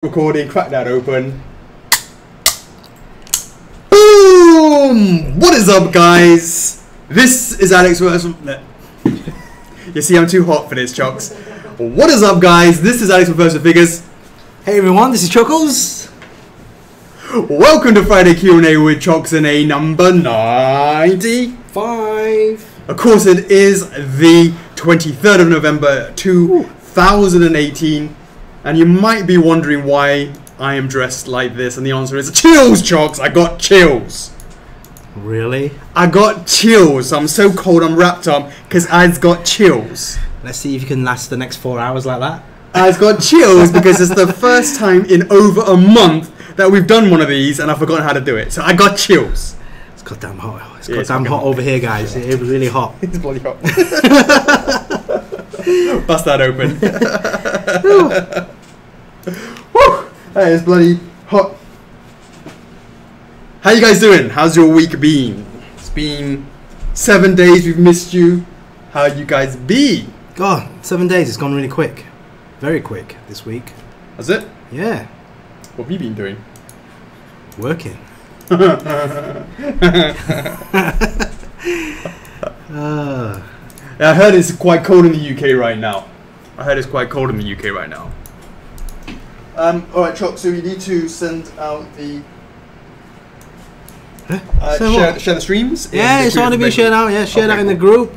Recording, crack that open. Boom! What is up, guys? This is Alex. You see, I'm too hot for this, Chocks. What is up, guys? This is Alex with Versus Figures. Hey everyone, this is Chocks. Welcome to Friday Q&A with Chocks and A number 95. Of course, it is the 23rd of November 2018. And you might be wondering why I am dressed like this, and the answer is chills, Chocks. I got chills. Really? I got chills. I'm so cold. I'm wrapped up because I've got chills. Let's see if you can last the next 4 hours like that. I've got chills because it's the first time in over a month that we've done one of these, and I've forgotten how to do it. So I got chills. It's goddamn hot. It's goddamn hot over here, guys. It was really hot. It's bloody hot. Bust that open. Woo! That is bloody hot. How you guys doing? How's your week been? It's been 7 days. We've missed you. How you guys be? God, 7 days. It's gone really quick. Very quick this week. Has it? Yeah. What have you been doing? Working. I heard it's quite cold in the UK right now. Alright, Chocks, so you need to send out the... share the streams? Yeah, it's already been shared out. Yeah, share that in the group.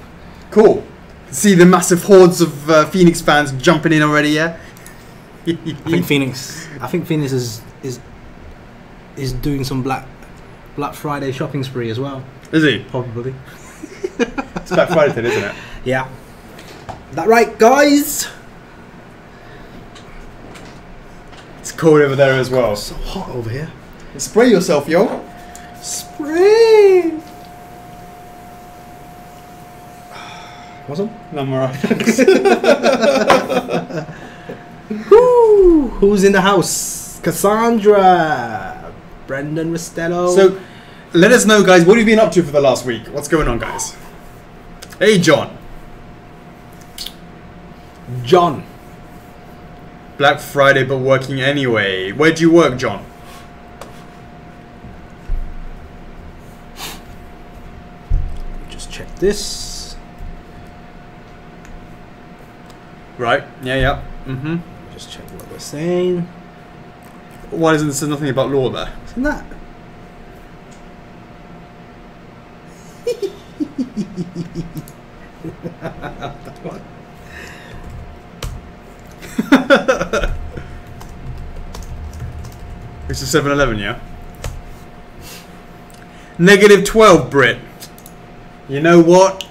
Cool. See the massive hordes of Phoenix fans jumping in already, yeah? I think Phoenix is doing some Black Friday shopping spree as well. Is he? Probably. It's Black Friday then, isn't it? Yeah. Is that right, guys? It's cold over there as well. It's so hot over here. Spray yourself, yo. Spray. What's up? No, I'm alright. Who's in the house? Cassandra. Brendan Ristello. So, let us know, guys, what have you been up to for the last week? What's going on, guys? Hey, John. Black Friday, but working anyway. Where'd you work, John? Just check this. Right. Yeah. Mm-hmm. Just check what they're saying. Why isn't there nothing about law there? Isn't that? What? It's a 7-Eleven, yeah? -12, Brit. You know what?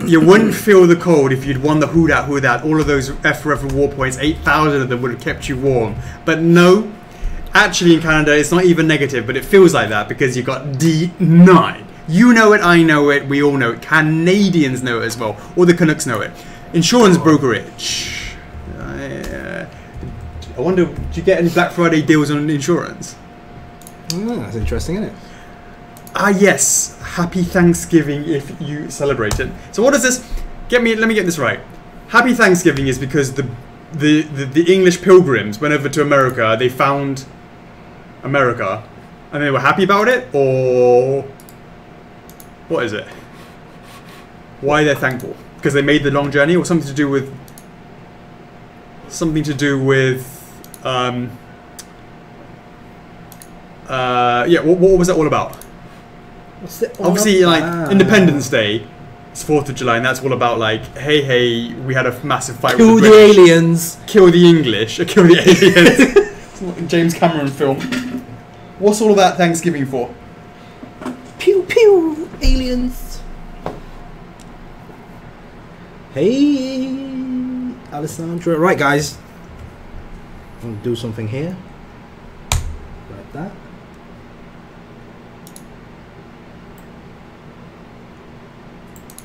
You wouldn't feel the cold if you'd won the Who Dat. All of those F4F reward points, 8,000 of them would have kept you warm. But no, actually in Canada it's not even negative, but it feels like that because you got D9. You know it, I know it, we all know it. Canadians know it as well. Or the Canucks know it. Insurance brokerage. I wonder, did you get any Black Friday deals on insurance? That's interesting, isn't it? Ah, yes. Happy Thanksgiving if you celebrate it. So what is this? Let me get this right. Happy Thanksgiving is because the English pilgrims went over to America, they found America, and they were happy about it, or what is it? Why they're thankful? Because they made the long journey, or something to do with yeah, what was that all about? What's it all Obviously, about? like, Independendence Day, it's 4th of July, and that's all about, like, hey, we had a massive fight Kill with the the British. aliens. Kill the English, or kill the aliens. It's like a James Cameron film. What's all of that Thanksgiving for? Pew pew, aliens. Hey, Alessandra. Right, guys. I'm gonna do something here. Like that.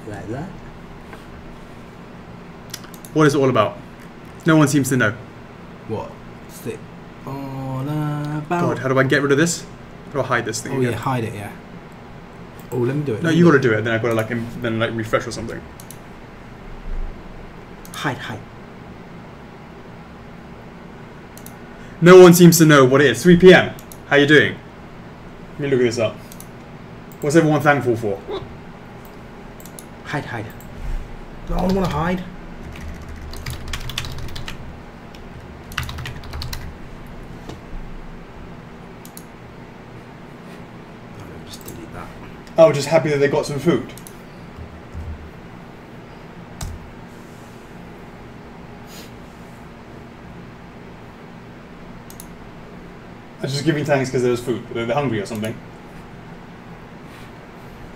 Like that. What is it all about? No one seems to know. What? What's it all about? God, how do I get rid of this? How do I hide this thing? Oh again? yeah, hide it. Yeah. Oh, let me do it. No, you gotta do it. Then I've gotta like refresh or something. Hide. No one seems to know what it is. 3 p.m. How you doing? Let me look this up. What's everyone thankful for? Hide. I don't want to hide. Just delete that. Oh, just happy that they got some food. I'm just giving thanks because there was food. They're hungry or something.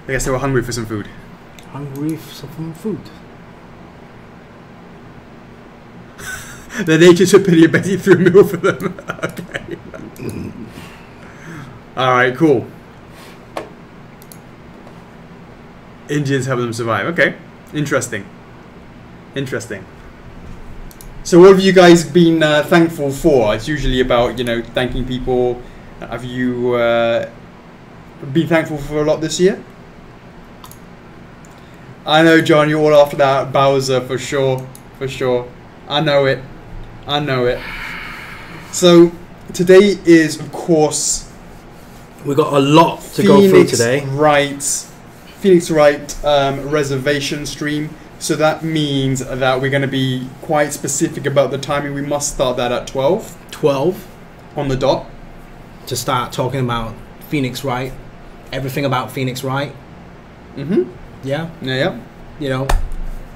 I guess they were hungry for some food. Hungry for some food. The nature took pity and Betty threw a meal for them. Okay. Alright, cool. Indians help them survive. Okay. Interesting. So what have you guys been thankful for? It's usually about, you know, thanking people. Have you been thankful for a lot this year? I know, John, you're all after that Bowser for sure. I know it. So today is, of course, we got a lot to go through today. Phoenix Wright reservation stream. So that means that we're going to be quite specific about the timing. We must start that at 12. 12 on the dot. To start talking about Phoenix Wright, everything about Phoenix Wright. Yeah. You know.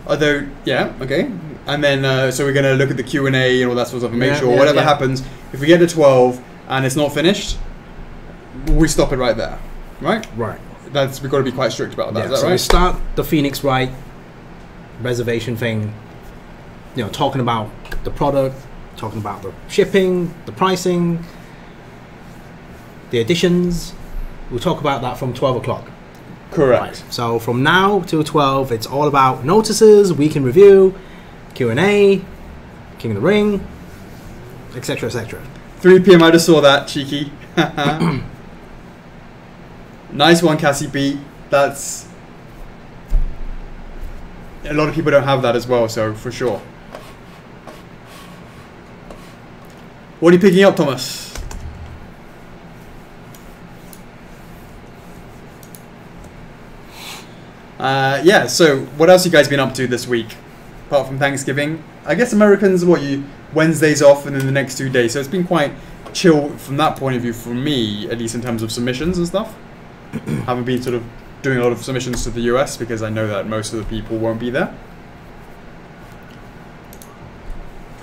Although, yeah, okay. And then, so we're going to look at the Q&A and all that sort of stuff and make sure whatever happens, if we get to 12 and it's not finished, we stop it right there. Right? Right. We've got to be quite strict about that. Is that so right? we start the Phoenix Wright reservation thing, you know, talking about the product, talking about the shipping, the pricing, the additions. We'll talk about that from 12 o'clock. Correct. Right. So from now till 12, it's all about notices, week in review, Q&A, King of the Ring, etc., etc. 3 p.m. I just saw that, cheeky. Nice one, Cassie B. That's... A lot of people don't have that as well, so for sure. What are you picking up, Thomas? Yeah, so what else have you guys been up to this week? Apart from Thanksgiving? I guess Americans, Wednesdays off and then the next 2 days. So it's been quite chill from that point of view for me, at least in terms of submissions and stuff. Haven't been sort of doing a lot of submissions to the US because I know that most of the people won't be there.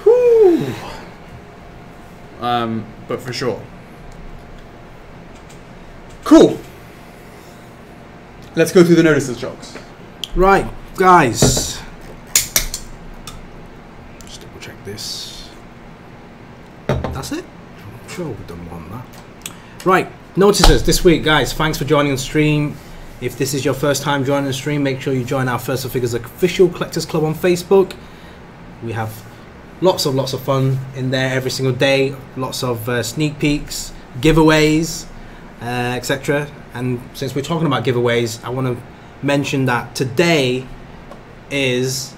Whew. But for sure. Cool. Let's go through the notices, Chocks. Right, guys. Just double check this. That's it? I'm sure we've done more than that. Right, notices this week, guys. Thanks for joining the stream. If this is your first time joining the stream, make sure you join our First of Figures official collectors club on Facebook. We have lots of fun in there every single day. Lots of sneak peeks, giveaways, etc. And since we're talking about giveaways, I want to mention that today is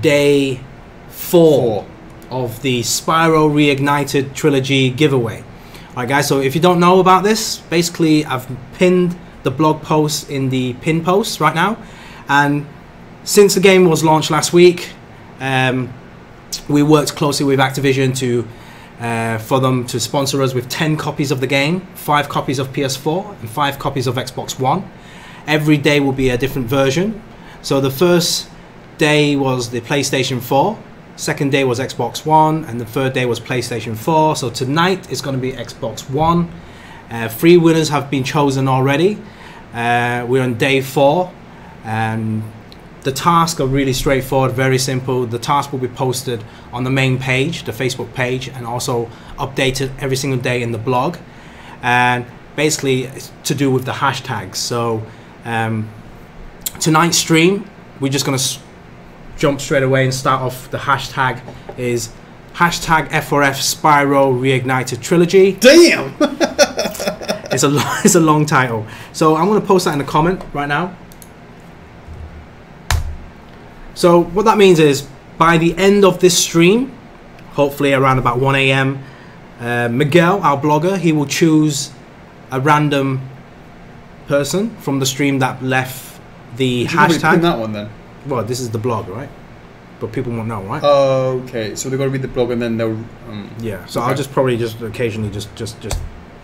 day 4 of the Spyro Reignited Trilogy giveaway. Alright guys, so if you don't know about this, basically I've pinned the blog post in the pin post right now, and since the game was launched last week, we worked closely with Activision for them to sponsor us with 10 copies of the game, 5 copies of PS4 and 5 copies of Xbox One. Every day will be a different version. So the first day was the PlayStation 4, second day was Xbox One, and the third day was PlayStation 4. So tonight it's going to be Xbox One. 3 winners have been chosen already. We're on day 4, and the tasks are really straightforward, very simple. The task will be posted on the main page, the Facebook page, and also updated every single day in the blog. And basically it's to do with the hashtags. So tonight's stream, we're just going to jump straight away and start off. The hashtag is hashtag F4F Spyro Reignited Trilogy. Damn! It's a long title. So I'm going to post that in the comment right now. So what that means is by the end of this stream, hopefully around about 1 a.m. Miguel, our blogger, he will choose a random person from the stream that left the hashtag. Pin that one then. Well, this is the blog, right? But people won't know, right? Okay, so they've got to read the blog and then they'll. Yeah, so okay. I'll just probably just occasionally just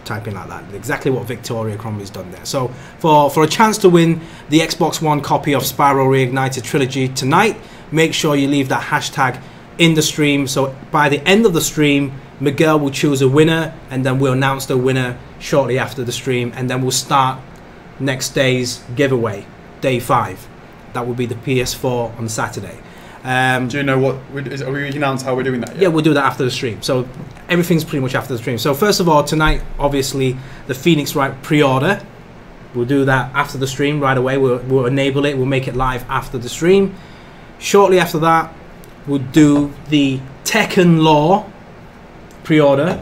type in like that. Exactly what Victoria Cromley's done there. So for a chance to win the Xbox One copy of Spyro Reignited Trilogy tonight, make sure you leave that hashtag in the stream. So by the end of the stream, Miguel will choose a winner, and then we'll announce the winner shortly after the stream, and then we'll start next day's giveaway, day 5. That will be the PS4 on Saturday. Do you know what? Are we announce how we're doing that yet? Yeah, we'll do that after the stream. So everything's pretty much after the stream. So first of all, tonight, obviously, the Phoenix Wright pre-order. We'll do that after the stream right away. We'll enable it. We'll make it live after the stream. Shortly after that, we'll do the Tekken Law pre-order.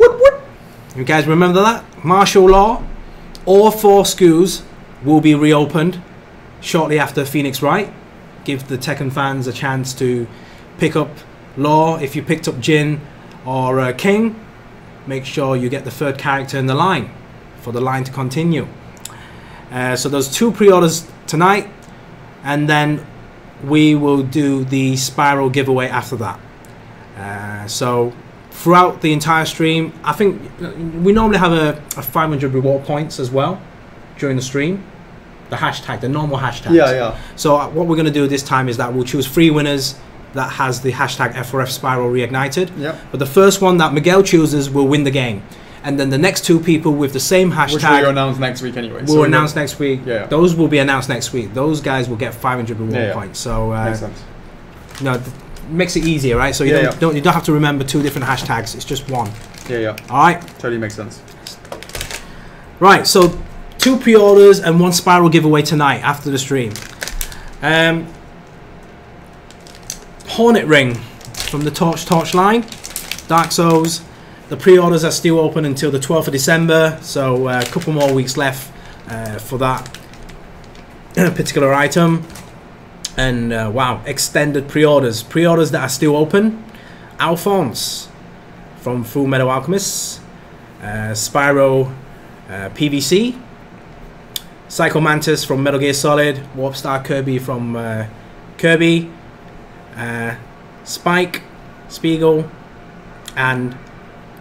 You guys remember that? Martial Law. All 4 SKUs will be reopened shortly after Phoenix Wright. Give the Tekken fans a chance to pick up Law. If you picked up Jin or King, make sure you get the 3rd character in the line for the line to continue. So those 2 pre-orders tonight, and then we will do the Spyro giveaway after that. So throughout the entire stream, I think we normally have a 500 reward points as well during the stream. The hashtag, the normal hashtags. Yeah. So what we're going to do this time is that we'll choose 3 winners that has the hashtag F4F Spyro Reignited. Yep. But the first one that Miguel chooses will win the game. And then the next 2 people with the same hashtag... Which we'll announce next week anyway. We'll announce next week. Yeah. Those will be announced next week. Those guys will get 500 reward points. So, makes sense. Makes it easier, right? So you don't have to remember 2 different hashtags. It's just one. Yeah. All right? Totally makes sense. Right, so 2 pre-orders and 1 Spyro giveaway tonight after the stream. Hornet Ring from the Torch line, Dark Souls. The pre-orders are still open until the 12th of December, so a couple more weeks left for that particular item. And wow, extended pre-orders that are still open. Alphonse from Full Metal Alchemist, Spyro PVC, Psycho Mantis from Metal Gear Solid, Warp Star Kirby from Kirby, Spike, Spiegel, and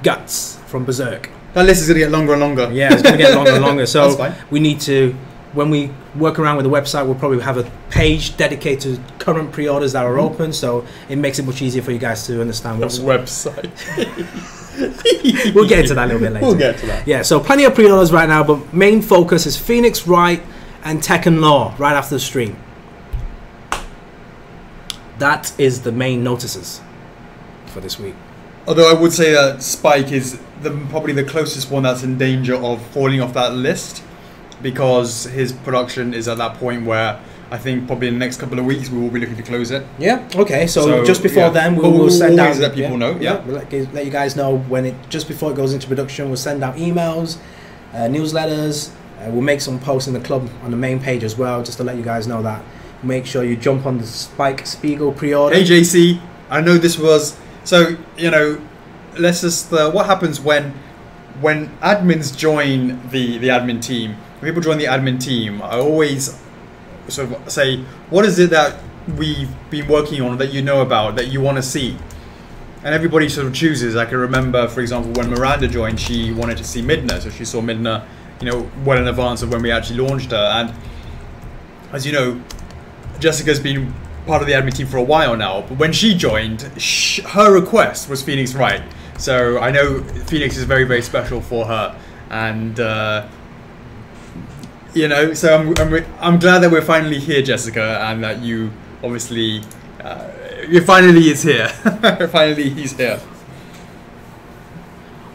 Guts from Berserk. That list is going to get longer and longer. Yeah, it's going to get longer and longer. So That's fine. we need to, when we work around with the website, we'll probably have a page dedicated to current pre-orders that are open, so it makes it much easier for you guys to understand what's website. We'll get into that a little bit later. We'll get to that. Yeah, so plenty of pre-orders right now, but main focus is Phoenix Wright and Tekken Law right after the stream. That is the main notices for this week. Although I would say that Spike is probably the closest one that's in danger of falling off that list, because his production is at that point where I think probably in the next couple of weeks we will be looking to close it. Yeah. Okay. So just before then, we'll send out. Let people know. Yeah. We'll let you guys know when just before it goes into production. We'll send out emails, newsletters. We'll make some posts in the club on the main page as well, just to let you guys know that. Make sure you jump on the Spike Spiegel pre-order. Hey JC, I know this was so. Let's just. What happens when admins join the admin team? When people join the admin team, I always sort of say, what is it that we've been working on that you know about, that you want to see? And everybody sort of chooses. I can remember, for example, when Miranda joined, she wanted to see Midna, so she saw Midna, well in advance of when we actually launched her. And as you know, Jessica's been part of the admin team for a while now, but when she joined, her request was Phoenix Wright. So I know Phoenix is very, very special for her, and so I'm glad that we're finally here, Jessica, and that you obviously finally is here. Finally, he's here.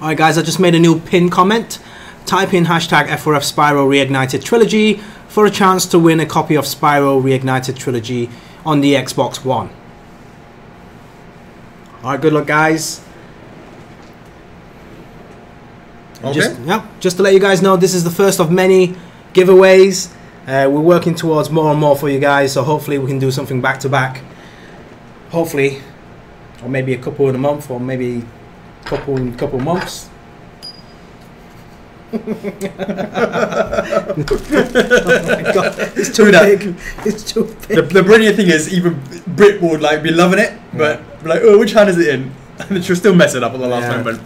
All right, guys, I just made a new pin comment. Type in hashtag F4F Spyro Reignited Trilogy for a chance to win a copy of Spyro Reignited Trilogy on the Xbox One. All right, good luck, guys. Okay. Just to let you guys know, this is the first of many giveaways. We're working towards more and more for you guys, so hopefully we can do something back to back. Hopefully or maybe a couple in a month, or maybe couple in a couple months. Oh my god, it's too big. It's too big. The brilliant thing is, even Brit would like be loving it, but like, oh, which hand is it in? And she'll still mess it up at the last moment.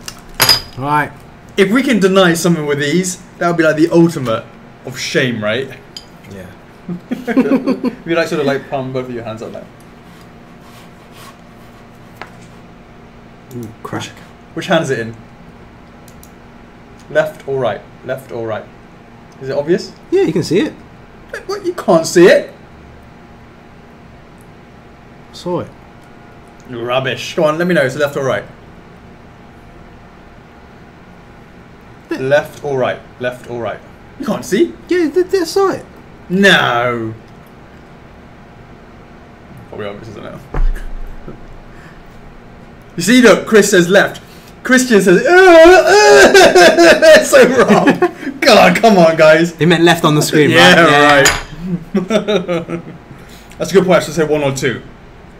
All right. If we can deny something with these, that would be like the ultimate of shame, right? Yeah. We like sort of like palm both of your hands up there. Ooh, crack. Which hand is it in? Left or right? Left or right? Is it obvious? Yeah, you can see it. What? You can't see it? Saw it. Rubbish. Go on, let me know. Is it left or right? Left or right? Left or right? You can't see? Yeah, I saw it. No. Probably obvious, isn't it? You see, look, Chris says left. Christian says, that's so wrong. God, come on, guys. They meant left on the screen, yeah, right? right. That's a good point. I should say 1 or 2.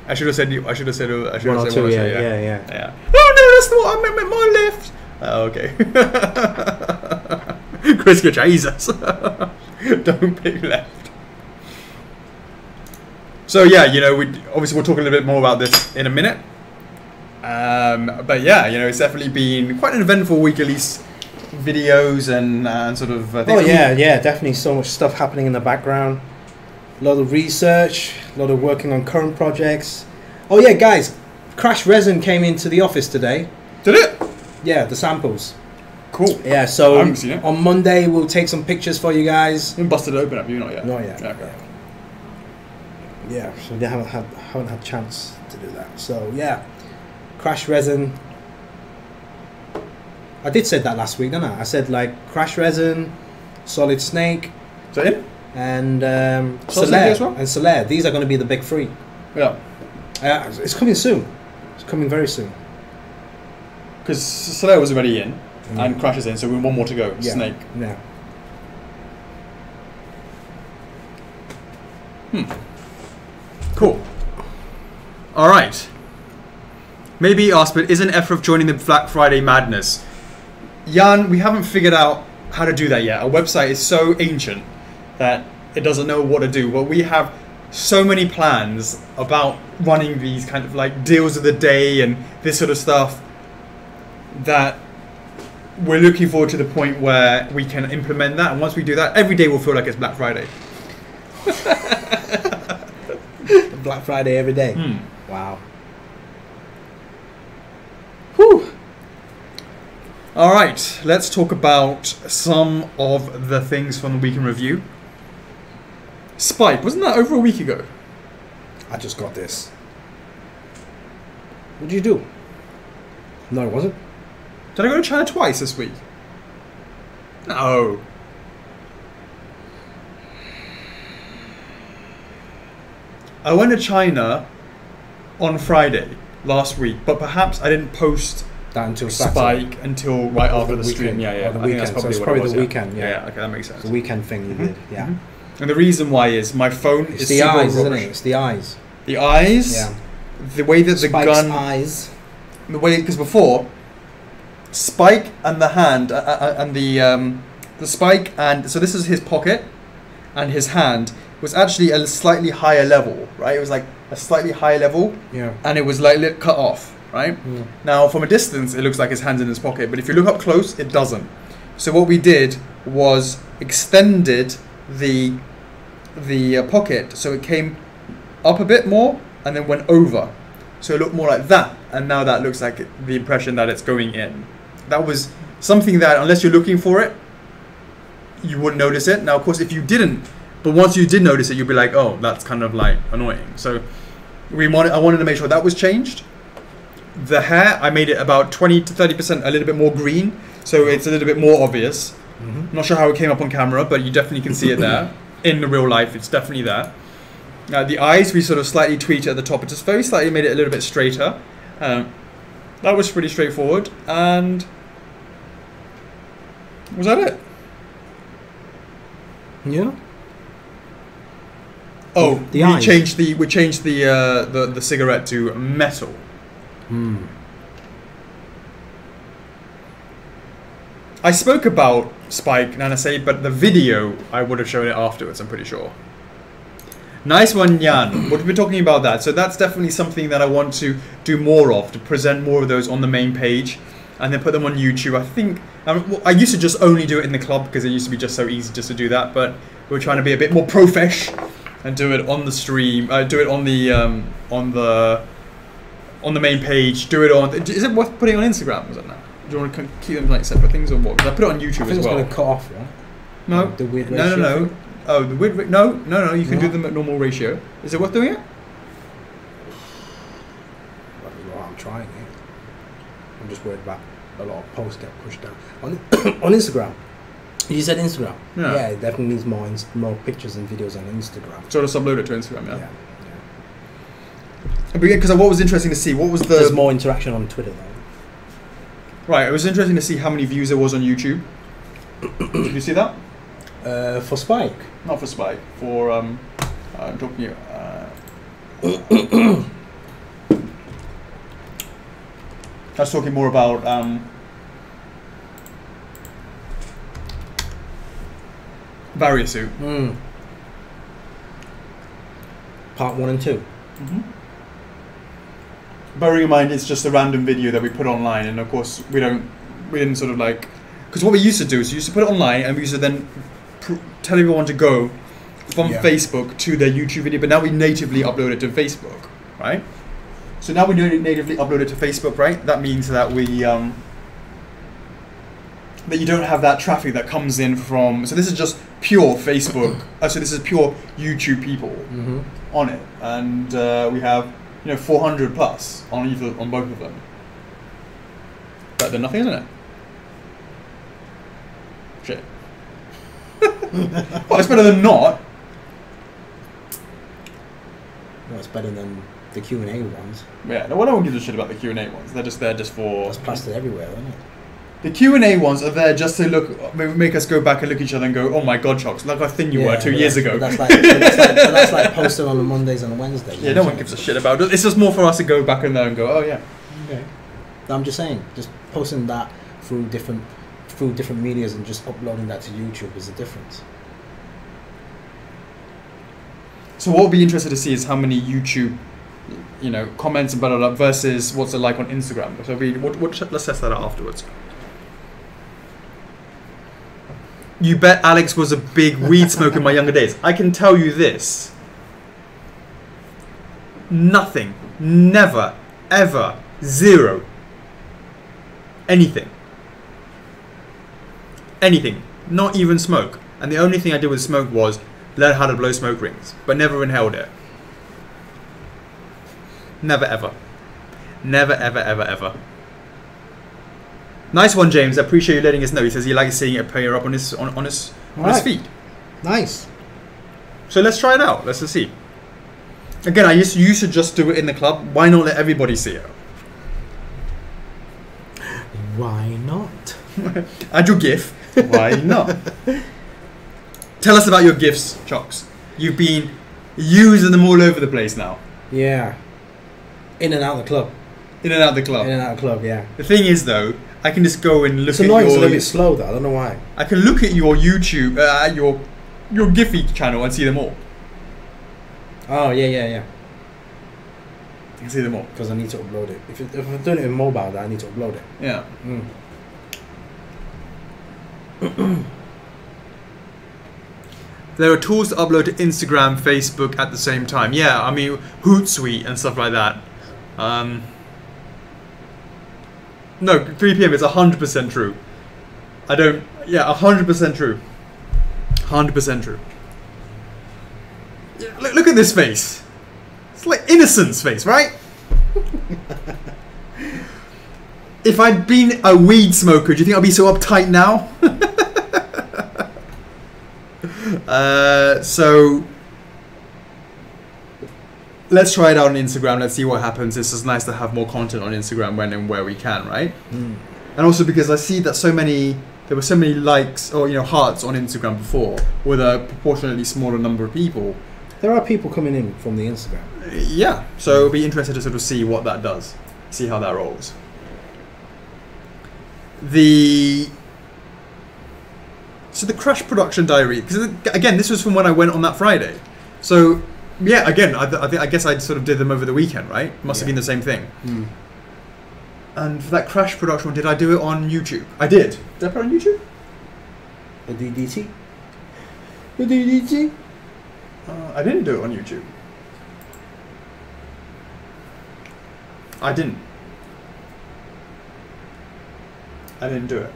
I should have said 1 or 2. Yeah. Oh no, that's not what I meant. My left. Oh, okay. Chris, go Jesus. Don't pick left. So yeah, you know, obviously we'll talk a little bit more about this in a minute. But yeah, you know, it's definitely been quite an eventful week, at least videos and sort of things. Oh yeah, definitely so much stuff happening in the background. A lot of research, a lot of working on current projects. Oh yeah, guys, Crash Resin came into the office today. Did it? Yeah, the samples. Cool. Yeah, so I haven't seen it. On Monday we'll take some pictures for you guys. You haven't busted it open, have you? Not yet. Not yet. Okay. Yeah, so they haven't had a chance to do that. So yeah, Crash Resin. I did say that last week, didn't I? I said like Crash Resin, Solid Snake. Is that it? And Solaire as well? And Solaire. These are going to be the big three. Yeah. It's coming soon. It's coming very soon. Because Solaire was already in, and Crash is in, so we have one more to go. Yeah. Snake. Yeah. Cool. All right. Maybe ask, but isn't F4F joining the Black Friday madness? Jan, we haven't figured out how to do that yet. Our website is so ancient that it doesn't know what to do. But we have so many plans about running these kind of like deals of the day and this sort of stuff that we're looking forward to the point where we can implement that. And once we do that, every day will feel like it's Black Friday. Black Friday every day. Wow. Whew. All right, let's talk about some of the things from the week in review. Spike, wasn't that over a week ago? I just got this. What did you do? No, it wasn't. Did I go to China twice this week? No. I went to China on Friday last week, but perhaps I didn't post that until Spike until right after the stream. Yeah. The I think that's weekend. So it's what probably it was, the weekend. Yeah. Okay, that makes sense. The weekend thing you did. Yeah. And the reason why is my phone It's is the super eyes, isn't rubbish. it? It's the eyes. The eyes. Yeah. The way that the Spike's gun. eyes. The way, because before, Spike and the hand and the Spike and so this is his pocket, and his hand was actually a slightly higher level, right? It was like a slightly higher level, Yeah. and it was like cut off, right? Yeah. Now from a distance, it looks like his hand's in his pocket, but if you look up close, it doesn't. So what we did was extended the pocket so it came up a bit more and then went over. So it looked more like that, and now that looks like the impression that it's going in. That was something that, unless you're looking for it, you wouldn't notice it. Now, of course, if you didn't, but once you did notice it, you'd be like, oh, that's kind of like annoying. So I wanted to make sure that was changed. The hair, I made it about 20 to 30%, a little bit more green, so it's a little bit more obvious. I'm not sure how it came up on camera, but you definitely can see it there. In the real life, it's definitely there. The eyes, we sort of slightly tweaked at the top. It just very slightly made it a little bit straighter. That was pretty straightforward. And was that it? Yeah. Oh, the eyes. we changed the cigarette to metal. I spoke about Spike Nanase, but the video I would have shown it afterwards, I'm pretty sure. Nice one, Jan. We're talking about that. So that's definitely something that I want to do more of, to present more of those on the main page and then put them on YouTube. I think I used to just only do it in the club because it used to be just so easy just to do that, but we're trying to be a bit more profesh and do it on the stream, do it on the main page, do it on... Is it worth putting on Instagram, is it now? Do you want to keep them like separate things or what? Because I put it on YouTube as well. I think it's going to cut off, right? No. The weird ratio. No. Oh, the weird... No. You can do them at normal ratio. Is it worth doing it? Well, I'm trying it. I'm just worried about a lot of posts get pushed down. On Instagram. You said Instagram. Yeah, it definitely needs more pictures and videos on Instagram. So just upload it to Instagram, yeah? Yeah. Because what was interesting to see, what was the... There's more interaction on Twitter, though. Right, it was interesting to see how many views there was on YouTube. Did you see that? For Spike? Not for Spike. For, I'm talking... I was talking more about... Variasuit. Part 1 and 2. Bearing in mind it's just a random video that we put online, and of course we didn't sort of like, because what we used to do is we used to put it online and we used to then tell everyone to go from Facebook to their YouTube video, but now we natively upload it to Facebook, right? So now we natively upload it to Facebook, right? That means that we that you don't have that traffic that comes in from. So this is just pure Facebook. So this is pure YouTube people on it, and we have 400 plus on both of them. Better than nothing, isn't it? Shit. Well, it's better than not. No, it's better than the Q&A ones. Yeah, no one gives a shit about the Q&A ones. They're just there just for... It's plastered everywhere, isn't it? The Q&A ones are there just to make us go back and look at each other and go, oh my god, Chocks, look how thin you were 2 years ago. That's like posting on the Mondays and the Wednesdays. Yeah, no one gives a shit about it. It's just more for us to go back in there and go, oh yeah. Okay. I'm just saying, just posting that through different medias and just uploading that to YouTube is the difference. So what we'll be interested to see is how many YouTube, comments and blah, blah, blah, versus what's it like on Instagram. So let's test that out afterwards. You bet Alex was a big weed smoker in my younger days. I can tell you this. Nothing. Never. Ever. Zero. Anything. Anything. Not even smoke. And the only thing I did with smoke was learn how to blow smoke rings. But never inhaled it. Never ever. Never ever ever ever. Nice one, James. I appreciate you letting us know. He says he likes seeing it appear up on his feed. Nice. So let's try it out. Let's see. Again, I used to just do it in the club. Why not let everybody see it? Why not? Add your GIF. Why not? Tell us about your GIFs, Chocks. You've been using them all over the place now. Yeah. In and out of the club. In and out of the club. In and out of the club, yeah. The thing is, though, I can just go and look it's at annoying, your... It's a little bit slow, though. I don't know why. I can look at your YouTube, your Giphy channel and see them all. Oh, yeah. I can see them all. Because I need to upload it. If I'm doing it in mobile, then I need to upload it. Yeah. There are tools to upload to Instagram, Facebook at the same time. Yeah, I mean, Hootsuite and stuff like that. No, 3 PM, it's 100% true. 100% true. 100% true. Yeah, look at this face. It's like innocence face, right? If I'd been a weed smoker, do you think I'd be so uptight now? So let's try it out on Instagram. Let's see what happens. It's just nice to have more content on Instagram when and where we can, right? And also because I see that there were so many likes or hearts on Instagram before with a proportionately smaller number of people. There are people coming in from the Instagram. Yeah, so it'll be interesting to sort of see what that does. See how that rolls. So the crash production diary, because again, this was from when I went on that Friday. So yeah, again, I guess I sort of did them over the weekend, right? Must have been the same thing. Mm. And for that crash production one, did I do it on YouTube? I did. Did I put it on YouTube? The DDT? The DDT? I didn't do it on YouTube. I didn't do it.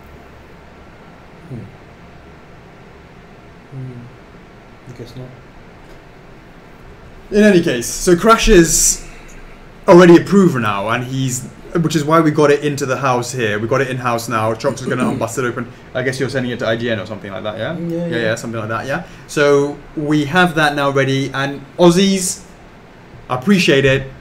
I guess not. In any case, so Crash is already approved now, and which is why we got it into the house here. We got it in-house now. Chocks is going to unbust it open. I guess you're sending it to IGN or something like that, yeah? Yeah, something like that, yeah? So we have that now ready, and Aussies, I appreciate it.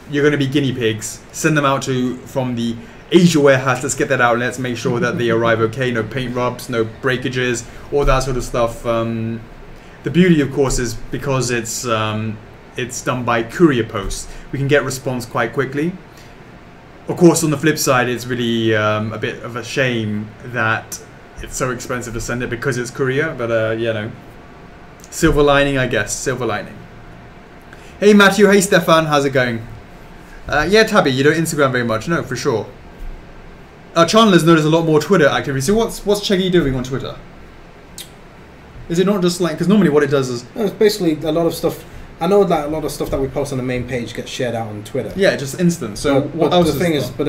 You're going to be guinea pigs. Send them out from the Asia warehouse. Let's get that out and let's make sure that they arrive okay. No paint rubs, no breakages, all that sort of stuff. The beauty, of course, is because it's done by courier post, we can get response quite quickly. Of course, on the flip side, it's really a bit of a shame that it's so expensive to send it because it's courier. But you know, silver lining, I guess. Silver lining. Hey Matthew, hey Stefan, how's it going? Yeah, Tabby, you don't Instagram very much. No, for sure. Chandler's noticed a lot more Twitter activity. So what's Cheggy doing on Twitter? Is it not just like, because normally what it does is... No, it's basically a lot of stuff. I know that a lot of stuff that we post on the main page gets shared out on Twitter. Yeah, just instant. So what else the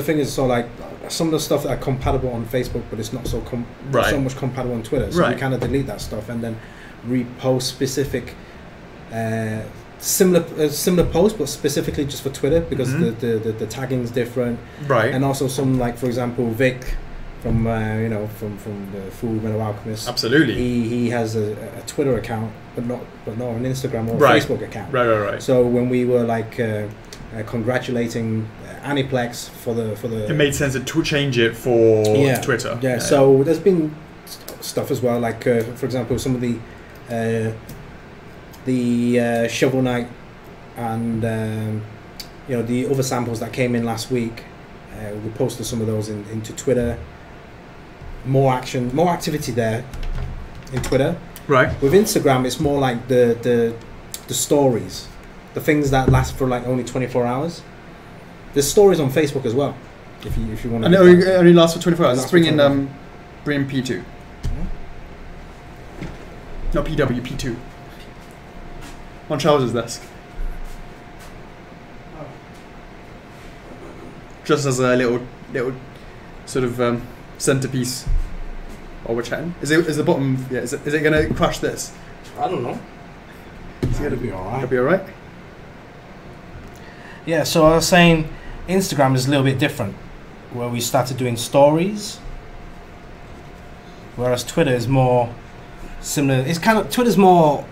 thing is, so like some of the stuff that are compatible on Facebook, but it's not so so much compatible on Twitter. So we kind of delete that stuff and then repost specific similar posts, but specifically just for Twitter because the tagging is different. Right. And also some, like, for example, Vic from from the Full Metal Alchemist. Absolutely. He has a Twitter account, but not an Instagram or a Facebook account. Right. So when we were like congratulating Aniplex for the it made sense to change it for Twitter. Yeah. So there's been stuff as well, like for example, some of the Shovel Knight and the other samples that came in last week. We posted some of those into Twitter. More activity there in Twitter. Right. With Instagram, it's more like the stories, the things that last for like only 24 hours. There's stories on Facebook as well, if you want to. And it only lasts for 24 hours. Let's bring in P2. Not PW, P2. On Charles's desk. Just as a little sort of centerpiece while we're chatting. Is the bottom? Yeah. Is it gonna crush this? I don't know. It's gonna be alright. It'll be alright. Yeah. So I was saying, Instagram is a little bit different, where we started doing stories, whereas Twitter is more similar. It's kind of Twitter's more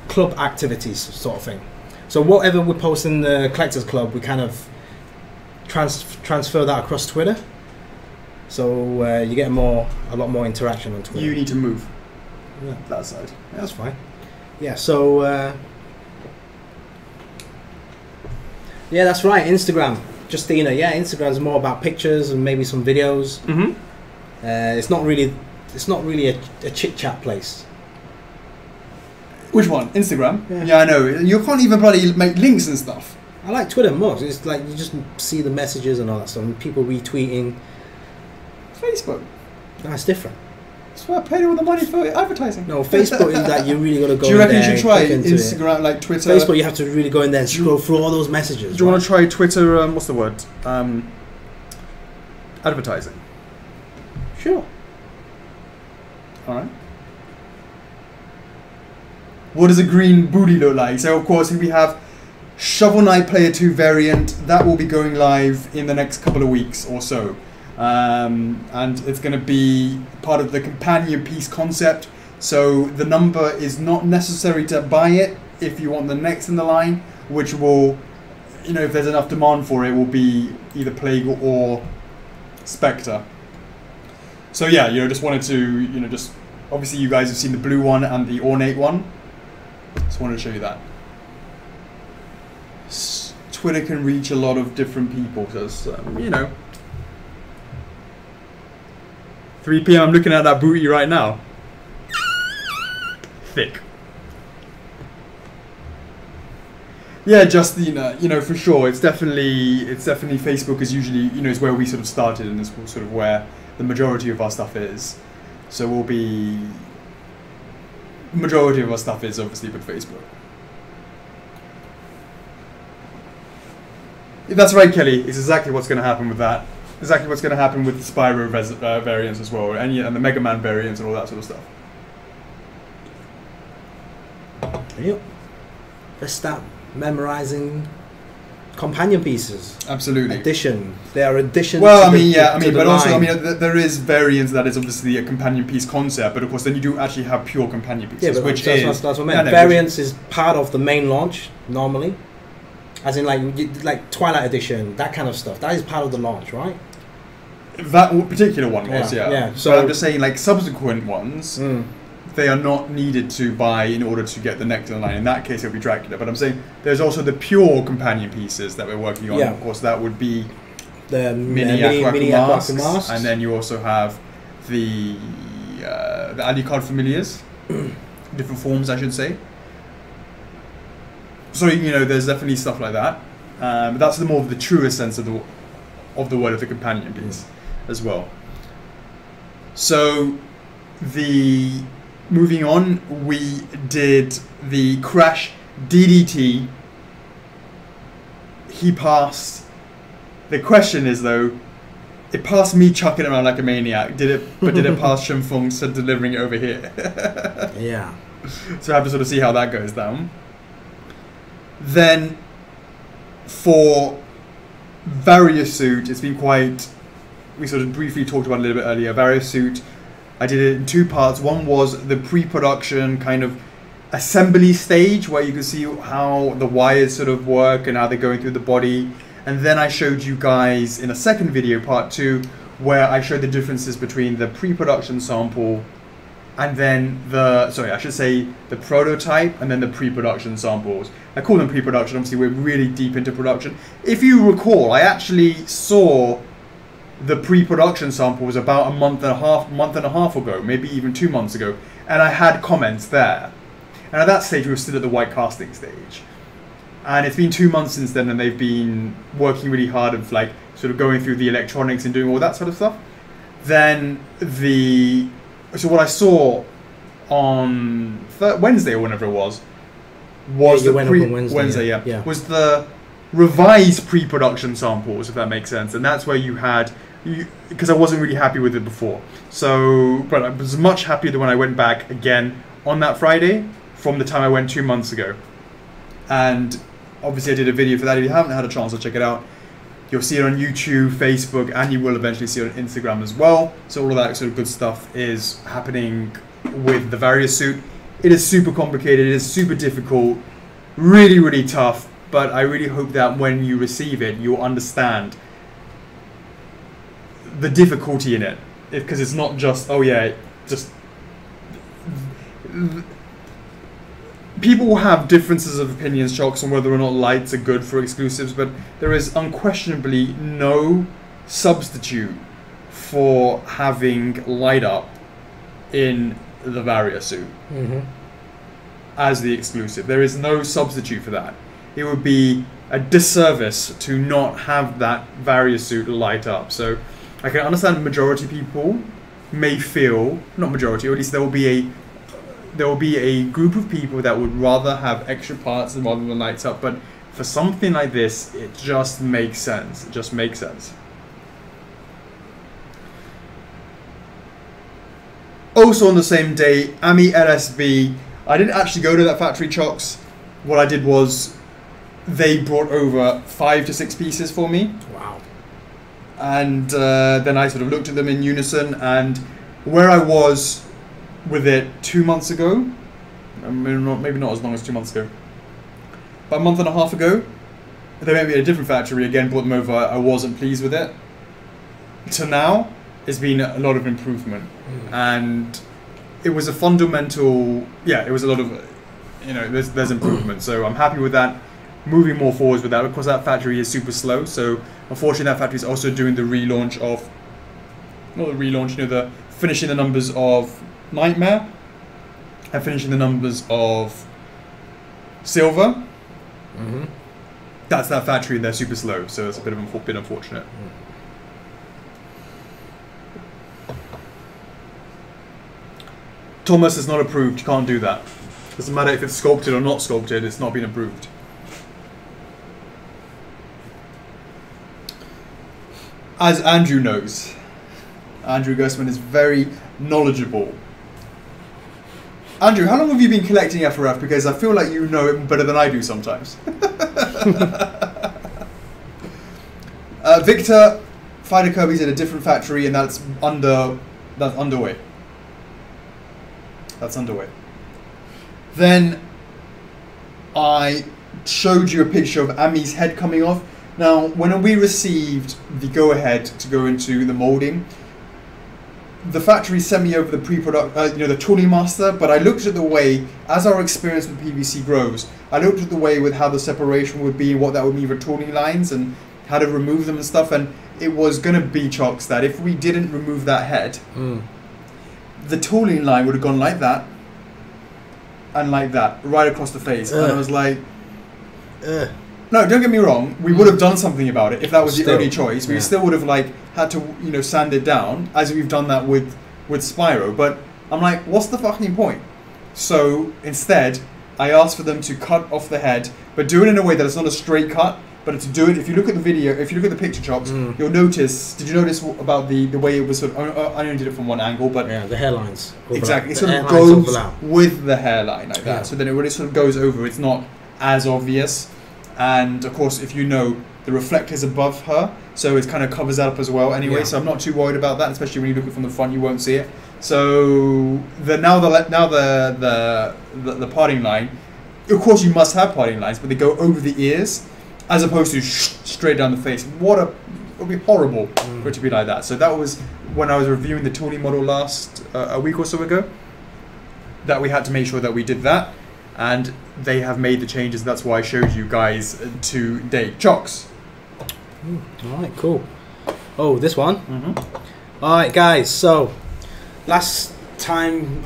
club activities sort of thing. So whatever we post in the Collectors Club, we kind of transfer that across Twitter. So you get a lot more interaction on Twitter. You need to move. Yeah, that side. Yeah, that's fine. Yeah. So yeah, that's right. Instagram, Justina. Yeah, Instagram's more about pictures and maybe some videos. Mm-hmm. It's not really a chit chat place. Which one? Instagram? Yeah, I know. You can't even bloody make links and stuff. I like Twitter most. It's like you just see the messages and all that stuff, and people retweeting. Facebook. No, it's different. That's why I paid all the money for advertising. No, Facebook is that you really got to go. Do you reckon you should try Instagram, like Twitter? Facebook, you have to really go in there and scroll through all those messages. Do you want to try Twitter? What's the word? Advertising. Sure. All right. What does a green booty look like? So of course we have Shovel Knight Player 2 variant that will be going live in the next couple of weeks or so. And it's going to be part of the companion piece concept. So the number is not necessary to buy it if you want the next in the line, which will, if there's enough demand for it, will be either Plague or Spectre. So yeah, just wanted to, just obviously you guys have seen the blue one and the ornate one. Just wanted to show you that. Twitter can reach a lot of different people. So it's, you know, 3 p.m. I'm looking at that booty right now. Thick. Yeah, just you know, for sure. It's definitely Facebook is usually, you know, is where we sort of started, and is sort of where the majority of our stuff is. So majority of our stuff is obviously with Facebook. That's right, Kelly. It's exactly what's going to happen with that. Exactly what's going to happen with the Spyro variants as well, and the Mega Man variants and all that sort of stuff. Yep. Let's start memorizing companion pieces. Absolutely. Addition. They are additions. Well, to but also, line. there is variants that is obviously a companion piece concept, but of course, then you do actually have pure companion pieces, Yeah, but which that's what I meant. Variants is part of the main launch normally, as in like Twilight Edition, that kind of stuff. That is part of the launch, right? That particular one was, yeah. Yeah. So but I'm just saying, like subsequent ones. They are not needed to buy in order to get the next in line. In that case, it'll be Dracula. But I'm saying there's also the pure companion pieces that we're working on. Yeah. Of course, that would be the mini Aquaku masks, and then you also have the Alucard familiars, different forms, I should say. So you know, there's definitely stuff like that. But that's the more of the truest sense of the word of the companion piece, as well. So moving on, we did the Crash DDT. He passed. The question is though, it passed me chucking it around like a maniac. Did it pass Shen Feng delivering it over here? Yeah. So I have to sort of see how that goes down. Then for Various Suit, it's been quite. We sort of briefly talked about it a little bit earlier. Various Suit. I did it in 2 parts. One was the pre-production kind of assembly stage where you can see how the wires sort of work and how they're going through the body. And then I showed you guys in a second video, part 2, where I showed the differences between the pre-production sample and then the prototype and then the pre-production samples. I call them pre-production, obviously we're really deep into production. If you recall, I actually saw the pre-production sample was about a month and a half ago, maybe even 2 months ago, and I had comments there. And at that stage, we were still at the white casting stage. And it's been 2 months since then, and they've been working really hard of like sort of going through the electronics and doing all that sort of stuff. Then so what I saw on Wednesday or whenever it was Wednesday, yeah. was the revised pre-production samples, if that makes sense, and that's where you had. Because I wasn't really happy with it before. So, but I was much happier than when I went back again on that Friday from the time I went 2 months ago. And obviously I did a video for that. If you haven't had a chance to check it out, you'll see it on YouTube, Facebook, and you will eventually see it on Instagram as well. So all of that sort of good stuff is happening with the Various Suit. It is super complicated, it is super difficult, really, really tough, but I really hope that when you receive it, you'll understand the difficulty in it, because it's not just people will have differences of opinions, Chocks, on whether or not lights are good for exclusives, but there is unquestionably no substitute for having light up in the Various Suit as the exclusive. There is no substitute for that. It would be a disservice to not have that Various Suit light up. So I can understand the majority of people may feel, not majority, or at least there will be a group of people that would rather have extra parts rather than lights up, but for something like this, it just makes sense. It just makes sense. Also on the same day, AMI LSB, I didn't actually go to that factory, Chocks. What I did was they brought over 5 to 6 pieces for me. Wow. And then I sort of looked at them in unison, and where I was with it 2 months ago, maybe not as long as 2 months ago, but a month and a half ago, they went to a different factory, again brought them over, I wasn't pleased with it. To now, it's been a lot of improvement, and it was a fundamental, it was a lot of, there's improvement, so I'm happy with that. moving more forwards with that. Of course, that factory is super slow, so unfortunately that factory is also doing the relaunch of, not the relaunch, the finishing the numbers of Nightmare and finishing the numbers of Silver. Mm-hmm. That's that factory, and they're super slow, so it's a bit unfortunate. Thomas is not approved. You can't do that. Doesn't matter if it's sculpted or not sculpted. It's not been approved. As Andrew knows, Andrew Gussman is very knowledgeable. Andrew, how long have you been collecting F4F? Because I feel like you know it better than I do sometimes. Victor, Fighter Kirby's at a different factory, and that's underway. That's underway. Then I showed you a picture of Ami's head coming off. Now, when we received the go-ahead to go into the molding, the factory sent me over the pre-product, the tooling master. But I looked at the way, as our experience with PVC grows, I looked at the way with how the separation would be, what that would mean for tooling lines, and how to remove them and stuff. And it was going to be, Chocks, that if we didn't remove that head, the tooling line would have gone like that and like that, right across the face. And I was like, no, don't get me wrong, we would have done something about it if that was the only choice. We still would have had to sand it down, as we've done that with Spyro. But I'm like, what's the fucking point? So instead, I asked for them to cut off the head, but do it in a way that it's not a straight cut. But to do it, if you look at the video, if you look at the picture, Chocks, you'll notice. Did you notice about the way it was sort of? I only did it from one angle, but yeah, the hairlines. Exactly, it sort of goes with the hairline like that. Yeah. So then it really sort of goes over. It's not as obvious, and of course, if you know, the reflector's above her, so it kind of covers that up as well. Anyway, Yeah. so I'm not too worried about that. Especially when you look at it from the front, you won't see it. So the parting line. Of course, you must have parting lines, but they go over the ears, as opposed to straight down the face. It would be horrible for it to be like that. So that was when I was reviewing the tooling model a week or so ago, that we had to make sure that we did that, and they have made the changes. That's why I showed you guys today. Chocks. All right, cool. Oh, this one. All right, guys. So last time,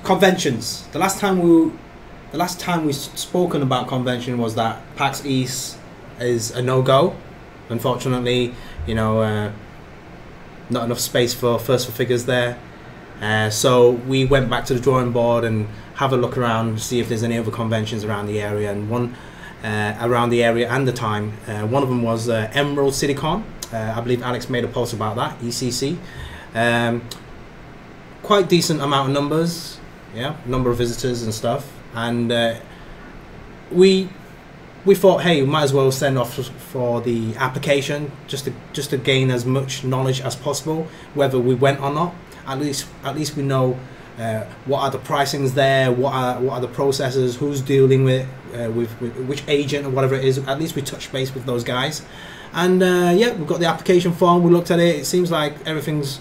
conventions. The last time we spoken about convention was that PAX East is a no-go. Unfortunately, not enough space for First for Figures there. So we went back to the drawing board and have a look around, see if there's any other conventions around the area. And one around the area and the time, one of them was Emerald City Con. I believe Alex made a post about that, ECC. Quite decent amount of numbers, number of visitors and stuff. And we thought, hey, we might as well send off for the application just to gain as much knowledge as possible, whether we went or not. At least we know what are the pricings there, what are the processes, who's dealing with which agent or whatever it is. At least we touch base with those guys. And we've got the application form. We looked at it. It seems like everything's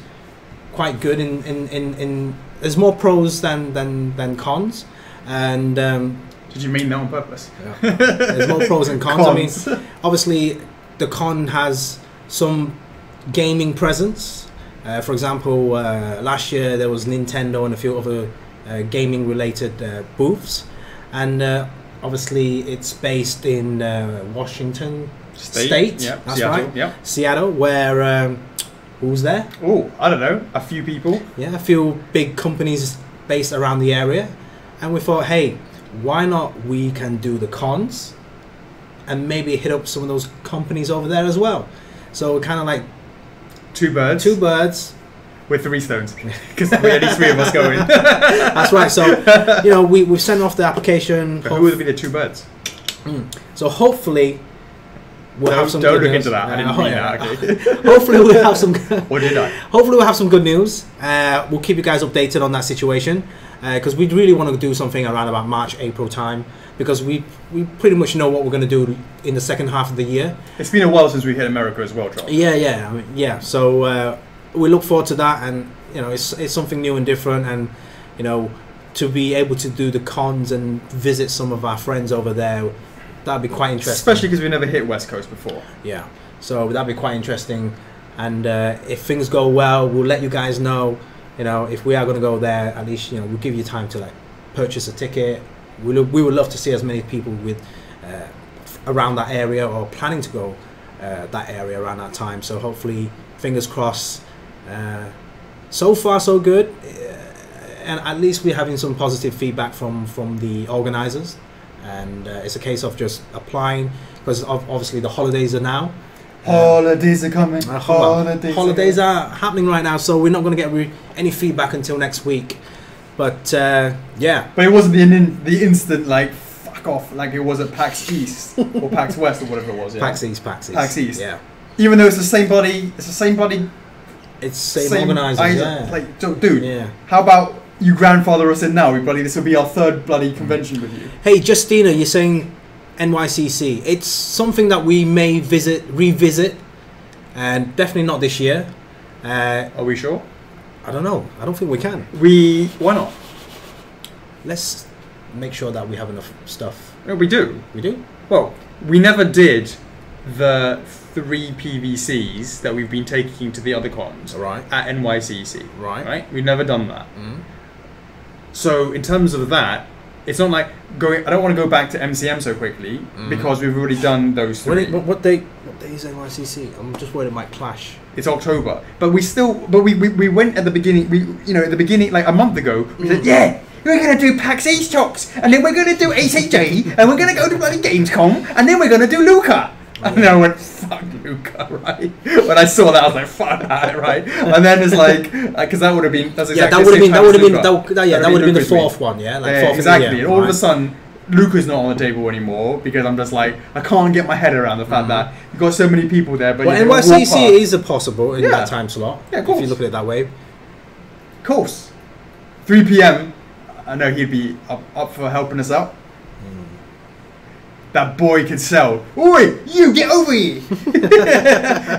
quite good. In there's more pros than cons. And did you mean that on purpose? Yeah. There's more pros and cons. Obviously, the con has some gaming presence. For example, last year there was Nintendo and a few other gaming-related booths, and obviously it's based in Washington State. Yep. That's Seattle, right. yep. Seattle, where who's there? Oh, I don't know. A few people. Yeah, a few big companies based around the area. And we thought, hey, why not we can do the cons and maybe hit up some of those companies over there as well. So kind of like two birds with 3 stones, because we had 3 of us going. That's right. So we've sent off the application. But who would be the 2 birds? So hopefully we'll have some. Don't good look news. into that. I didn't mean that. Okay. Hopefully we'll have some. Or did I? Hopefully we'll have some good news. We'll keep you guys updated on that situation. Because we really want to do something around about March, April time, because we pretty much know what we're going to do in the second half of the year. It's been a while since we hit America as well, Charles. Yeah. So we look forward to that, and it's something new and different, and to be able to do the cons and visit some of our friends over there that'd be quite interesting. Especially because we never hit West Coast before. Yeah, so that'd be quite interesting. And if things go well, we'll let you guys know. You know, if we are going to go there, at least we'll give you time to like purchase a ticket. We would love to see as many people with around that area or planning to go that area around that time. So hopefully, fingers crossed. So far, so good, and at least we're having some positive feedback from the organisers. And it's a case of just applying, because obviously the holidays are now. Holidays are coming. Holidays are happening right now, so we're not going to get any feedback until next week. But yeah. But it wasn't the instant like fuck off like it was at PAX East or PAX West or whatever it was. Yeah? PAX East. Yeah. Even though it's the same body, it's the same organisers. Yeah. Like, dude. Yeah. How about you grandfather us in now? This will be our third bloody convention with you. Hey, Justina, you're saying NYCC. It's something that we may revisit, and definitely not this year. Are we sure? I don't know. I don't think we can. Why not? Let's make sure that we have enough stuff. No, we do. We do? Well, we never did the 3 PVCs that we've been taking to the other cons. Right. At NYCC. Right. We've never done that. So in terms of that, it's not like going. I don't want to go back to MCM so quickly because we've already done those 3. What day is NYCC? I'm just worried it might clash. It's October, but we went at the beginning. At the beginning, like a month ago, we said, yeah, we're gonna do PAX East Chocks, and then we're gonna do ACJ, and we're gonna go to bloody Gamescom, and then we're gonna do Luca. And then I went, fuck Luca, right? When I saw that, I was like, fuck that, right? And then it's like, because that would have been, that's exactly that would have been the 4th one, yeah? Like 4th exactly. And all of a sudden, Luca's not on the table anymore because I'm just like, I can't get my head around the fact that you've got so many people there. But NYCC is possible in that time slot, of course. If you look at it that way. Of course. 3 p.m. I know he'd be up for helping us out. That boy could sell. Oi, you get over here!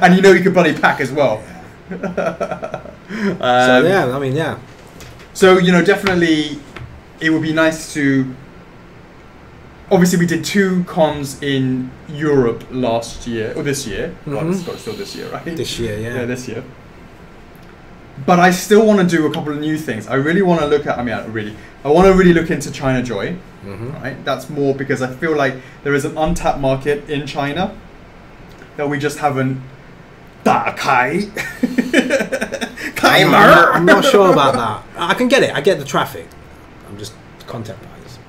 And he could bloody pack as well. So definitely, it would be nice to. Obviously, we did 2 cons in Europe last year or this year. Well, it's still this year, right? This year, yeah. Yeah, this year. But I still want to do a couple of new things. I really want to look at. I want to really look into China Joy. Right, that's more because I feel like there is an untapped market in China that we just haven't. I'm not sure about that. I can get it. I get the traffic. I'm just content-wise.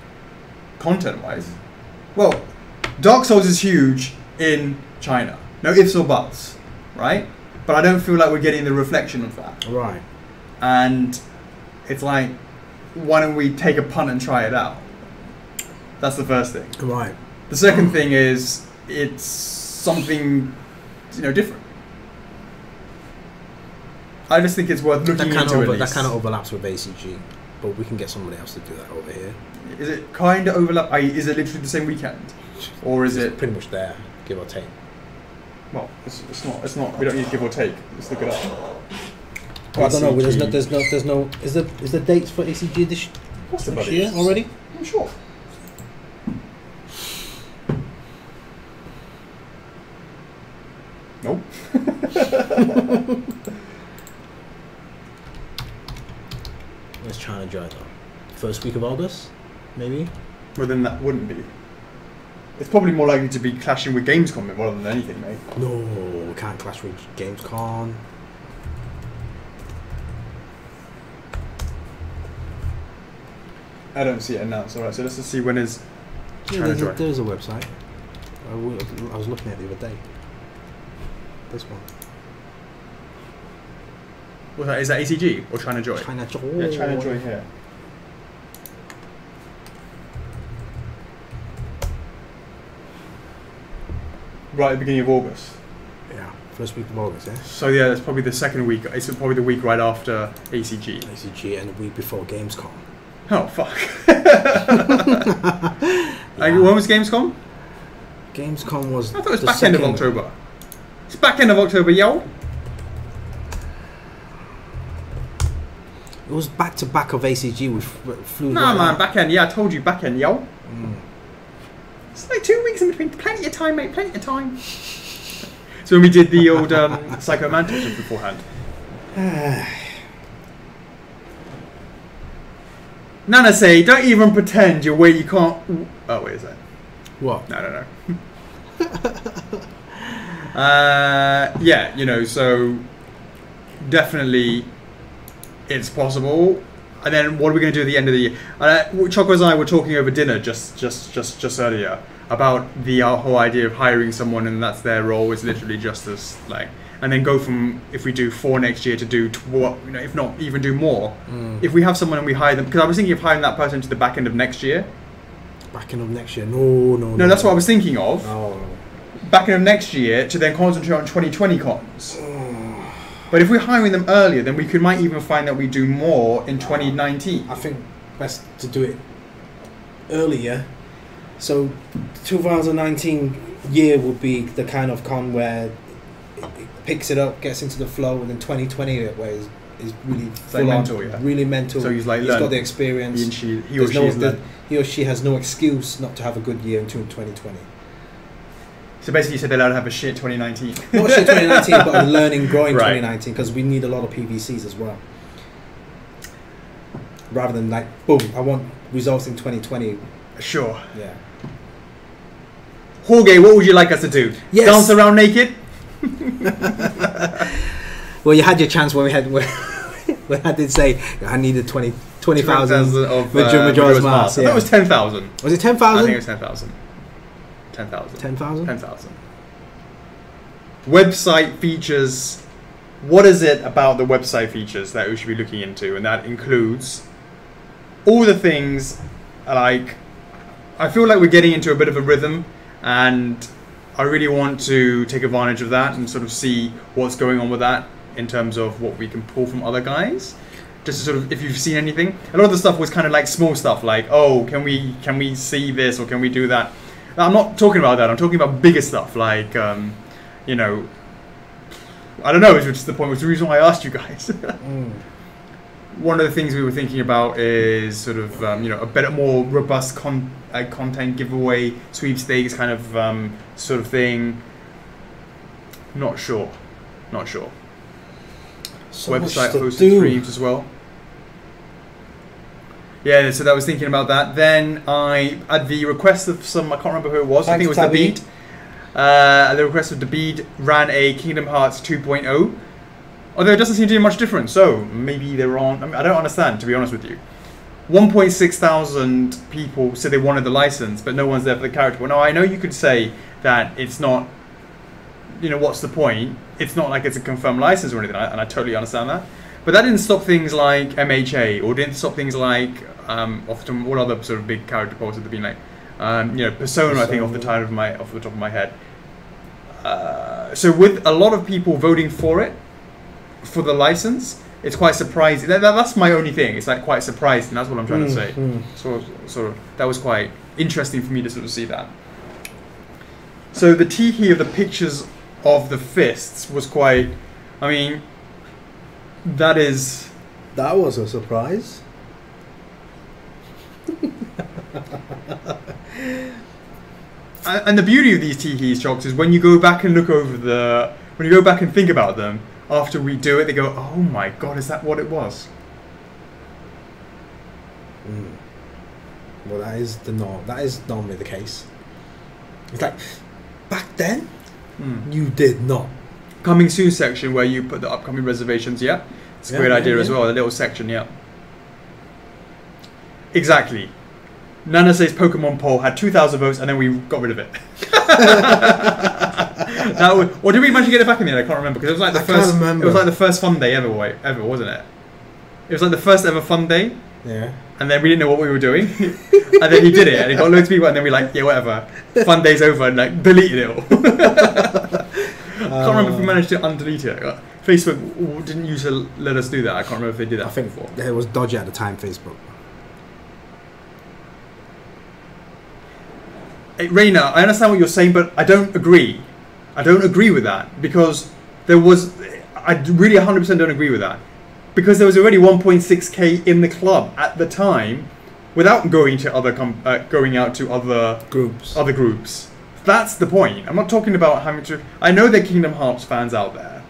Content-wise, well, Dark Souls is huge in China. No ifs or buts, right? But I don't feel like we're getting the reflection of that. Right. And it's like, why don't we take a punt and try it out? That's the first thing. Right. The second thing is it's something, different. I just think it's worth looking into at least. That kind of overlaps with ACG, but we can get somebody else to do that over here. Is it kind of overlap? Is it literally the same weekend, or is it pretty much there, give or take? Well, it's not. We don't need give or take. Let's look it up. Well, I don't know. There's no. Is the dates for ACG this year already? I'm sure. Nope. Let's try and enjoy it though. First week of August, maybe? Well, then that wouldn't be. It's probably more likely to be clashing with Gamescom rather than anything, mate. No, we can't clash with Gamescom. I don't see it announced. Alright, so let's just see when is China Joy. There's a website. I was looking at it the other day. This one. What's that? Is that ACG or China Joy? China Joy. Yeah, China Joy here. Right at the beginning of August. Yeah, first week of August, yeah. So yeah, it's probably the second week. It's probably the week right after ACG. ACG and the week before Gamescom. Oh fuck! When was Gamescom? Gamescom was. I thought it was back end of October. It's back end of October, yo. It was back to back of ACG. We flew. Nah, man, back end. Yeah, I told you, back end, yo. It's like 2 weeks in between. Plenty of time, mate. Plenty of time. So when we did the old Psycho Mantis just beforehand. Nana say, don't even pretend you're where you can't. Oh, wait, is that? What? No. Yeah, you know, so definitely it's possible. And then what are we going to do at the end of the year? Chocos and I were talking over dinner just earlier about the whole idea of hiring someone and that's their role is literally just as like, and then go from, if we do 4 next year to do what, you know, if not even do more. If we have someone and we hire them, because I was thinking of hiring that person to the back end of next year. Back end of next year? No, that's what I was thinking of. Oh. Back end of next year to then concentrate on 2020 cons. But if we're hiring them earlier, then we might even find that we do more in 2019. I think best to do it earlier. So 2019 year will be the kind of con where it picks it up, gets into the flow, and then 2020 where is really full mental, on, yeah. really mental. So he's like, got the experience. He or she has no excuse not to have a good year in 2020. So basically you said they're allowed to have a shit 2019. Not shit 2019, but a learning, growing right. 2019, because we need a lot of PVCs as well. Rather than like, boom, I want results in 2020. Sure. Yeah. Jorge, what would you like us to do? Yes. Dance around naked? Well, you had your chance when we I did say I needed 20,000 of Majora's Mask. Yeah. I thought it was 10,000. Was it 10,000? I think it was 10,000. 10,000. 10,000? 10,000. Website features. What is it about the website features that we should be looking into? And that includes all the things like, I feel like we're getting into a bit of a rhythm and I really want to take advantage of that and sort of see what's going on with that in terms of what we can pull from other guys. Just to sort of, if you've seen anything. A lot of the stuff was kind of like small stuff like, oh, can we see this or can we do that? I'm not talking about that. I'm talking about bigger stuff like, you know, I don't know, it's just the point, which is the reason why I asked you guys. One of the things we were thinking about is sort of, you know, a better, more robust content giveaway, sweepstakes kind of sort of thing. Not sure. So website hosted streams as well. Yeah, so that was thinking about that. Then at the request of some, I can't remember who it was. I think it was David. At the request of David, ran a Kingdom Hearts 2.0. Although it doesn't seem to be much different. So maybe they're on. I mean, I don't understand, to be honest with you. 1.6 thousand people said they wanted the license, but no one's there for the character. Well, no, I know you could say that it's not. You know, what's the point? It's not like it's a confirmed license or anything, and I totally understand that. But that didn't stop things like MHA, or didn't stop things like often what other sort of big character polls have been like, you know, Persona. I think off the top of my head. So with a lot of people voting for it, for the license, it's quite surprising. That's my only thing. It's like quite surprising. That's what I'm trying to say. So sort of that was quite interesting for me to sort of see that. So the tee of the pictures of the fists was quite. I mean, that was a surprise. And the beauty of these teehees, Chocks, is when you go back and look over when you go back and think about them after we do it, they go, "Oh my God, is that what it was?" Well, that is the norm. That is normally the case. It's like back then, you did not. Coming soon section where you put the upcoming reservations. Yeah, it's a great idea as well. A little section. Yeah. Exactly. Nana says Pokemon poll had 2,000 votes and then we got rid of it. Or did we manage to get it back in the end? I can't remember because it was like the first. It was like the first fun day ever, wasn't it? It was like the first ever fun day. Yeah. And then we didn't know what we were doing, and then he did it, and he got loads of people, and then we were like, yeah, whatever. Fun day's over, and like deleted it all. I can't remember if we managed to undelete it. Facebook didn't used to let us do that. I can't remember if they did that. I think before. It was dodgy at the time. Facebook. Hey, Raina, I understand what you're saying, but I don't agree. I don't agree with that because there was. I really 100% don't agree with that because there was already 1.6k in the club at the time without going to going out to Groups. other groups. That's the point. I'm not talking about having to. I know there are Kingdom Hearts fans out there,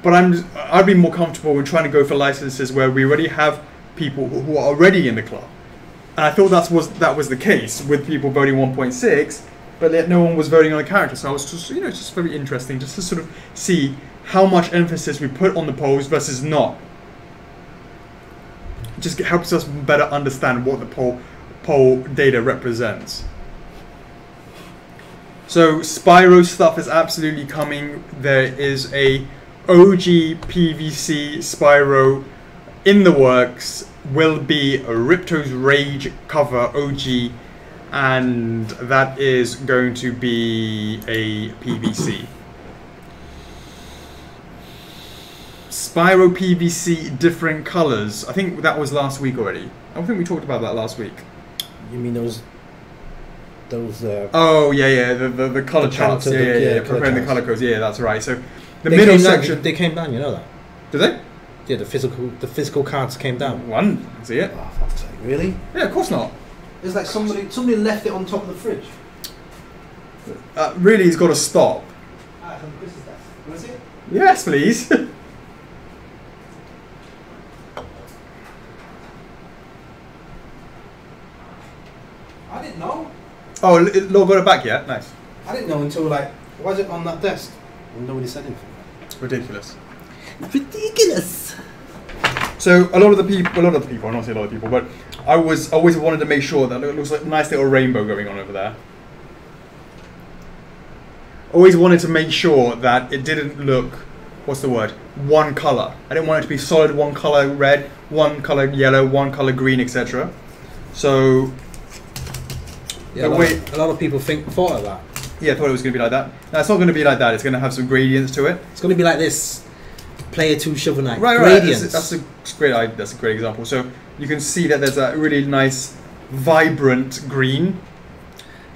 but I'd be more comfortable in trying to go for licenses where we already have people who are already in the club. And I thought that was the case with people voting 1.6, but yet no one was voting on the character. So I was just, it's just very interesting just to sort of see how much emphasis we put on the polls versus not. It just helps us better understand what the poll data represents. So Spyro stuff is absolutely coming. There is a OG PVC Spyro in the works. Will be a Ripto's Rage cover OG, and that is going to be a PVC. Spyro PVC different colors. I think that was last week already. I think we talked about that last week. You mean those? Oh yeah, the color charts. Yeah. Preparing the color codes. Yeah, that's right. So the they middle section. They came down. You know that? Did they? Yeah, the physical cards came down. One, see it? Oh, fuck's sake! Really? Yeah, of course not. It's like somebody left it on top of the fridge. Really, it's got to stop. This is that. Was it? Yes, please. I didn't know. Oh, Law got it back yet? Nice. I didn't know until why is it on that desk? And nobody said anything. It's ridiculous. Ridiculous. So a lot of the people, I'm not saying a lot of people, but I always wanted to make sure that it looks like a nice little rainbow going on over there. Always wanted to make sure that it didn't look, what's the word, one color. I didn't want it to be solid one color red, one color yellow, one color green, etc. So yeah, a lot of people thought of that. Yeah, I thought it was going to be like that. No, it's not going to be like that. It's going to have some gradients to it. It's going to be like this. Player 2 Shovel Knight. Right. Gradients. That's a great example. So you can see that there's a really nice, vibrant green.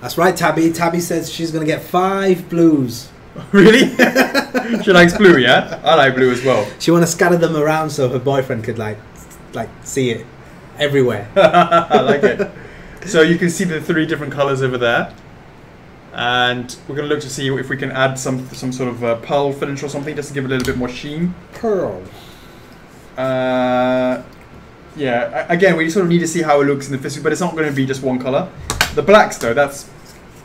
That's right, Tabby. Tabby says she's going to get 5 blues. Really? She likes blue, yeah? I like blue as well. She want to scatter them around so her boyfriend could like see it everywhere. I like it. So you can see the 3 different colors over there. And we're going to look to see if we can add some sort of pearl finish or something just to give it a little bit more sheen. Pearl. Yeah, again, we sort of need to see how it looks in the physics, but it's not going to be just one color. The blacks, though, that's...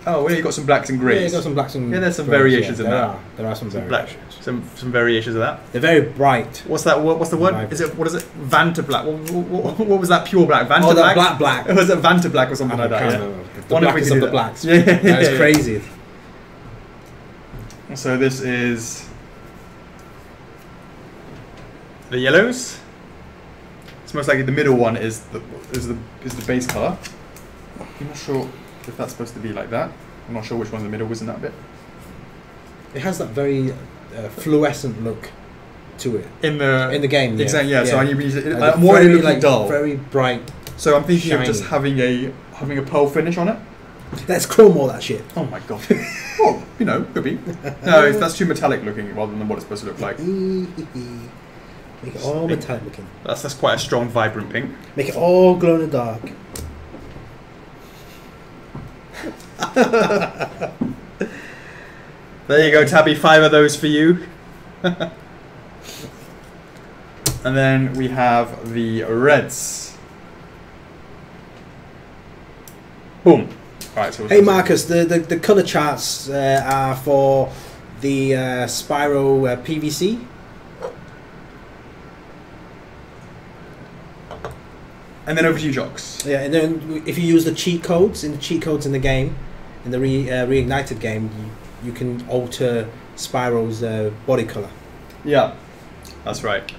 Oh, well, you've got some blacks and greys. Yeah, you've got some blacks and there's some greys, variations in there that. There are some variations. Some variations of that. They're very bright. What's that? What's the word? What is it? Vanta black. What was that? Pure black. Vanta black. Oh, black. Was it Vanta black or something like that? Yeah. The blackest of the blacks. Yeah, that's crazy. So this is the yellows. It's most likely the middle one is the base color. I'm not sure if that's supposed to be like that. I'm not sure which one in the middle was in that bit. It has that very fluorescent look to it in the game. Yeah. Exactly. Yeah. So I use it more very, looking dull, very bright. So I'm thinking shiny. of just having a pearl finish on it. Let's chrome all that shit. Oh my god. Well, could be. No, that's too metallic looking rather than what it's supposed to look like. Make it all metallic looking. That's quite a strong, vibrant pink. Make it all glow in the dark. There you go, Tabby. 5 of those for you. And then we have the reds. Boom. Right, so hey Marcus, the colour charts are for the Spyro PVC. And then over to you, Chocks. Yeah, and then if you use the cheat codes in the game, in the reignited game, you can alter Spyro's body colour. Yeah, that's right.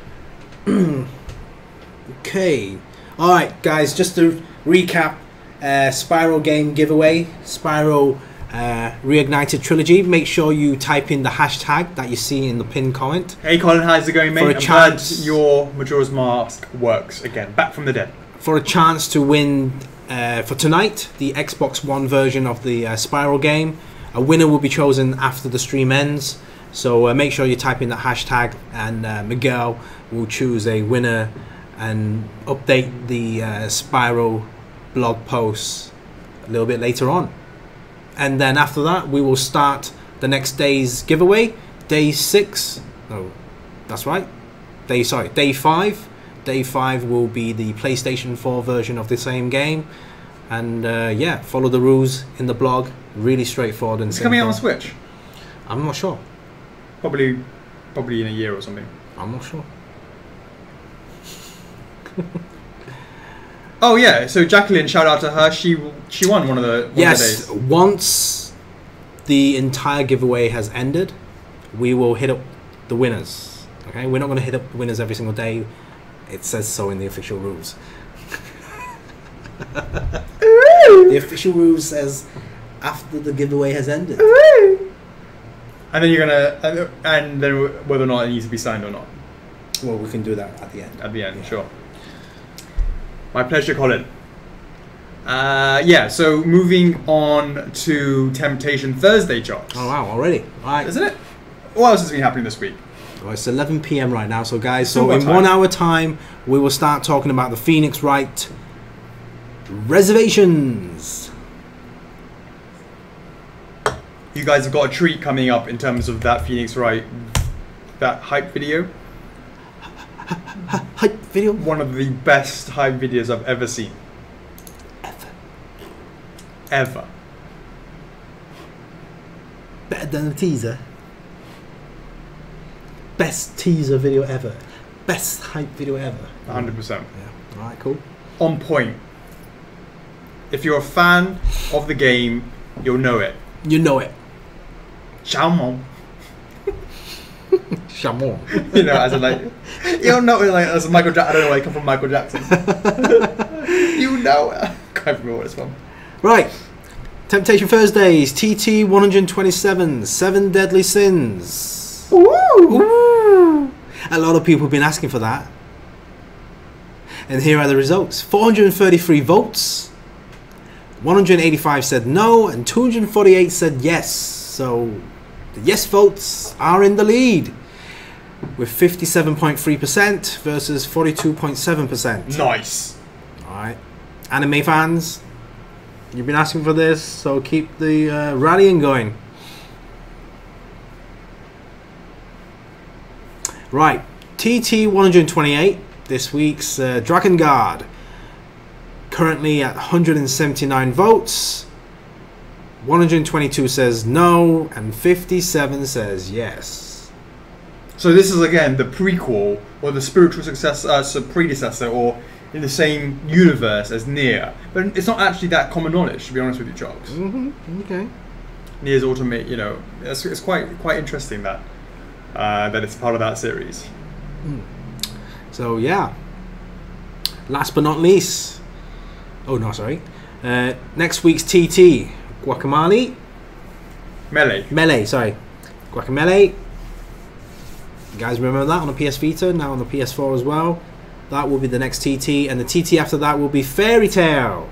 Okay, all right, guys. Just to recap. Spyro game giveaway, Spyro Reignited Trilogy. Make sure you type in the hashtag that you see in the pinned comment. Hey Colin, how's it going, mate? I'm glad your Majora's Mask works again. Back from the dead. For a chance to win for tonight, the Xbox One version of the Spyro game. A winner will be chosen after the stream ends. So make sure you type in that hashtag and Miguel will choose a winner and update the Spyro blog posts a little bit later on. And then after that, we will start the next day's giveaway. Day 6. No, that's right. Day 5. Day 5 will be the PlayStation 4 version of the same game. And yeah, follow the rules in the blog. Really straightforward and It's simple. coming out on Switch. I'm not sure. Probably in a year or something. I'm not sure. Oh yeah, so Jacqueline, shout out to her. She won one of the Yes, days. once the entire giveaway has ended, we will hit up the winners. Okay, we're not going to hit up the winners every single day. It says so in the official rules. The official rules says after the giveaway has ended. And then you're gonna, and then whether or not it needs to be signed or not. Well, we can do that at the end. At the end, sure. My pleasure, Colin. Yeah, so moving on to Temptation Thursday, Chocks. Oh wow, already. All right. Isn't it? What else has been happening this week? Well, it's 11 p.m. right now, so guys, Still so got in time. 1 hour time, we will start talking about the Phoenix Wright reservations. You guys have got a treat coming up in terms of that Phoenix Wright, that hype video. Hype video. One of the best hype videos I've ever seen. Ever. Better than a teaser. Best teaser video ever. Best hype video ever. 100%. Yeah. All right, cool. On point. If you're a fan of the game, you'll know it. You know it. Chamon. Chamon. You know, as in like, you'll know it like as a Michael Jackson. I don't know why I come from Michael Jackson. You know it. I can't remember what it's from. Right. Temptation Thursdays. TT 127. 7 Deadly Sins. Ooh. A lot of people have been asking for that. And here are the results. 433 votes. 185 said no. And 248 said yes. So the yes votes are in the lead. With 57.3% versus 42.7%. Nice. Alright. Anime fans, you've been asking for this, so keep the rallying going. Right. TT 128, this week's Dragon Guard. Currently at 179 votes. 122 says no, and 57 says yes. So this is again the prequel or the spiritual predecessor, or in the same universe as Nier, but it's not actually that common knowledge, to be honest with you, Chocks. Okay. Nier's Ultimate, you know, it's quite interesting that that it's part of that series. So yeah. Last but not least. Oh no, sorry. Next week's TT. Guacamole. Melee, sorry. Guacamole. You guys remember that on the PS Vita, now on the PS4 as well. That will be the next TT, and the TT after that will be Fairy Tail.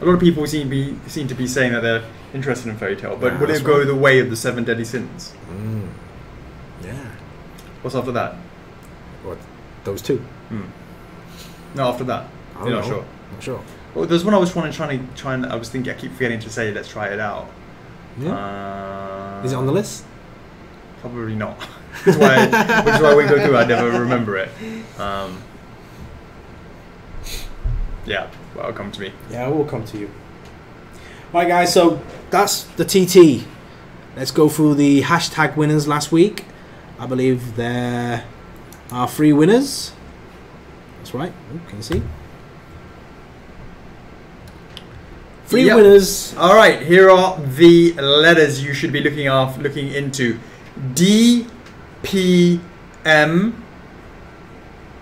A lot of people seem to be saying that they're interested in Fairy Tail, but Yeah, will that's it go right. the way of the 7 Deadly Sins? Yeah. What's after that? What? Those two? No, after that. I You're don't not know. sure. Not sure. Well, there's one I was trying. I was thinking. I keep forgetting to say. Let's try it out. Yeah. Is it on the list? Probably not. which is why when we go through, I never remember it. Yeah, well, it'll come to me. Yeah, it will come to you. Right, guys, so that's the TT. Let's go through the hashtag winners last week. I believe there are 3 winners. That's right. Oh, can you see? 3 Yep. winners. All right, here are the letters you should be looking into. D, P, M,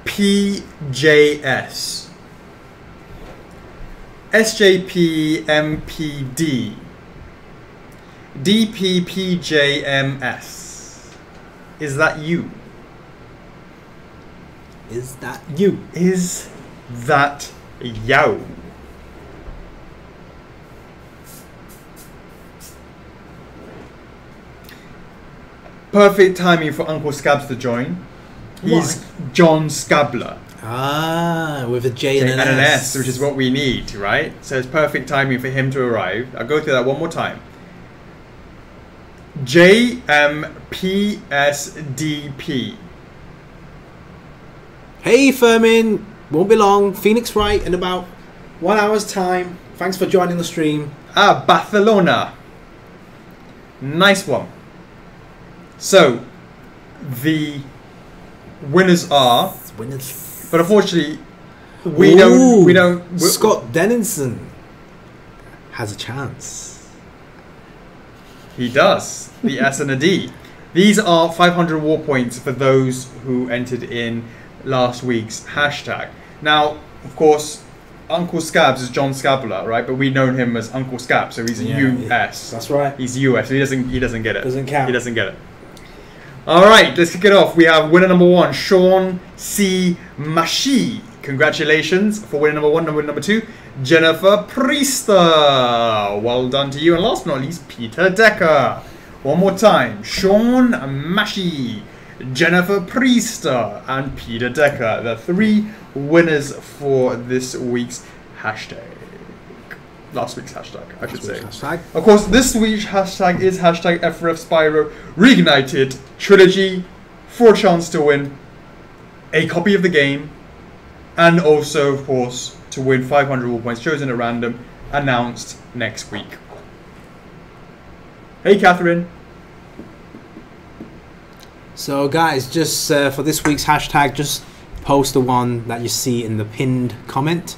P, J, S. S, J, P, M, P, D. D, P, P, J, M, S. Is that you? Is that you? Is that yo? Perfect timing for Uncle Scabs to join. He's Why? John Scabler. Ah, with a J and an an S, which is what we need, right? So it's perfect timing for him to arrive. I'll go through that one more time. JMPSDP. Hey Fermin, won't be long. Phoenix Wright in about 1 hour's time. Thanks for joining the stream. Barcelona. Nice one. So, the winners are... But unfortunately, we don't... Scott Denninson has a chance. He does. The S and a D. These are 500 war points for those who entered in last week's hashtag. Now, of course, Uncle Scabs is John Scabula, right? But we know him as Uncle Scab, so he's a US. That's right. He's US, so he doesn't get it. Doesn't count. He doesn't get it. All right, let's kick it off. We have winner number 1, Sean C. Mashi. Congratulations for winner number 1. Winner number 2, Jennifer Priester. Well done to you. And last but not least, Peter Decker. One more time, Sean Mashi, Jennifer Priester, and Peter Decker. The 3 winners for this week's hashtag. Last week's hashtag, I should say. Of course, this week's hashtag is hashtag F4F Spyro Reignited Trilogy for a chance to win a copy of the game, and also, of course, to win 500 war points chosen at random, announced next week. Hey, Catherine. So, guys, just for this week's hashtag, just post the one that you see in the pinned comment.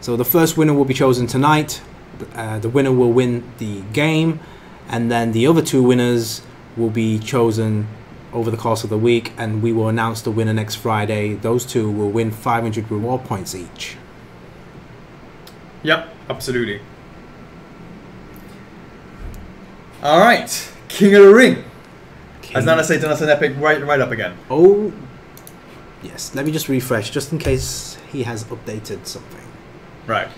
So the first winner will be chosen tonight. The winner will win the game, and then the other 2 winners will be chosen over the course of the week, and we will announce the winner next Friday. Those 2 will win 500 reward points each. Yep, absolutely. All right, King of the Ring. As Nana said, done us an epic right up again. Oh, yes. Let me just refresh, just in case he has updated something. Right.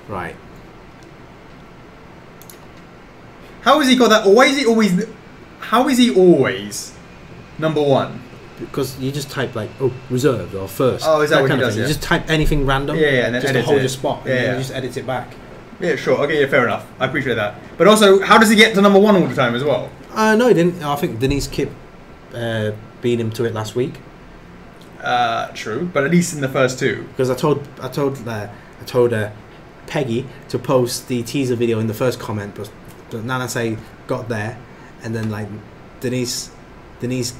Right. How has he got that? Or why is he always? How is he always number 1? Because you just type like, oh, reserved or first. Oh, is that what he does? You just type anything random. Yeah, and then just edit to hold it. your spot. And then you just edit it back. Yeah, sure. Okay, yeah, fair enough. I appreciate that. But also, how does he get to number 1 all the time as well? No, he didn't. I think Denise Kip beat him to it last week. True, but at least in the first 2. Because I told Peggy to post the teaser video in the first comment, but Nana say got there, and then like Denise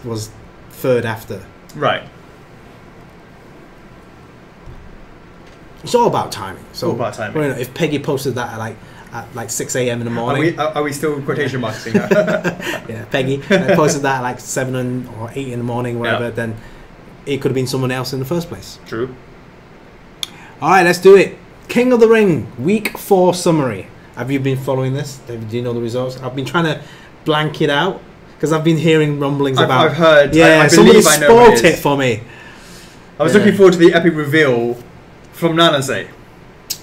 was 3rd after. Right. It's all about timing. So all about timing. Well, you know, if Peggy posted that at like 6 a.m. in the morning. Are we still quotation marks? Yeah, Peggy posted that at like 7 or 8 in the morning, whatever. Yeah. Then it could have been someone else in the first place. True. All right, let's do it. King of the Ring, Week 4 summary. Have you been following this? Do you know the results? I've been trying to blank it out because I've been hearing rumblings about. I've heard. Yeah, I somebody believe I know spoiled it for me. I was looking forward to the epic reveal from Nanase.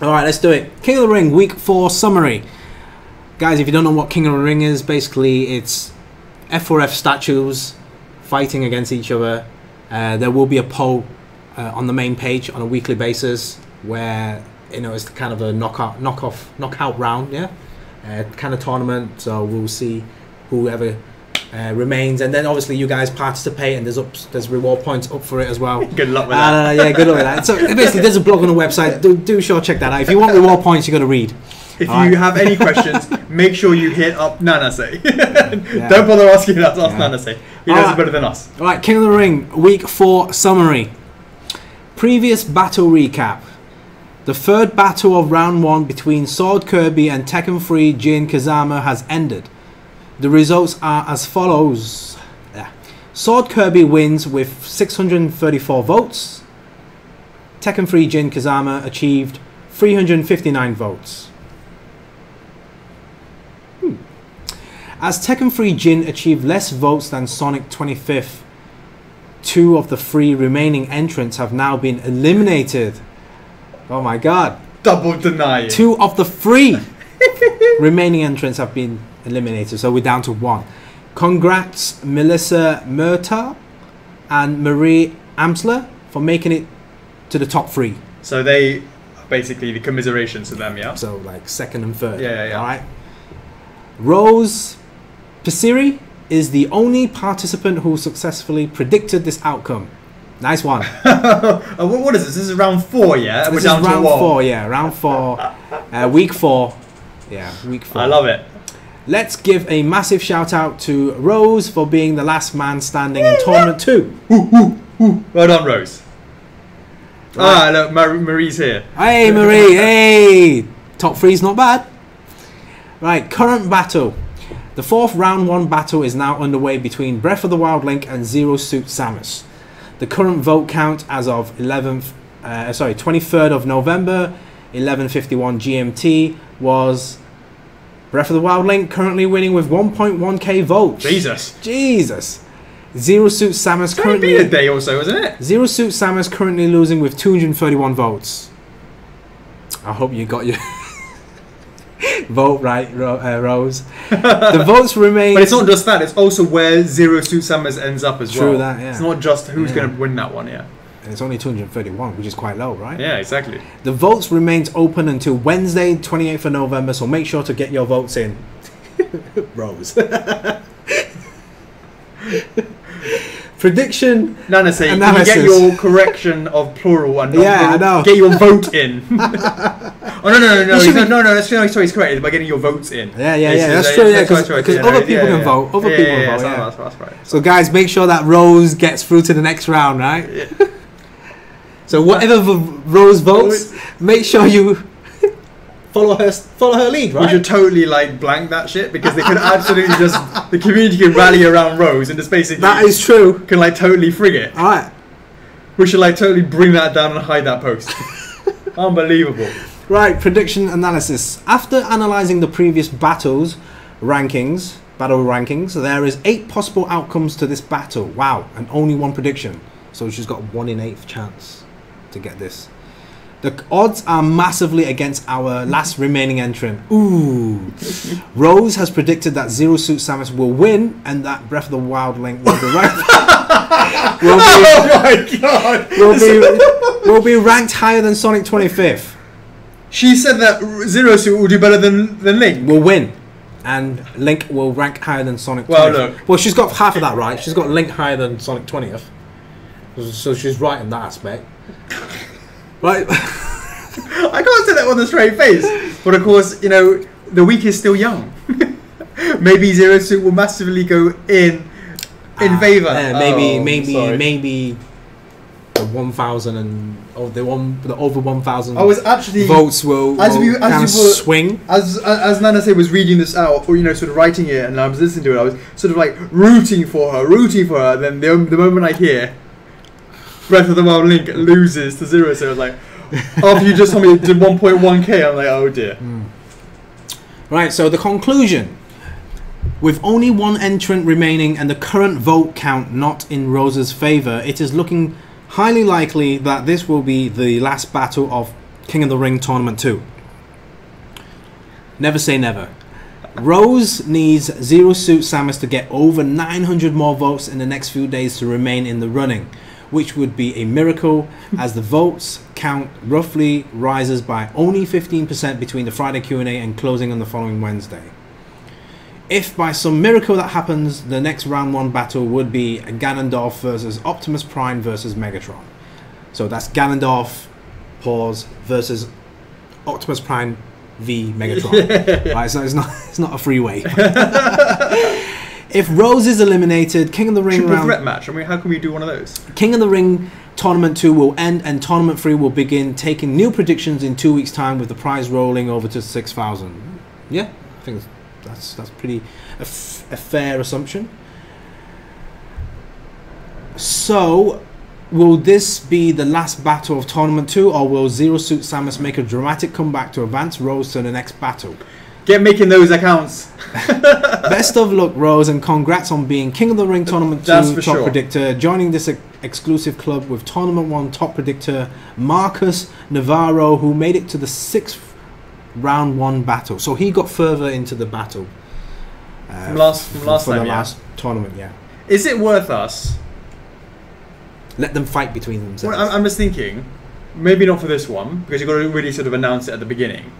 All right, let's do it. King of the Ring, Week 4 summary. Guys, if you don't know what King of the Ring is, basically it's F4F statues fighting against each other. There will be a poll on the main page on a weekly basis where it's kind of a knockout round, yeah, kind of tournament. So we'll see whoever remains, and then obviously you guys participate, and there's reward points up for it as well. Good luck with that. Yeah, good luck with that. So basically, there's a blog on the website. Do sure check that out. If you want reward points, you got to read. If you have any questions, make sure you hit up Nanase. Don't bother asking us. Ask Nanase. He knows it better than us. All right, King of the Ring, Week 4 summary. Previous battle recap. The 3rd battle of round 1 between Sword Kirby and Tekken 3 Jin Kazama has ended. The results are as follows. Sword Kirby wins with 634 votes. Tekken 3 Jin Kazama achieved 359 votes. As Tekken 3 Jin achieved less votes than Sonic 25th, 2 of the 3 remaining entrants have now been eliminated. Oh my god. Double denying. 2 of the 3 remaining entrants have been eliminated, so we're down to 1. Congrats Melissa Murtaugh and Marie Amsler for making it to the top 3. So they basically the commiserations to them, yeah. So like second and third. Yeah. All right. Rose Pisiri is the only participant who successfully predicted this outcome. Nice one. What is this? This is round 4, yeah. This is round 4, yeah. Round 4, week 4. Yeah, week 4. I love it. Let's give a massive shout out to Rose for being the last man standing in tournament 2. Well done, Rose. Right. Look, Marie's here. Hey, Marie. Hey, top 3's not bad. Right, current battle. The 4th round 1 battle is now underway between Breath of the Wild Link and Zero Suit Samus. The current vote count as of 23rd of November, 11:51 GMT was Breath of the Wild Link currently winning with 1.1k votes. Jesus. Zero Suit Samus currently a day or so, isn't it? Zero Suit Samus currently losing with 231 votes. I hope you got your vote right, Rose. The votes remain. But it's not just that; it's also where Zero Suit Samus ends up as well. True that, yeah. It's not just who's going to win that one, yeah. And it's only 231, which is quite low, right? Yeah, exactly. The votes remains open until Wednesday, 28th of November, so make sure to get your votes in. Rose. Prediction. Nana say, can you get your correction of plural and I know. Get your vote in. No, sorry, it's correct. By getting your votes in. Yeah, that's true. Yeah, because other people can vote. Other people can vote. That's right. So guys, make sure that Rose gets through to the next round, right? Yeah. So whatever Rose votes, make sure you follow her lead, right? We should totally like blank that shit because they could absolutely just the community can rally around Rose and just basically that is true. Can like totally frig it. All right. We should like totally bring that down and hide that post. Unbelievable. Right, prediction analysis. After analysing the previous battle rankings, there is 8 possible outcomes to this battle. Wow, and only 1 prediction. So she's got 1 in 8 chance to get this. The odds are massively against our last remaining entrant. Ooh. Rose has predicted that Zero Suit Samus will win and that Breath of the Wild Link will be ranked. Oh my god! Will be ranked higher than Sonic 25th. She said that Zero Suit will do better than Link. Will win. And Link will rank higher than Sonic 20th. Well, look. Well, she's got half of that right. She's got Link higher than Sonic 20th. So she's right in that aspect. Right. I can't say that with a straight face. But of course, you know, the week is still young. Maybe Zero Suit will massively go in favour. Maybe the 1,000 and the over 1,000 I was actually votes will swing. As Nana said, was reading this out, or sort of writing it, and I was listening to it. I was sort of like rooting for her. Then the moment I hear Breath of the Wild Link loses to Zero, so I was like, after you just told me it did 1.1k, I'm like, oh dear. Right, so the conclusion. With only 1 entrant remaining and the current vote count not in Rose's favour, it is looking highly likely that this will be the last battle of King of the Ring Tournament 2. Never say never. Rose needs Zero Suit Samus to get over 900 more votes in the next few days to remain in the running, which would be a miracle as the votes count roughly rises by only 15% between the Friday Q&A and closing on the following Wednesday. If by some miracle that happens, the next round 1 battle would be Ganondorf versus Optimus Prime versus Megatron. So that's Ganondorf, versus Optimus Prime v Megatron. Right, so it's not a freeway. If Rose is eliminated, King of the Ring round threat match. I mean, how can we do one of those? King of the Ring Tournament 2 will end, and Tournament 3 will begin taking new predictions in 2 weeks' time, with the prize rolling over to 6,000. Yeah, I think that's pretty a fair assumption. So, will this be the last battle of Tournament 2, or will Zero Suit Samus make a dramatic comeback to advance Rose to the next battle? Get making those accounts. Best of luck, Rose, and congrats on being King of the Ring Tournament 2 top predictor, joining this exclusive club with Tournament 1 top predictor Marcus Navarro, who made it to the 6th round 1 battle. So he got further into the battle from last tournament. Yeah. Is it worth us? Let them fight between themselves. Well, I'm just thinking, maybe not for this one, because you've got to really sort of announce it at the beginning.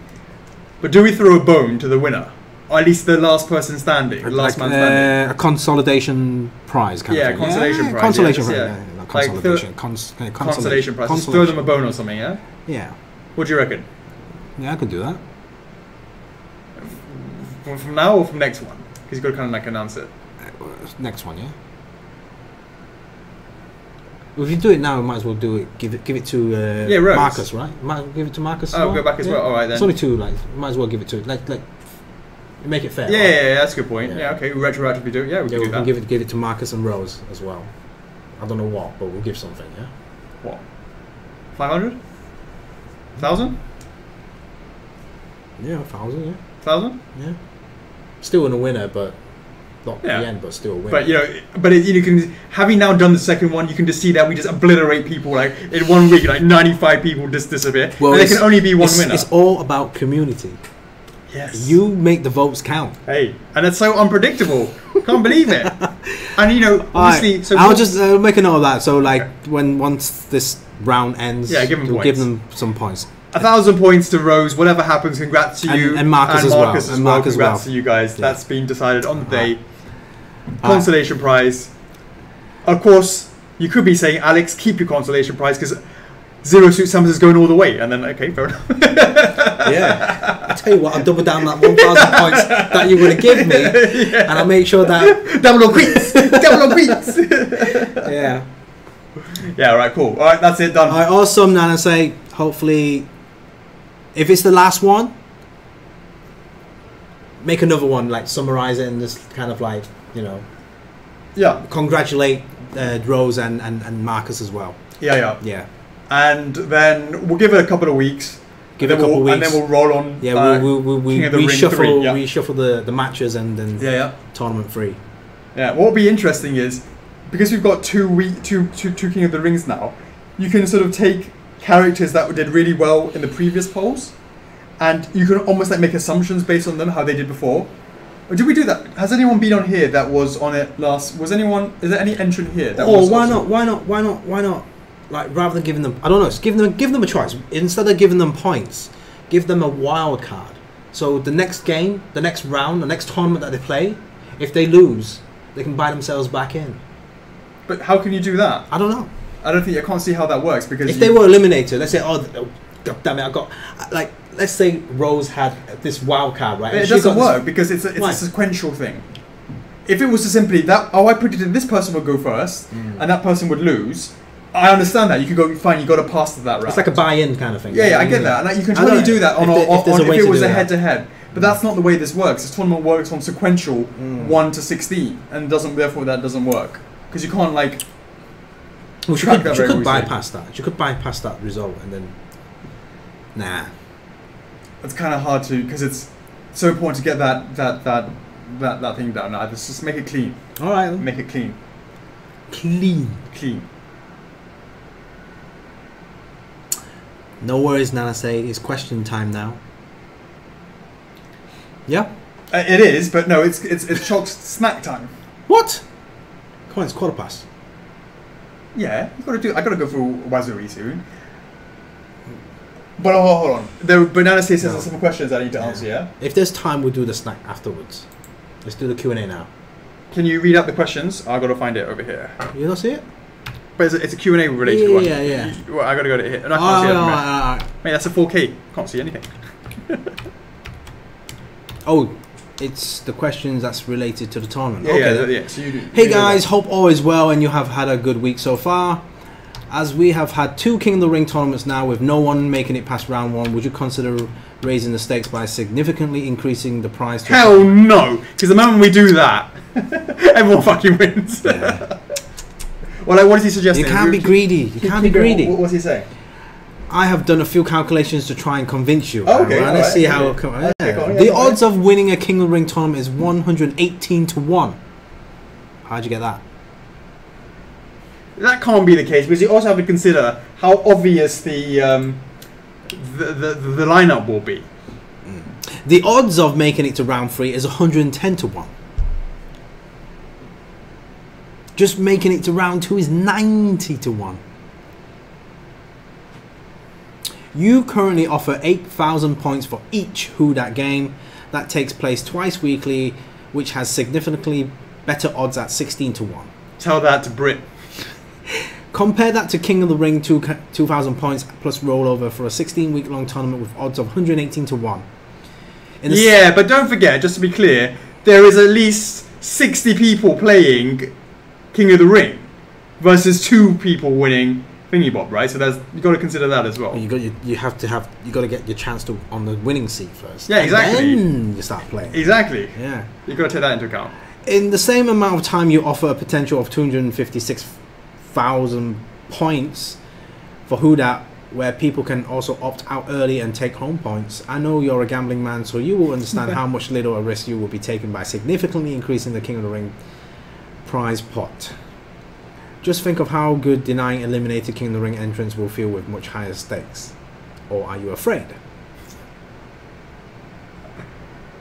But do we throw a bone to the winner? Or at least the last person standing, the last man standing? A consolidation prize kind of thing. Consolation prize. Consolation prize. Yeah. Not consolation. Consolation prize. Just throw them a bone or something, yeah? Yeah. What do you reckon? Yeah, I could do that. From now or from next one? Because you've got to kind of like announce it. Next one, yeah. Well, if you do it now, we might as well do it. Give it to Rose. Marcus, right? Might give it to Marcus. Oh, go back as well. All right then. It's only two. Like, might as well give it to like make it fair. Yeah, right? yeah, that's a good point. Yeah, okay. Retroactively do it. Yeah, we can do that. Give it to Marcus and Rose as well. I don't know what, but we'll give something. Yeah. What? 500? 1,000? Yeah, 1,000. Yeah. 1,000? Yeah. Still in a winner, but not Yeah. the end, but still a winner. But you can, having now done the second one, you can just see that we just obliterate people like in 1 week, like 95 people just disappear. Well, and there can only be one winner. It's all about community. Yes. You make the votes count. Hey, and it's so unpredictable. Can't believe it. And obviously, right. so I'll just make a note of that. So like once this round ends, we'll give them some points. 1,000 points to Rose. Whatever happens, congrats to you and Marcus as well. And Marcus as well. Congrats to you guys. Yeah. That's been decided on the day. Consolation prize. Of course, you could be saying, Alex, keep your consolation prize because Zero Suit Samus is going all the way. And then, okay, fair enough. Yeah. I tell you what, I'll double down that 1,000 points that you're going to give me, and I'll make sure that double on queens. Double on queens. Yeah. Yeah. All right. Cool. All right. That's it. Done. All right. Awesome. Now I say, hopefully, if it's the last one, make another one. Like summarize it and just kind of like Yeah. Congratulate Rose and Marcus as well. Yeah. Yeah. And then we'll give it a couple of weeks. Give it a couple of weeks. And then we'll roll on. Yeah, we'll reshuffle, Ring 3, reshuffle the matches and then tournament 3. Yeah, what will be interesting is, because we've got two King of the Rings now, you can sort of take characters that did really well in the previous polls, and you can almost like make assumptions based on them, how they did before. Or did we do that? Has anyone been on here that was on it last? Is there any entrant here? That was why not? Like, rather than giving them, I don't know, just give them a choice. Instead of giving them points, give them a wild card. So the next game, the next round, the next tournament that they play, if they lose, they can buy themselves back in. But how can you do that? I don't know. I can't see how that works, because if they were eliminated, let's say, God damn it, I got, like, let's say Rose had this wild card, right? It doesn't work because it's a sequential thing. If it was to simply I predicted this person would go first and that person would lose. I understand that. You could go, fine, you got to pass to that round. It's like a buy-in kind of thing. Yeah, I get that. And you can totally do that if it was a head-to-head. But that's not the way this works. This tournament works on sequential 1 to 16, and therefore that doesn't work. Because you can't, like... Well, you could bypass that. You could bypass that result and then... Nah. It's kind of hard to, because it's so important to get that thing down. Now, just make it clean. All right. Make it clean. Clean. No worries, Nanase. It's question time now. Yeah. It is, but no, it's Chocks snack time. What? Come on, it's 1:15. Yeah, I gotta go through Wazuri soon. But hold on. The Banana says there's some questions I need to answer. Yeah. If there's time, we'll do the snack afterwards. Let's do the Q&A now. Can you read out the questions? I gotta find it over here. You don't see it? But it's a Q&A related one. Yeah. Well, I gotta go to here. And I can't see it. Mate, that's a 4K. Can't see anything. Oh, it's the questions that's related to the tournament. Yeah. So you do. Hey guys, hope all is well and you have had a good week so far. As we have had 2 King of the Ring tournaments now with no one making it past round 1, would you consider raising the stakes by significantly increasing the prize? Hell no! Because the moment we do that, everyone fucking wins. Yeah. Well, what is he suggesting? You can't be greedy. You can't be greedy. What's he saying? I have done a few calculations to try and convince you. Oh, okay. Let's see how it comes. The odds of winning a King of the Ring tournament is 118 to 1. How'd you get that? That can't be the case, because you also have to consider how obvious the lineup will be. The odds of making it to round 3 is 110 to 1. Just making it to round 2 is 90 to 1. You currently offer 8,000 points for each Who Dat game. That takes place twice weekly, which has significantly better odds at 16 to 1. Tell that to Brit. Compare that to King of the Ring 2,000 points plus rollover for a 16-week long tournament with odds of 118 to 1. Yeah, but don't forget, just to be clear, there is at least 60 people playing King of the Ring versus 2 people winning Thingy Bob, right? So you got to consider that as well. You got to get your chance to on the winning seat first. Yeah, exactly. And then you start playing. Exactly. Yeah. You got to take that into account. In the same amount of time, you offer a potential of 256,000 points for Who Dat, where people can also opt out early and take home points. I know you're a gambling man, so you will understand how much little a risk you will be taking by significantly increasing the King of the Ring prize pot. Just think of how good denying eliminated King of the Ring entrants will feel with much higher stakes. Or are you afraid?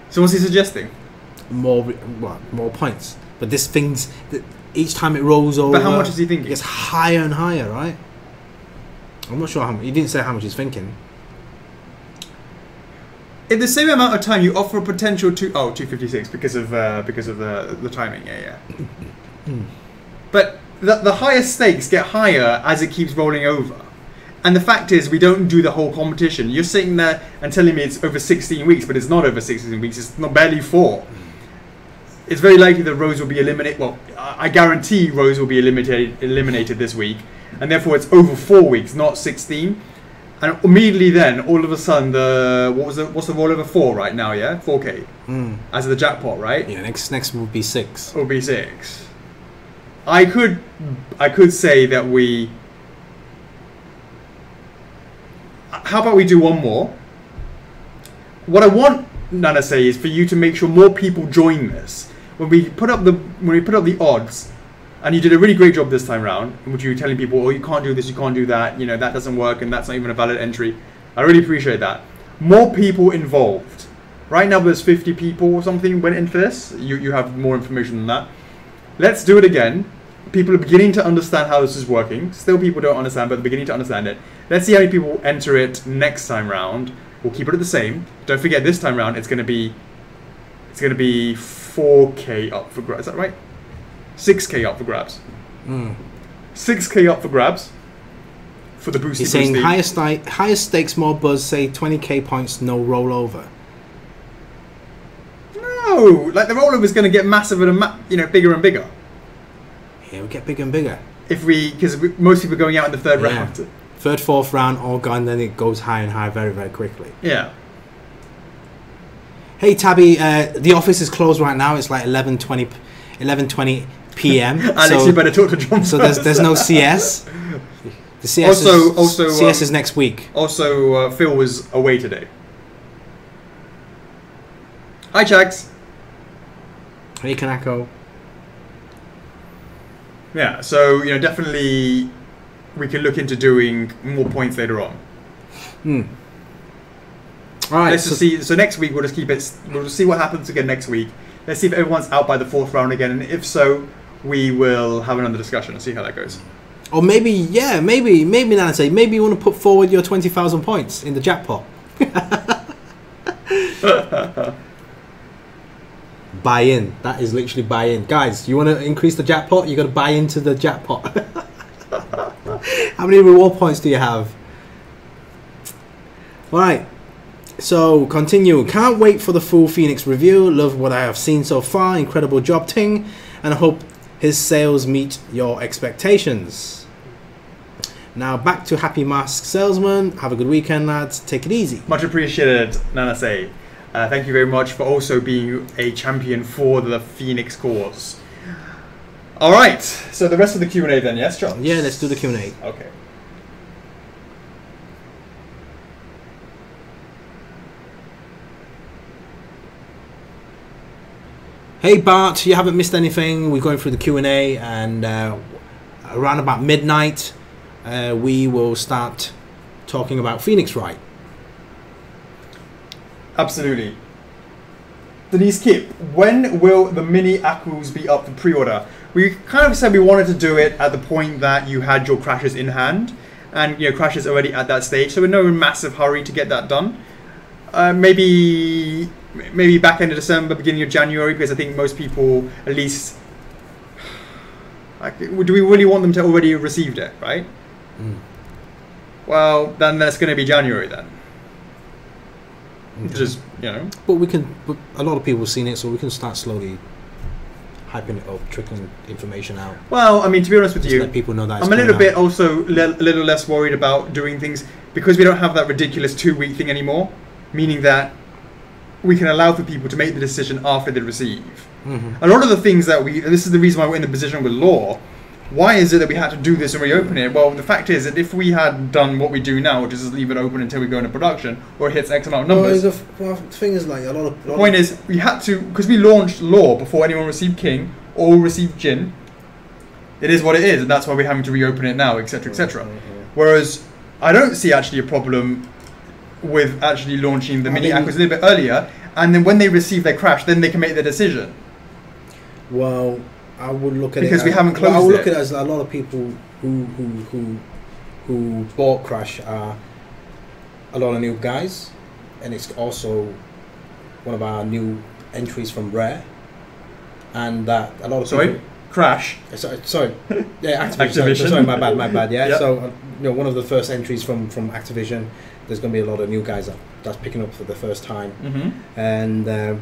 So what's he suggesting? More points. But this thing's... Each time it rolls over... But how much is he thinking? It gets higher and higher, right? I'm not sure how much... He didn't say how much he's thinking. In the same amount of time, you offer a potential to... Oh, 256 because of the timing. Yeah. But the higher stakes get higher as it keeps rolling over. And the fact is, we don't do the whole competition. You're sitting there and telling me it's over 16 weeks, but it's not over 16 weeks. It's not barely 4. It's very likely that Rose will be eliminated. Well, I guarantee Rose will be eliminated this week. And therefore, it's over 4 weeks, not 16. And immediately then, all of a sudden, what's the rollover 4 right now? Yeah, 4K as the jackpot, right? Yeah, next will be 6. Will be 6. I could say that we. How about we do one more? What I want Nana say is for you to make sure more people join this. When we put up the odds, and you did a really great job this time round, in which you were telling people, oh, you can't do this, you can't do that, that doesn't work, and that's not even a valid entry. I really appreciate that. More people involved. Right now there's 50 people or something went into this. You have more information than that. Let's do it again. People are beginning to understand how this is working. Still people don't understand, but they're beginning to understand it. Let's see how many people enter it next time round. We'll keep it at the same. Don't forget this time round it's going to be 4K up for grabs. Is that right? 6K up for grabs. 6K up for grabs for the boosty. He's saying higher stakes, more buzz. Say 20K points, no rollover. No, like the rollover is going to get massive and bigger and bigger. Yeah, it'll get bigger and bigger. Because most people are going out in the third round. Third, fourth round, all gone. Then it goes high and high very, very quickly. Yeah. Hey Tabby, the office is closed right now. It's like 11:20 p.m. Alex, you better talk to John. So there's no CS. The CS CS is next week. Also, Phil was away today. Hi, Chocks. Hey, Kanako. Yeah, so definitely we can look into doing more points later on. All right. Let's just see. So next week we'll just keep it. We'll just see what happens again next week. Let's see if everyone's out by the 4th round again, and if so, we will have another discussion and see how that goes. Or maybe Nancy, maybe you want to put forward your 20,000 points in the jackpot. Buy in. That is literally buy in. Guys, you want to increase the jackpot? You got to buy into the jackpot. How many reward points do you have? Alright. So, continue. Can't wait for the full Phoenix review. Love what I have seen so far. Incredible job, Ting. And I hope his sales meet your expectations. Now, back to Happy Mask Salesman. Have a good weekend, lads. Take it easy. Much appreciated, Nanase. Thank you very much for also being a champion for the Phoenix cause. All right, so the rest of the Q&A then, yes, John? Yeah, let's do the Q&A. Okay. Hey Bart, you haven't missed anything. We're going through the Q&A, and around about midnight, we will start talking about Phoenix Wright. Absolutely. Denise Kip, when will the mini Akus be up for pre-order? We kind of said we wanted to do it at the point that you had your crashes in hand, and Crash is already at that stage, so we're no massive hurry to get that done. Maybe back end of December, beginning of January, because I think most people, at least, do we really want them to already have received it, right? Well, then that's going to be January then. Okay. Just But a lot of people have seen it, so we can start slowly hyping it up, trickling information out. Well, I mean, to be honest with Just you, let people know that I'm a little bit also a little less worried about doing things because we don't have that ridiculous 2-week thing anymore, meaning that we can allow for people to make the decision after they receive. A lot of the things that this is the reason why we're in the position with law. Why is it that we had to do this and reopen it? Well, the fact is that if we had done what we do now, which is just leave it open until we go into production or it hits X amount of numbers. Well, the thing is, like, the point is, we had to, because we launched law before anyone received King or received Jin. It is what it is, and that's why we're having to reopen it now, etc., etc. Whereas I don't see actually a problem with actually launching the mini Aquas a little bit earlier, and then when they receive their Crash, then they can make their decision. Well, I would look at because we haven't closed it. I would look at it as a lot of people who bought Crash are a lot of new guys, and it's also one of our new entries from Rare, and that a lot of people, Crash. Sorry, yeah, Activision. Sorry, my bad. Yeah, so one of the first entries from Activision. There's going to be a lot of new guys that's picking up for the first time, and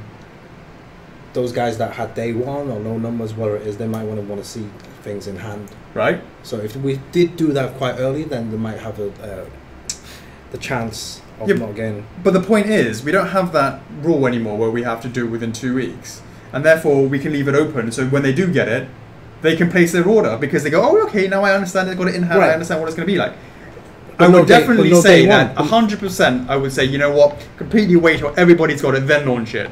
those guys that had day one or no numbers, whatever it is, they might want to see things in hand. Right. So if we did do that quite early, then they might have the chance of not getting. But the point is, we don't have that rule anymore where we have to do it within 2 weeks, and therefore we can leave it open. So when they do get it, they can place their order because they go, oh, okay, now I understand they've got it in hand. Right. I understand what it's going to be like. I would definitely say that 100%. I would say, you know what, completely wait till everybody's got it, then launch it.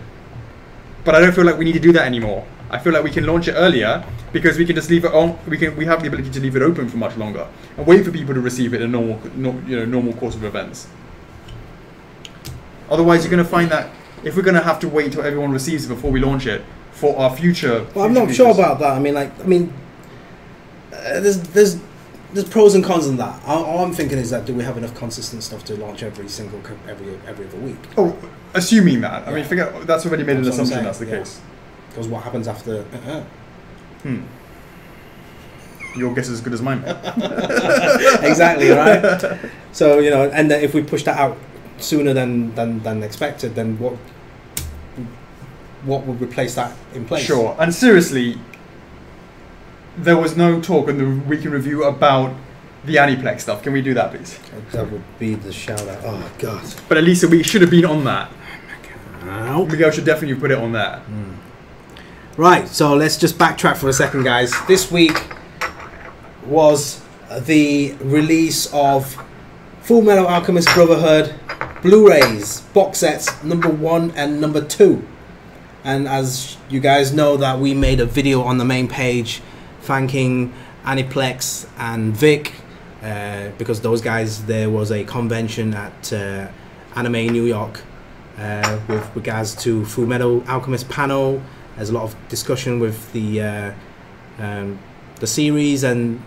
But I don't feel like we need to do that anymore. I feel like we can launch it earlier because we can just leave it on. We have the ability to leave it open for much longer and wait for people to receive it in normal course of events. Otherwise, you're going to find that if we're going to have to wait till everyone receives it before we launch it for our future. Well, I'm not sure about that. I mean, there's pros and cons in that. All I'm thinking is that do we have enough consistent stuff to launch every other week? Oh, assuming that. I mean, forget that's already made an assumption that's the case. Because what happens after? Your guess is as good as mine. Exactly, right? So and if we push that out sooner than expected, then what would replace that in place? Sure. And seriously, there was no talk in the weekend review about the Aniplex stuff. Can we do that, please? That would be the shout out. Oh, God. But at least we should have been on that. Ow. Miguel should definitely put it on there. Right, so let's just backtrack for a second, guys. This week was the release of Full Metal Alchemist Brotherhood Blu-rays, box sets number 1 and number 2. And as you guys know, that we made a video on the main page thanking Aniplex and Vic because those guys, there was a convention at Anime New York with regards to Full Metal Alchemist panel. There's a lot of discussion with the series, and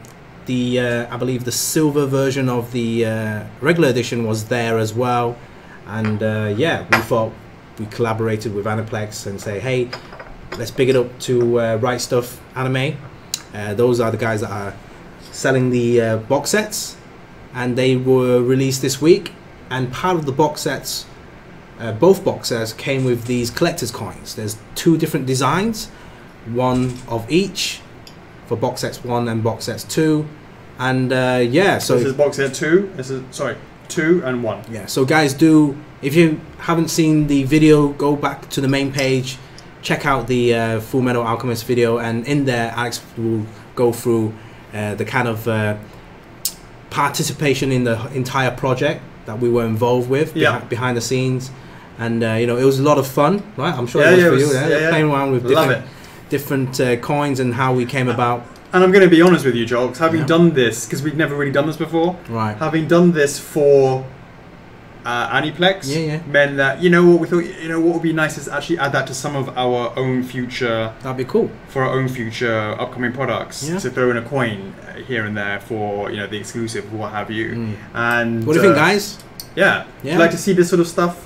the I believe the silver version of the regular edition was there as well. And we thought we collaborated with Aniplex and say, hey, let's big it up to Right Stuff Anime. Those are the guys that are selling the box sets, and they were released this week. And part of the box sets, both box sets came with these collector's coins. There's 2 different designs, one of each for box sets 1 and box sets 2. And so this is box set 2. This is 2 and 1. Yeah. So guys, if you haven't seen the video, go back to the main page, check out the Full Metal Alchemist video, and in there Alex will go through the kind of participation in the entire project that we were involved with behind the scenes. And it was a lot of fun, right? I'm sure it was for you. Playing around with different coins and how we came about. And I'm going to be honest with you, Chocks, having done this, because we've never really done this before, right? Having done this for Aniplex Yeah. meant that, you know what, we thought, you know what would be nice is actually add that to some of our own future, That'd be cool. for our own future upcoming products, Yeah. to throw in a coin here and there for, you know, the exclusive, what have you. And What do you think, guys? Yeah. Would you like to see this sort of stuff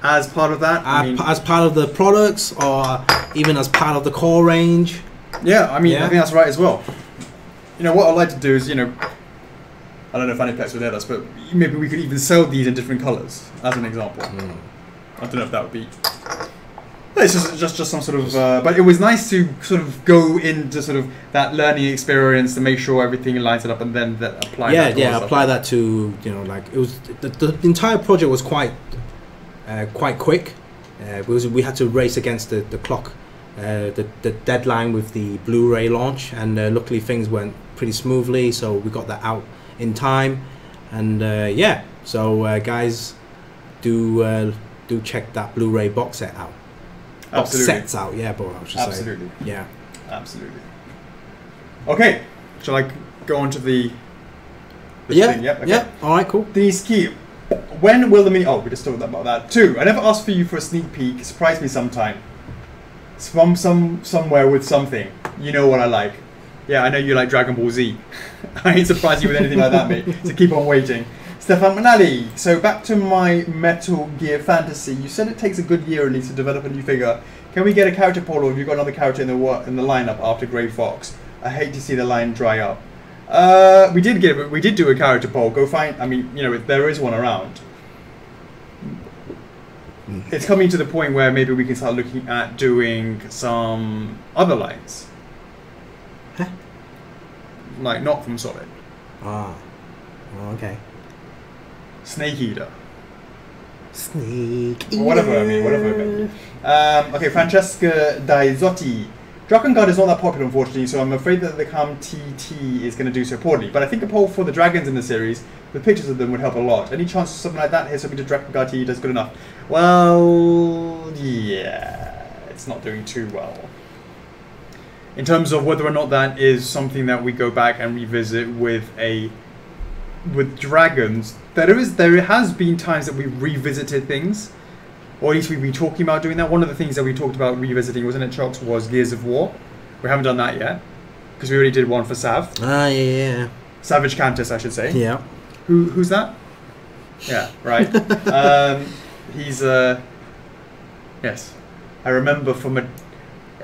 as part of that? As part of the products, or even as part of the core range? Yeah, I mean, I think that's right as well. You know, what I'd like to do is, you know, I don't know if Aniplex would let us, but maybe we could even sell these in different colours, as an example. I don't know if that would be... It's just some sort of... but it was nice to sort of go into sort of that learning experience to make sure everything lines it up, and then apply that to apply that to, you know, like, it was... The entire project was quite quick. Because we had to race against the clock, the deadline with the Blu-ray launch, and luckily things went pretty smoothly, so we got that out in time. And so guys, do check that Blu-ray box set out. Absolutely. Box sets out, yeah, but I should say. Absolutely. Yeah. Absolutely. Okay, shall I go on to the thing? Yep. Okay. Yeah. All right. Cool. These key. When will the mini? Oh, we just talked about that too. I never asked for you for a sneak peek. Surprise me sometime. It's from somewhere with something. You know what I like. Yeah, I know you like Dragon Ball Z. I ain't surprised you with anything like that, mate. So keep on waiting. Stefan Manali. So back to my Metal Gear fantasy. You said it takes a good year at least to develop a new figure. Can we get a character poll, or have you got another character in the lineup after Grey Fox? I hate to see the line dry up. We did do a character poll. Go find. I mean, you know, there is one around. It's coming to the point where maybe we can start looking at doing some other lines. Huh? Like not from Solid. Ah. Oh, okay. Snake Eater. Snake Eater. Whatever I mean. Okay, Francesca Daizotti. Drakengard is not that popular, unfortunately, so I'm afraid that the Cam TT is going to do so poorly. But I think a poll for the dragons in the series, with pictures of them, would help a lot. Any chance of something like that? Here's hoping to Drakengard TT does good enough. Well, yeah, it's not doing too well. In terms of whether or not that is something that we go back and revisit with dragons, there has been times that we've revisited things. Or at least we've been talking about doing that. One of the things that we talked about revisiting, wasn't it, Chocks, was Gears of War. We haven't done that yet, because we already did one for Sav. Ah, yeah. Savage Cantus, I should say. Yeah. Who's that? Yeah, right. He's yes, I remember from a.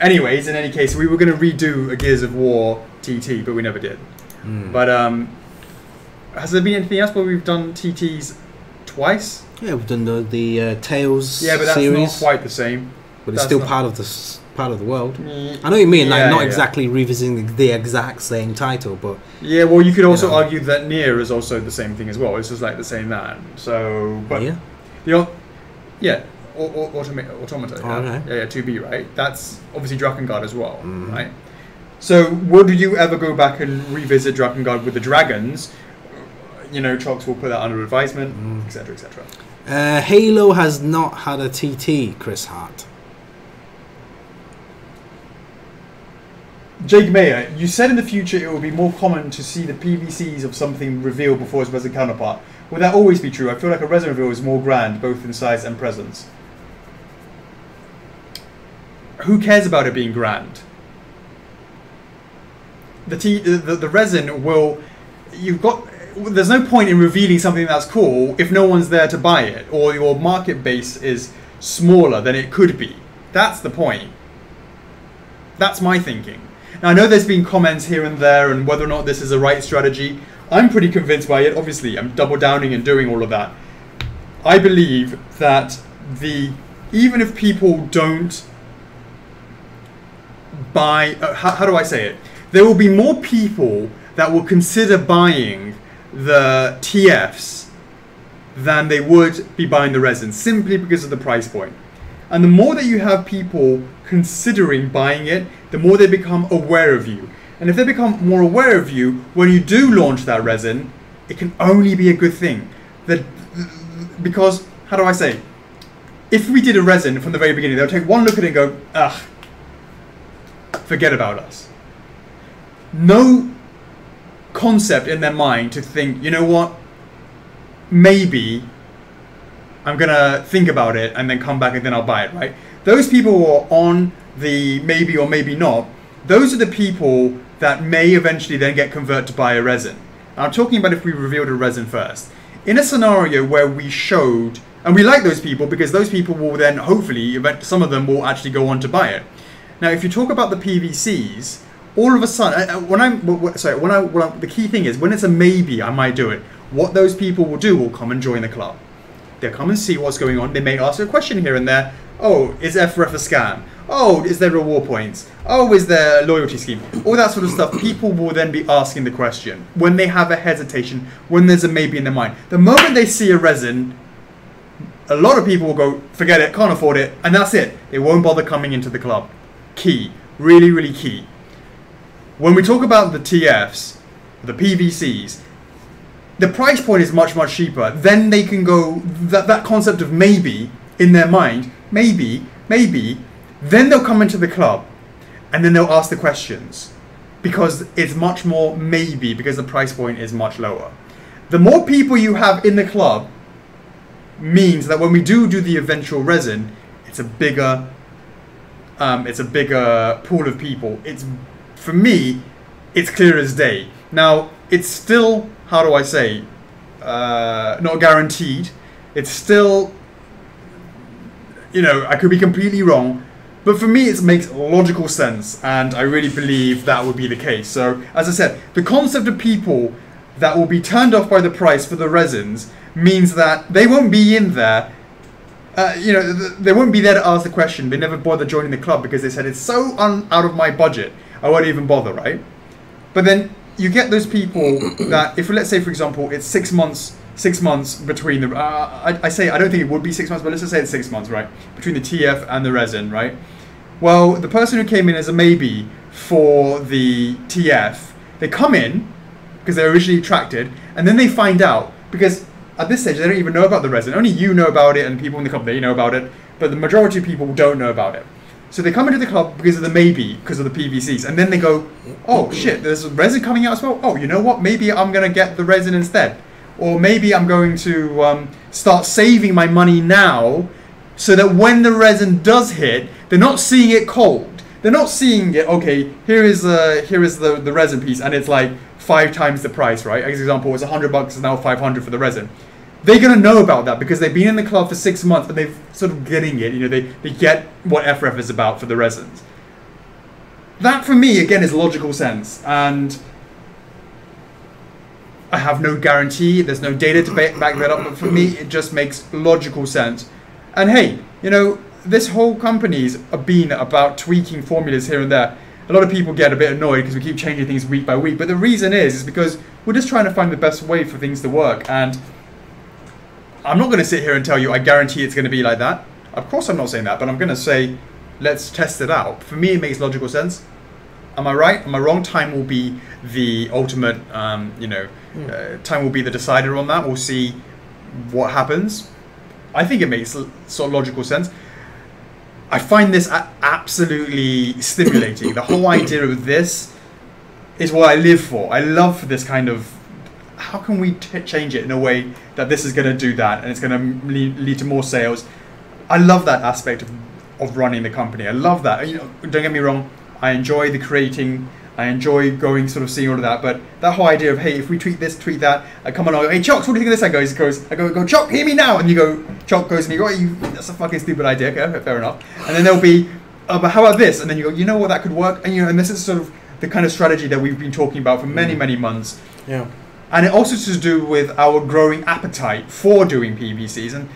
Anyways, in any case, we were going to redo a Gears of War TT, but we never did. But has there been anything else where we've done TTs twice? Yeah, we've done the Tales series. Yeah, but that's not quite the same. But it's still part of the world. I know what you mean, like not exactly revisiting the exact same title, but yeah. Well, you could also argue that Nier is also the same thing as well. It's just like the same man. So, but Automata. Yeah, 2B, right? That's obviously Drakengard as well, right? So, would you ever go back and revisit Drakengard with the dragons? You know, Chocks will put that under advisement, etc., etc. Halo has not had a TT, Chris Hart. Jake Mayer, you said in the future it will be more common to see the PVCs of something revealed before its resin counterpart. Will that always be true? I feel like a resin reveal is more grand, both in size and presence. Who cares about it being grand? The resin will... There's no point in revealing something that's cool if no one's there to buy it, or your market base is smaller than it could be. That's the point. That's my thinking. Now, I know there's been comments here and there and whether or not this is the right strategy. I'm pretty convinced by it. Obviously, I'm double downing and doing all of that. I believe that even if people don't buy... how do I say it? There will be more people that will consider buying the TFs than they would be buying the resin, simply because of the price point. And the more that you have people considering buying it, the more they become aware of you. And if they become more aware of you, when you do launch that resin, it can only be a good thing. Because, how do I say, if we did a resin from the very beginning, they'll take one look at it and go, ugh, forget about us. No concept in their mind to think, you know what, maybe I'm gonna think about it and then come back and then I'll buy it, right? Those people who are on the maybe or maybe not, those are the people that may eventually then get converted to buy a resin. Now, I'm talking about if we revealed a resin first. In a scenario where we showed, and we like those people because those people will then hopefully, some of them will actually go on to buy it. Now, if you talk about the PVCs, all of a sudden, the key thing is when it's a maybe, I might do it. What those people will do will come and join the club. They'll come and see what's going on. They may ask a question here and there. Oh, is F4F a scam? Oh, is there reward points? Oh, is there a loyalty scheme? All that sort of stuff. People will then be asking the question when they have a hesitation, when there's a maybe in their mind. The moment they see a resin, a lot of people will go, forget it, can't afford it, and that's it. They won't bother coming into the club. Key. Really, really key. When we talk about the TFs, the PVCs, the price point is much, much cheaper. Then they can go, that concept of maybe in their mind, maybe, then they'll come into the club and then they'll ask the questions because it's much more maybe because the price point is much lower. The more people you have in the club means that when we do the eventual resin, it's a bigger pool of people. For me, it's clear as day. Now, it's still, how do I say, not guaranteed. It's still, I could be completely wrong, but for me it makes logical sense, and I really believe that would be the case. So, as I said, the concept of people that will be turned off by the price for the resins means that they won't be in there, they won't be there to ask the question. They never bother joining the club because they said it's so out of my budget, I won't even bother, right? But then you get those people that, if let's say for example it's 6 months between the I say I don't think it would be 6 months, but let's just say it's 6 months, right, between the TF and the resin, right? Well, the person who came in as a maybe for the TF, they come in because they're originally attracted, and then they find out, because at this stage they don't even know about the resin. Only you know about it, and people in the club, they know about it, but the majority of people don't know about it. So they come into the club because of the maybe, because of the PVCs, and then they go, oh shit, there's resin coming out as well. Oh, you know what? Maybe I'm gonna get the resin instead, or maybe I'm going to start saving my money now, so that when the resin does hit, they're not seeing it cold. They're not seeing it. Okay, here is the resin piece, and it's like 5 times the price, right? As an example, it's $100, it's now 500 for the resin. They're gonna know about that because they've been in the club for 6 months and they've sort of getting it. They get what F4F is about for the resins. That for me again is logical sense, and I have no guarantee. There's no data to back that up, but for me it just makes logical sense. And hey, this whole company's been about tweaking formulas here and there. A lot of people get a bit annoyed because we keep changing things week by week, but the reason is because we're just trying to find the best way for things to work. And I'm not going to sit here and tell you I guarantee it's going to be like that. Of course I'm not saying that, but I'm going to say let's test it out. For me it makes logical sense. Am I right? Am I wrong? Time will be the ultimate, time will be the decider on that. We'll see what happens. I think it makes sort of logical sense. I find this absolutely stimulating. The whole idea of this is what I live for. I love this kind of, how can we change it in a way that this is going to do that and it's going to lead to more sales. I love that aspect of running the company. I love that. Don't get me wrong, I enjoy the creating, I enjoy going, sort of seeing all of that, but that whole idea of, hey, if we tweet this, tweet that, I come along, hey, Chocks, what do you think of this? I go, Chock, hear me now, and you go, Chock goes, and you go, that's a fucking stupid idea, okay, fair enough. And then there'll be, but how about this? And then you go, you know what, that could work, and and this is sort of the kind of strategy that we've been talking about for many, many months. Yeah. And it also has to do with our growing appetite for doing PVCs, and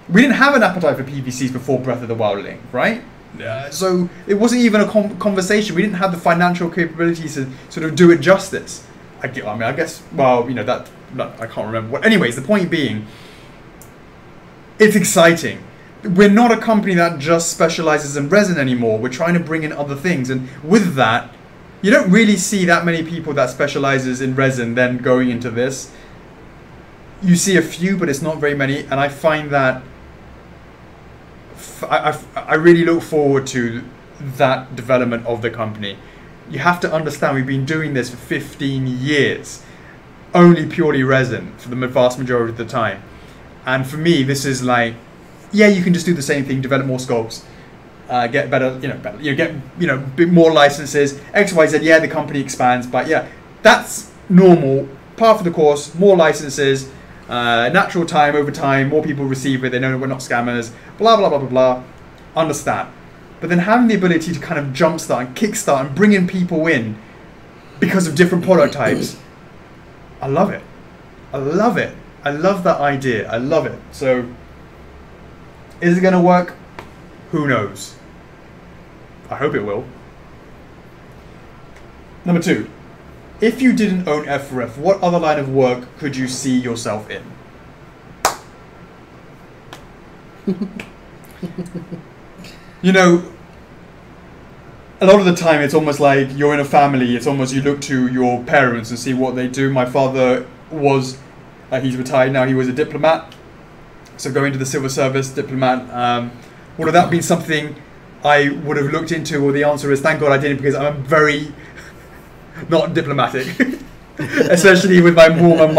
we didn't have an appetite for PVCs before Breath of the Wild Link, right? So it wasn't even a conversation. We didn't have the financial capabilities to sort of do it justice. I guess, well, that I can't remember. Anyways, the point being, it's exciting. We're not a company that just specializes in resin anymore. We're trying to bring in other things, and with that, you don't really see that many people that specializes in resin then going into this. You see a few, but it's not very many, and I find that I really look forward to that development of the company. You have to understand we've been doing this for 15 years, only purely resin for the vast majority of the time. And for me, this is like, yeah, you can just do the same thing, develop more scopes, get better, get a bit more licenses, X, Y, Z. Yeah, the company expands, but yeah, that's normal. Part of the course, more licenses, natural time over time, more people receive it. They know we're not scammers. Blah blah blah blah blah. Understand, but then having the ability to kind of jumpstart and kickstart and bring in people in because of different product types, I love it. I love it. I love that idea. I love it. So, is it going to work? Who knows? I hope it will. Number 2. If you didn't own F4F, what other line of work could you see yourself in? A lot of the time it's almost like you're in a family. It's almost you look to your parents and see what they do. My father was, he's retired now, he was a diplomat. So going to the civil service, diplomat. Would have that been something I would have looked into? Well, the answer is thank God I didn't, because I'm very not diplomatic. Especially with my warm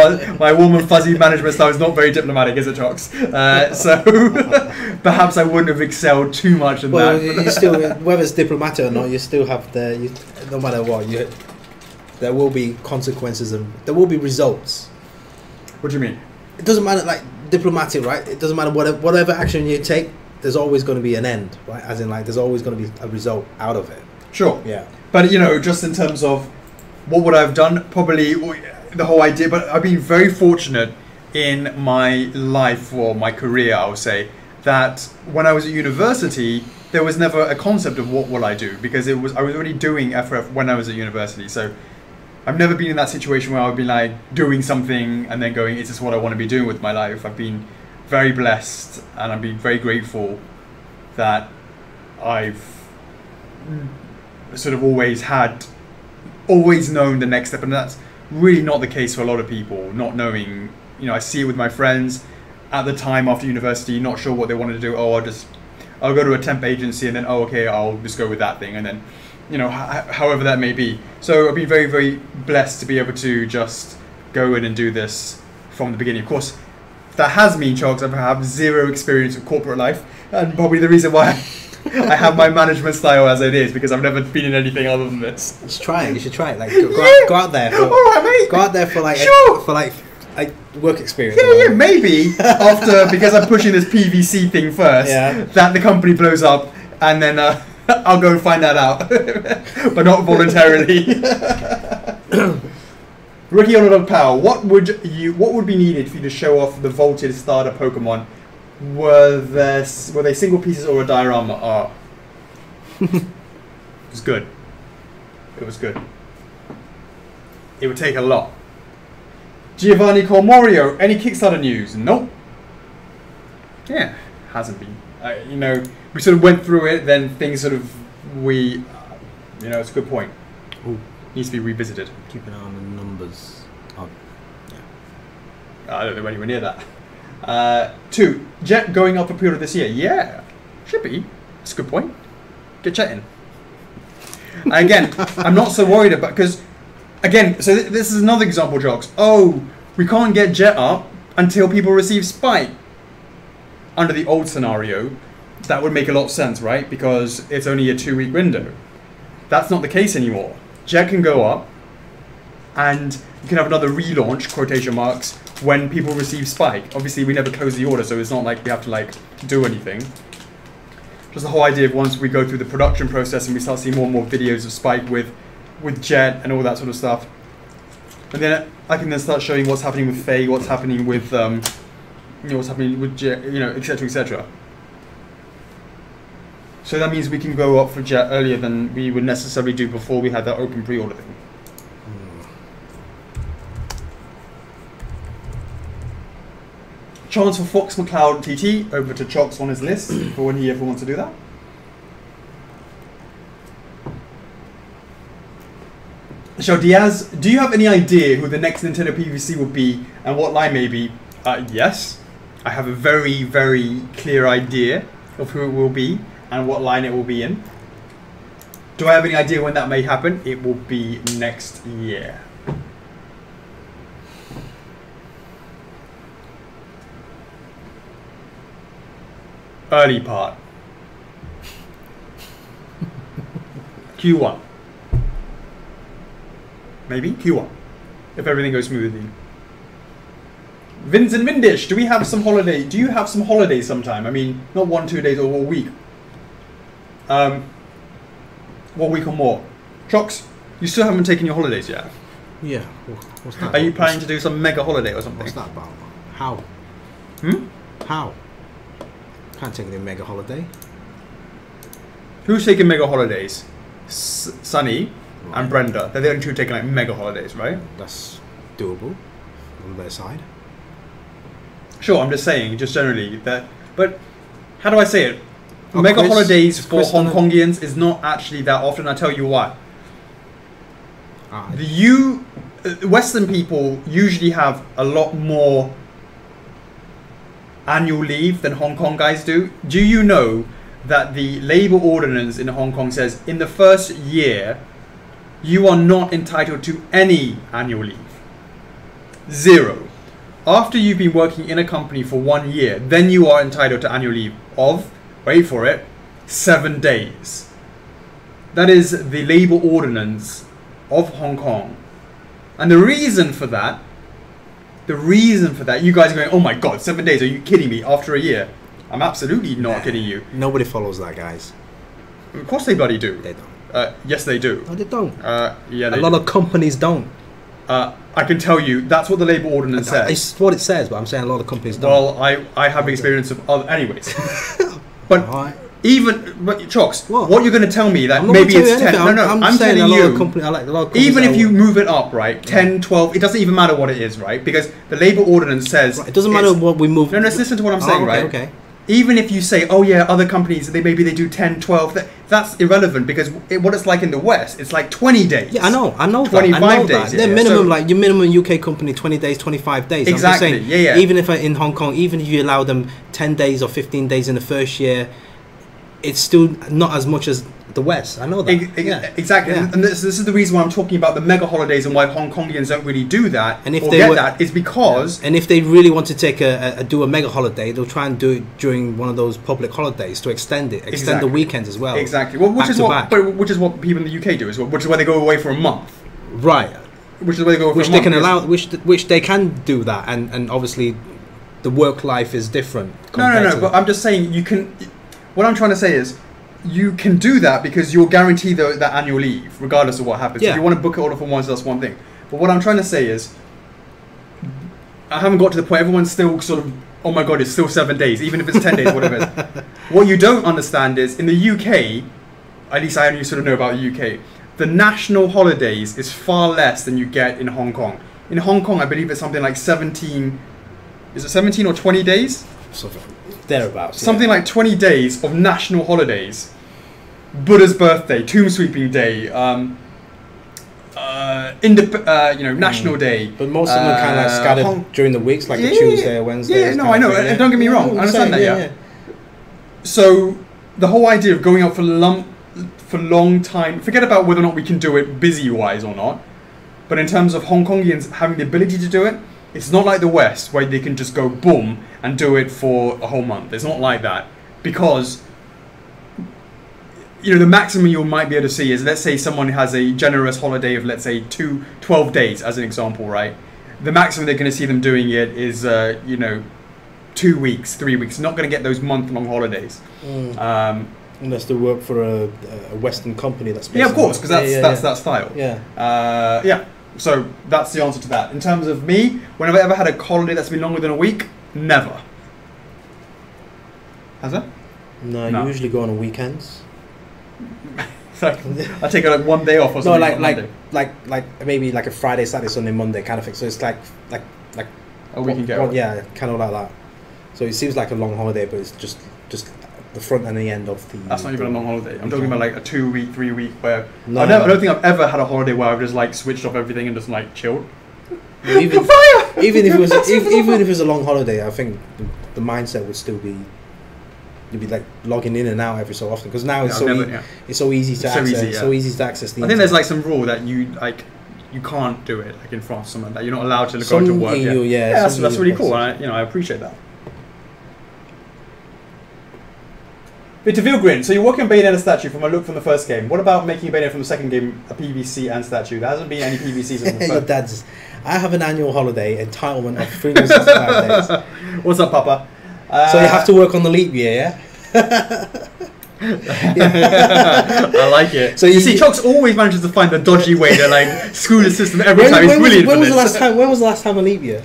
and fuzzy management style is not very diplomatic, is it, Chocks? So perhaps I wouldn't have excelled too much in that. You still, whether it's diplomatic or not, you still have no matter what, there will be consequences and there will be results. What do you mean? It doesn't matter, like diplomatic, right? It doesn't matter whatever action you take. There's always going to be an end, right? As in, like, there's always going to be a result out of it. Sure. Yeah. But just in terms of what would I have done, probably the whole idea. But I've been very fortunate in my life or my career, I would say, that when I was at university, there was never a concept of what will I do, because I was already doing F4F when I was at university. So I've never been in that situation where I would be like doing something and then going, is this what I want to be doing with my life? I've been very blessed and I'm being very grateful that I've sort of always known the next step, and that's really not the case for a lot of people, not knowing. I see it with my friends at the time after university, not sure what they wanted to do. I'll go to a temp agency and then, okay, I'll just go with that thing, and then, however that may be. So I've been very, very blessed to be able to just go in and do this from the beginning. Of course, that has mean, Chocks, I have zero experience with corporate life, and probably the reason why I have my management style as it is, because I've never been in anything other than this. You should try it. You should try it. Like go out there. All right, mate. Go out there for like sure. for like work experience. Yeah, maybe after, because I'm pushing this PVC thing first. Yeah. That the company blows up, and then I'll go and find that out, but not voluntarily. Ricky on a Power, what would be needed for you to show off the vaulted starter Pokemon? Were they single pieces or a diorama? It was good. It was good. It would take a lot. Giovanni Cormorio, any Kickstarter news? Nope. Yeah, hasn't been. We sort of went through it, then things sort of it's a good point. Ooh. Needs to be revisited. Keep an eye on the numbers. Oh, yeah. I don't know anywhere near that. 2, Jet going up for pre-order this year. Yeah, should be. That's a good point. Get Jet in. Again, I'm not so worried about, because, again, so this is another example, Chocks. Oh, we can't get Jet up until people receive Spike. Under the old scenario, that would make a lot of sense, right? Because it's only a 2-week window. That's not the case anymore. Jet can go up, and you can have another relaunch, quotation marks, when people receive Spike. Obviously, we never close the order, so it's not like we have to do anything. Just the whole idea of once we go through the production process and we start seeing more and more videos of Spike with Jet and all that sort of stuff, and then I can then start showing what's happening with Faye, what's happening with what's happening with Jet, etc., etc. So that means we can go up for Jet earlier than we would necessarily do before we had that open pre-order thing. Chance for Fox McCloud TT, over to Chocks on his list for when he ever wants to do that. Michelle Diaz, do you have any idea who the next Nintendo PVC will be and what line may be? Yes, I have a very, very clear idea of who it will be and what line it will be in. Do I have any idea when that may happen? It will be next year. early part. Q1. Maybe Q1, if everything goes smoothly. Vins and Vindish, do we have some holiday? Do you have some holiday sometime? I mean, not 1-2 days or a week. 1 week or more. Chocks, you still haven't taken your holidays yet. Yeah. What's that? Are you planning to do some mega holiday or something? What's that about? How? How? Can't take any mega holiday. Who's taking mega holidays? Sunny and Brenda. They're the only two taking like mega holidays, right? That's doable on their side. Sure, I'm just saying, just generally that. But how do I say it? Oh, Mega Chris, holidays for Chris Hong Kongians is not actually that often. I'll tell you why. Western people usually have a lot more annual leave than Hong Kong guys do. Do you know that the Labour ordinance in Hong Kong says in the first year you are not entitled to any annual leave? 0. After you've been working in a company for 1 year, then you are entitled to annual leave of, wait for it, 7 days. That is the Labour ordinance of Hong Kong. And the reason for that, you guys are going, oh my god, 7 days, are you kidding me, after a year? I'm absolutely not kidding you. Nobody follows that, guys. Of course they bloody do. They don't. Yes, they do. No, they don't. Yeah, a lot of companies don't. I can tell you, that's what the Labour ordinance says. It's what it says, but I'm saying a lot of companies don't. Well, I have experience of other... Anyways. But right. But Chocks, what you're going to tell me that I'm maybe it's 10... No, I'm telling you, I like a lot of companies even if you move it up, right, 10, 12, it doesn't even matter what it is, right? Because the Labour ordinance says... Right, it doesn't matter what we move... No, listen to what I'm saying, right? Okay. Even if you say, oh yeah, other companies, maybe they do 10, 12, that's irrelevant because what it's like in the West, it's like 20 days. Yeah, I know 25 days. Their minimum, like your minimum UK company, 20 days, 25 days. Exactly, I'm just saying, yeah. Even if in Hong Kong, even if you allow them 10 days or 15 days in the first year, it's still not as much as the West. I know that. Exactly. Yeah. And this is the reason why I'm talking about the mega holidays and why Hong Kongians don't really do that and if or they get that is because... And if they really want to take do a mega holiday, they'll try and do it during one of those public holidays to extend the weekends as well. Exactly. Well, which is what people in the UK do as well, which is why they go away for a month. Right. Which is why they go away for a month. Which they can do that, and obviously the work life is different. No, but I'm just saying you can... What I'm trying to say is you can do that because you're guaranteed that annual leave, regardless of what happens. Yeah. If you want to book it all for once, that's one thing. But what I'm trying to say is, I haven't got to the point, everyone's still sort of, oh my god, it's still 7 days, even if it's 10 days, whatever it is. What you don't understand is, in the UK, at least I only sort of know about the UK, the national holidays is far less than you get in Hong Kong. In Hong Kong, I believe it's something like 17, is it 17 or 20 days? Thereabouts. Something like 20 days of national holidays. Buddha's birthday, tomb sweeping day, National Day. But most of them are kind of like scattered during the weeks, like the Tuesday or Wednesday. Yeah, no, I know. Don't get me wrong. I understand that. Yeah. So the whole idea of going out for long time, forget about whether or not we can do it busy-wise or not. But in terms of Hong Kongians having the ability to do it, it's not like the West where they can just go boom and do it for a whole month. It's not like that because the maximum you might be able to see is, let's say someone has a generous holiday of, let's say 12 days as an example, right? The maximum they're going to see them doing it is 2 weeks, 3 weeks. Not going to get those month-long holidays. Unless they work for a Western company that's of course, because that's that style. Yeah. So that's the answer to that. In terms of me, when have I ever had a holiday that's been longer than a week? Never. Has it? No, you usually go on weekends. So I take like 1 day off or something. No, like maybe like a Friday, Saturday, Sunday, Monday kind of thing. So it's like a week and get. Yeah, kind of like that. So it seems like a long holiday, but it's just the front and the end of the... That's not even a long holiday. I'm talking about like a 2 week, 3 week where... No, I don't think I've ever had a holiday where I've just like switched off everything and just like chilled. Even if it was a long holiday, I think the mindset would still be... You'd be like logging in and out every so often, because now it's so easy to access. So easy to access the I think there's like some rule that you can't do it, like in France or something like that. You're not allowed to go to work. That's really cool. And I appreciate that. Bit of Vilgrin. So you're working on Bayonetta statue from a look from the first game. What about making a Bayonetta from the second game a PVC and statue? There hasn't been any PVCs in the Your first. dad's. I have an annual holiday entitlement of 365 days. What's up, Papa? So you have to work on the leap year, yeah? I like it. So you see, Chocks always manages to find the dodgy way to like screw the system every time. He's brilliant for this. When was the last time a leap year?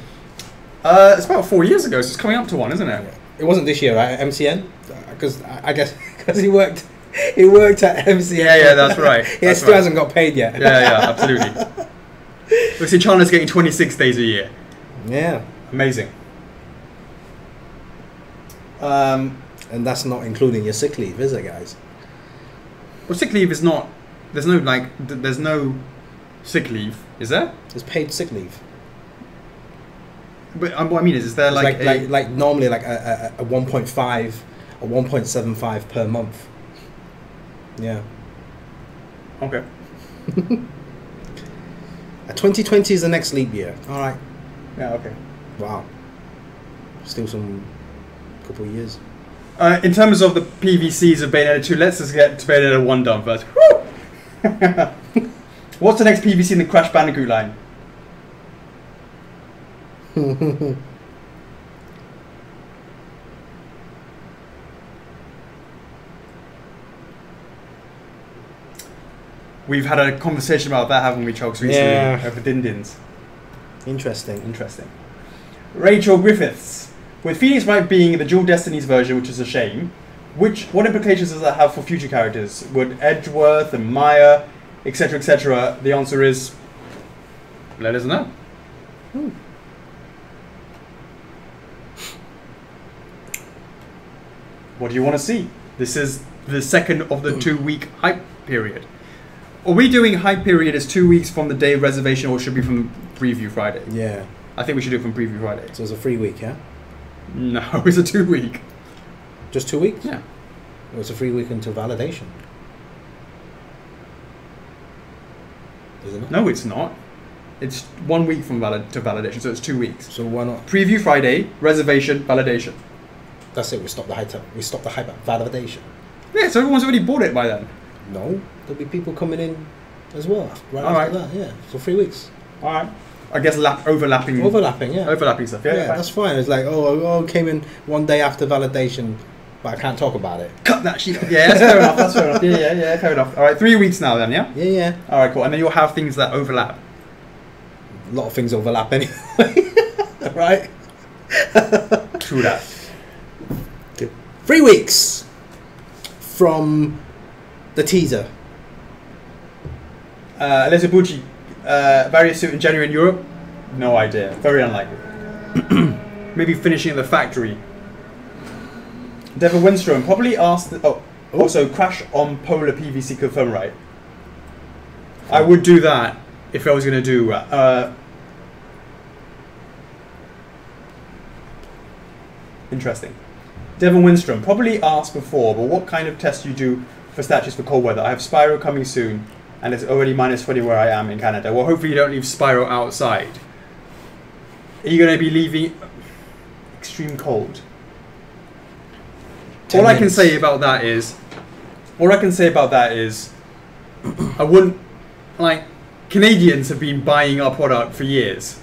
It's about 4 years ago, so it's coming up to one, isn't it? It wasn't this year, right? MCN, because I guess because he worked at MCN. Yeah, that's right. He still hasn't got paid yet. Yeah, absolutely. We see China's getting 26 days a year. Yeah, amazing. And that's not including your sick leave, is it, guys? Well, sick leave is not. There's no there's no sick leave, is there? There's paid sick leave. But what I mean is there like normally like a 1.5 or 1.75 per month. Yeah. Okay. 2020 is the next leap year. All right. Yeah. Okay. Wow. Still some couple of years. In terms of the PVCs of Bayonetta 2, let's just get to Bayonetta 1 done first. What's the next PVC in the Crash Bandicoot line? We've had a conversation about that, haven't we, Chokes, recently? Yeah. Over Din-Dins. Interesting. Rachel Griffiths. With Phoenix Wright being the Dual Destinies version, which is a shame, what implications does that have for future characters? Would Edgeworth and Maya, etc., the answer is, let us know. What do you want to see? This is the second of the 2-week hype period. Are we doing hype period as 2 weeks from the day of reservation, or should it be from preview Friday? Yeah. I think we should do it from preview Friday. So it's a 3 week, yeah? No, it's a 2 week. Just 2 weeks? Yeah. It was a 3 week until validation. Isn't it? No, it's not. It's 1 week from to validation, so it's 2 weeks. So why not? Preview Friday, reservation, validation. That's it. We stopped the hype. We stopped the hype at validation. Yeah, so everyone's already bought it by then. No, there'll be people coming in as well. Right All after that, yeah. So 3 weeks. All right. I guess overlapping. Yeah. Overlapping stuff. Yeah, that's fine. It's like came in 1 day after validation, but I can't talk about it. Cut that shit. Yeah, that's fair enough. That's fair enough. Yeah, fair enough. All right, 3 weeks now then. Yeah. Yeah. All right, cool. And then you'll have things that overlap. A lot of things overlap anyway, right? True that. 3 weeks from the teaser. Alessia Bucci, various suit in January in Europe? No idea. Very unlikely. Maybe finishing at the factory. Devin Winstrom probably asked. Also crash on Polar PVC confirmed, right? I would do that if I was going to do. Interesting. Devin Winstrom probably asked before, but what kind of test do you do for statues for cold weather? I have Spyro coming soon, and it's already -20 where I am in Canada. Well, hopefully you don't leave Spyro outside. Are you going to be leaving extreme cold? All I can say about that is, I wouldn't, like, Canadians have been buying our product for years,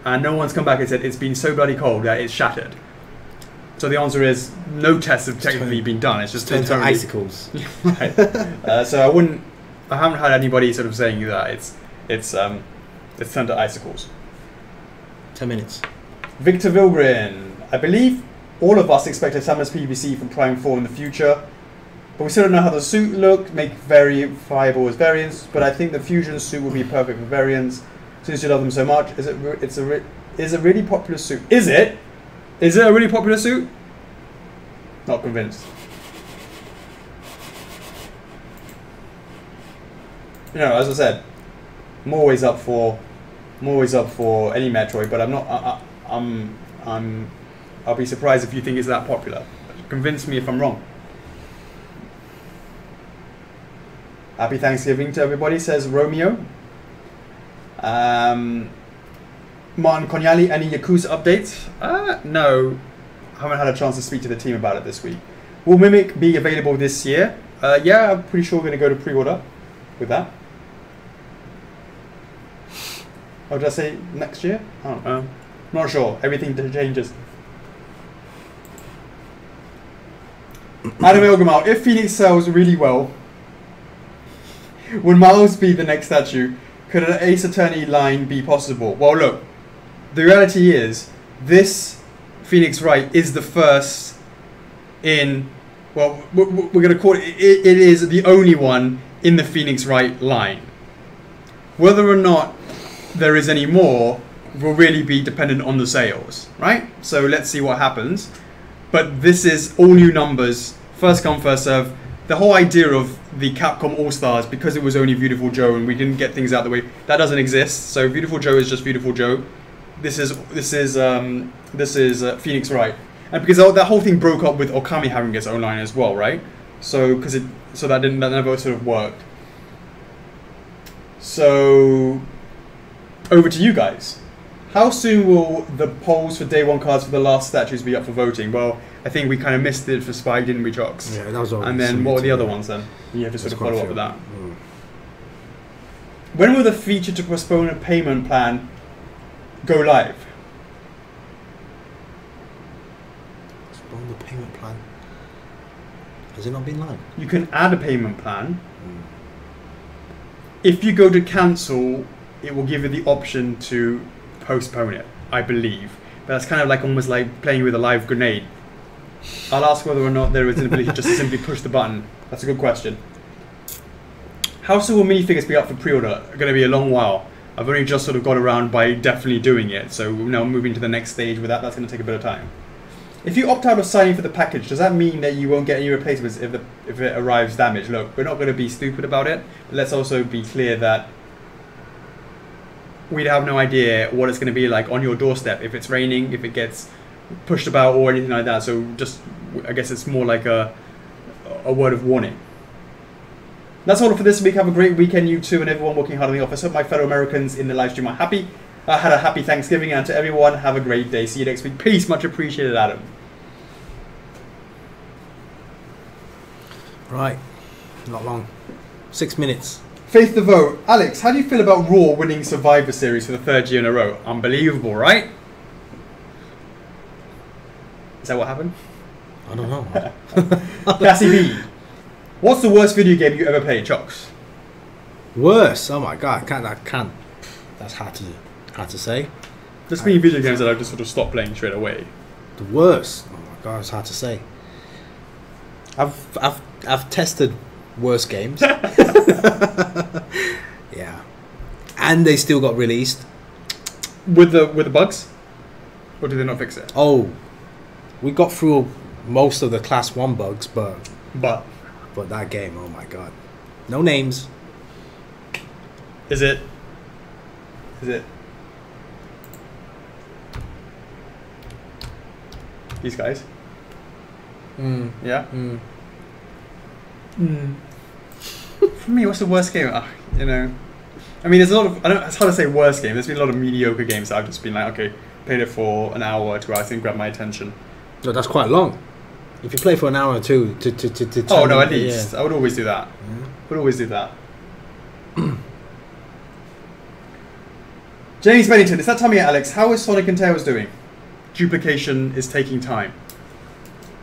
and no one's come back and said it's been so bloody cold that it's shattered. So the answer is no tests have technically been done. It's just turned to icicles. Right. So I haven't had anybody sort of saying that it's turned to icicles. 10 minutes. Victor Vilgrin, I believe all of us expect a Samus PVC from Prime 4 in the future, but we still don't know how the suit look, make viable as variants, but I think the Fusion suit will be perfect for variants, since you love them so much. Is it a really popular suit? Is it? Is it a really popular suit? Not convinced. You know, as I said, I'm always up for any Metroid, but I'm not. I'll be surprised if you think it's that popular. Convince me if I'm wrong. Happy Thanksgiving to everybody, says Romeo. Martin Coniali, any Yakuza updates? No, I haven't had a chance to speak to the team about it this week. Will Mimic be available this year? Yeah, I'm pretty sure we're going to go to pre-order with that. Or did I say next year? I don't know. Not sure. Everything changes. Adam Ilgamal, if Phoenix sells really well, would Miles be the next statue? Could an Ace Attorney line be possible? Well, look, the reality is, this Phoenix Wright is the first in, well, we're going to call it, it is the only one in the Phoenix Wright line. Whether or not there is any more will really be dependent on the sales, right? So let's see what happens. But this is all new numbers, first come, first serve. The whole idea of the Capcom All-Stars, because it was only Beautiful Joe and we didn't get things out of the way, that doesn't exist. So Beautiful Joe is just Beautiful Joe. This is Phoenix Wright, and because that whole thing broke up with Okami having its own line as well, right? So that never sort of worked. So over to you guys. How soon will the polls for day one cards for the last statues be up for voting? Well, I think we kind of missed it for Spy, didn't we, Chocks? Yeah, that was all. And then what were the other ones then? You have to sort of follow up with that. When will the feature to postpone a payment plan go live? Postpone the payment plan. Has it not been live? You can add a payment plan. If you go to cancel, it will give you the option to postpone it, I believe. But that's kind of like almost like playing with a live grenade. I'll ask whether or not there is an ability just to simply push the button. That's a good question. How soon will minifigures be up for pre-order? Going to be a long while. I've only just sort of got around by definitely doing it, so now moving to the next stage with that, that's going to take a bit of time. If you opt out of signing for the package, does that mean that you won't get any replacements if it arrives damaged? Look, we're not going to be stupid about it, but let's also be clear that we'd have no idea what it's going to be like on your doorstep, if it's raining, if it gets pushed about or anything like that. So just, I guess it's more like a word of warning. That's all for this week. Have a great weekend, you two, and everyone working hard in the office. Hope my fellow Americans in the live stream are happy. Had a happy Thanksgiving, and to everyone, have a great day. See you next week. Peace. Much appreciated, Adam. Right. Not long. 6 minutes. Faith the vote. Alex, how do you feel about Raw winning Survivor Series for the 3rd year in a row? Unbelievable, right? Is that what happened? I don't know. Cassie B. What's the worst video game you ever played, Chocks? Worse? Oh my god, I can't. That's hard to say. There's been video games that I've just sort of stopped playing straight away. The worst? Oh my god, it's hard to say. I've tested worse games. Yeah. And they still got released. With the bugs? Or did they not fix it? Oh, we got through most of the Class 1 bugs, but that game, oh my god. No names. Is it? These guys? Yeah? For me, what's the worst game? You know, I mean, there's a lot of, it's hard to say worst game. There's been a lot of mediocre games that I've just been like, okay, played it for an hour or 2 hours, didn't grab my attention. No, that's quite long. If you play for an hour or two to oh no, at least. Yeah. I would always do that. Would always do that. James Bennington, is that time yet, Alex? How is Sonic and Tails doing? Duplication is taking time.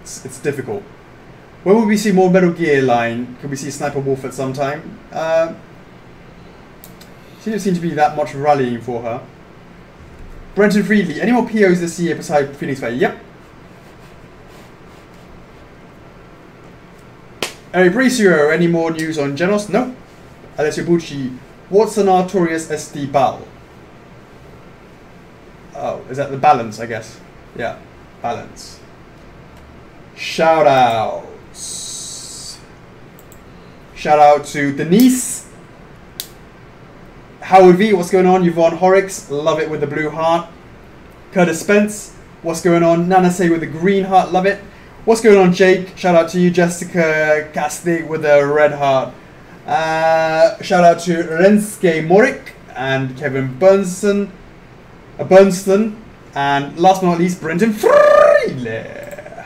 It's difficult. When will we see more Metal Gear line? Could we see Sniper Wolf at some time? She didn't seem to be that much rallying for her. Brenton Friedley, any more POs this year besides Phoenix Fair? Yep. Eric Bracio, any more news on Genos? No. Alessio Bucci, what's an Artorias SD BAL? Oh, is that the balance, I guess? Yeah, balance. Shout outs. Shout out to Denise. Howard V, what's going on? Yvonne Horrocks, love it with the blue heart. Curtis Spence, what's going on? Nana Say with the green heart, love it. What's going on, Jake? Shout out to you. Jessica Castig with the red heart. Shout out to Renske Morik and Kevin Bernston. And last but not least, Brendan Freele.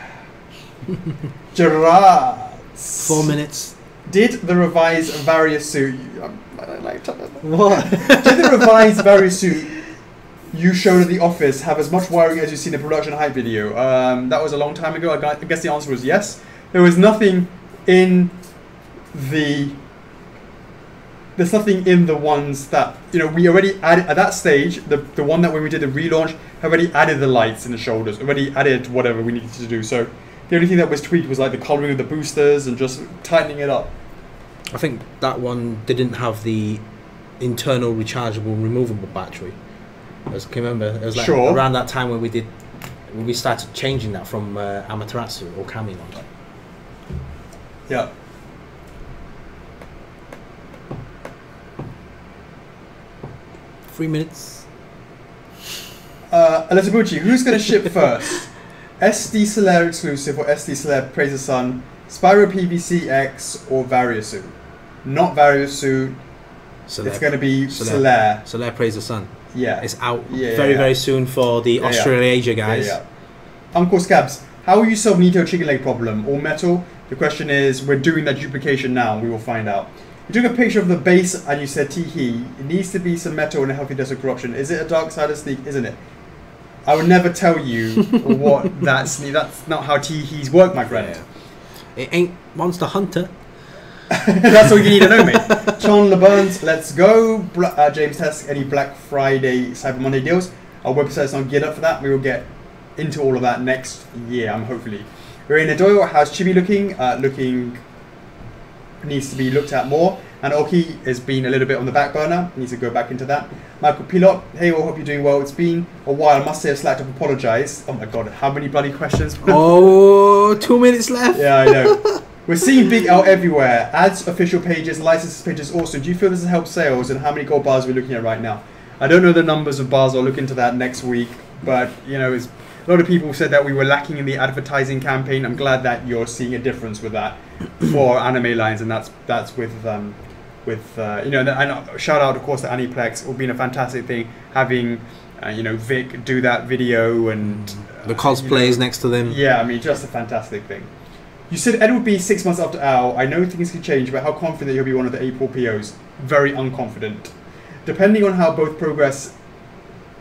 Gerard. 4 minutes. Did the revised various suit... I don't like What? Did the revised various suit you showed at the office have as much wiring as you see in the production hype video? That was a long time ago. I guess the answer was yes. There was nothing in the... There's nothing in the ones that, you know, we already added at that stage, the one that when we did the relaunch, already added the lights in the shoulders, already added whatever we needed to do. So the only thing that was tweaked was like the coloring of the boosters and just tightening it up. I think that one didn't have the internal rechargeable removable battery. Can you remember? It was like around that time when we started changing that from Amaterasu or Kami ones. Yeah. Three minutes. Elizabeth, who's going to ship first? SD Solaire exclusive or SD Solaire Praise the Sun, Spyro PVC X or Variasuit? Not Variasuit. It's going to be Solaire. Solaire Praise the Sun. Yeah. It's out very soon for the Australasia guys. Uncle Scabs, how will you solve Nito chicken leg problem? All metal? The question is, we're doing that duplication now. We will find out. You took a picture of the base and you said tee-hee. It needs to be some metal and a healthy dose of corruption. Is it a dark side of sneak? Isn't it? I would never tell you what that's not how tee-hees work, my friend. It ain't Monster Hunter. That's all you need to know, mate. Sean LeBurns, let's go. James Tesk, any Black Friday, Cyber Monday deals? Our website's not geared up for that. We will get into all of that next year, hopefully. Irina Doyle, how's Chibi looking? Looking needs to be looked at more. And Oki has been a little bit on the back burner. Needs to go back into that. Michael Pilot, hey all, hope you're doing well. It's been a while. I must say I slacked up, apologise. Oh my god, how many bloody questions? Oh, 2 minutes left. Yeah, I know. We're seeing Big L everywhere. Ads, official pages, licenses pages also. Do you feel this has helped sales, and how many gold bars we're looking at right now? I don't know the numbers of bars. I'll look into that next week. But, you know, a lot of people said that we were lacking in the advertising campaign. I'm glad that you're seeing a difference with that for Anime Lines, and that's with you know, and shout out of course to Aniplex. It would been a fantastic thing having you know, Vic do that video and the cosplays, you know, next to them. Yeah, I mean, just a fantastic thing. You said Ed would be 6 months after Al. I know things can change, but how confident he'll be one of the April POs? Very unconfident. Depending on how both progress,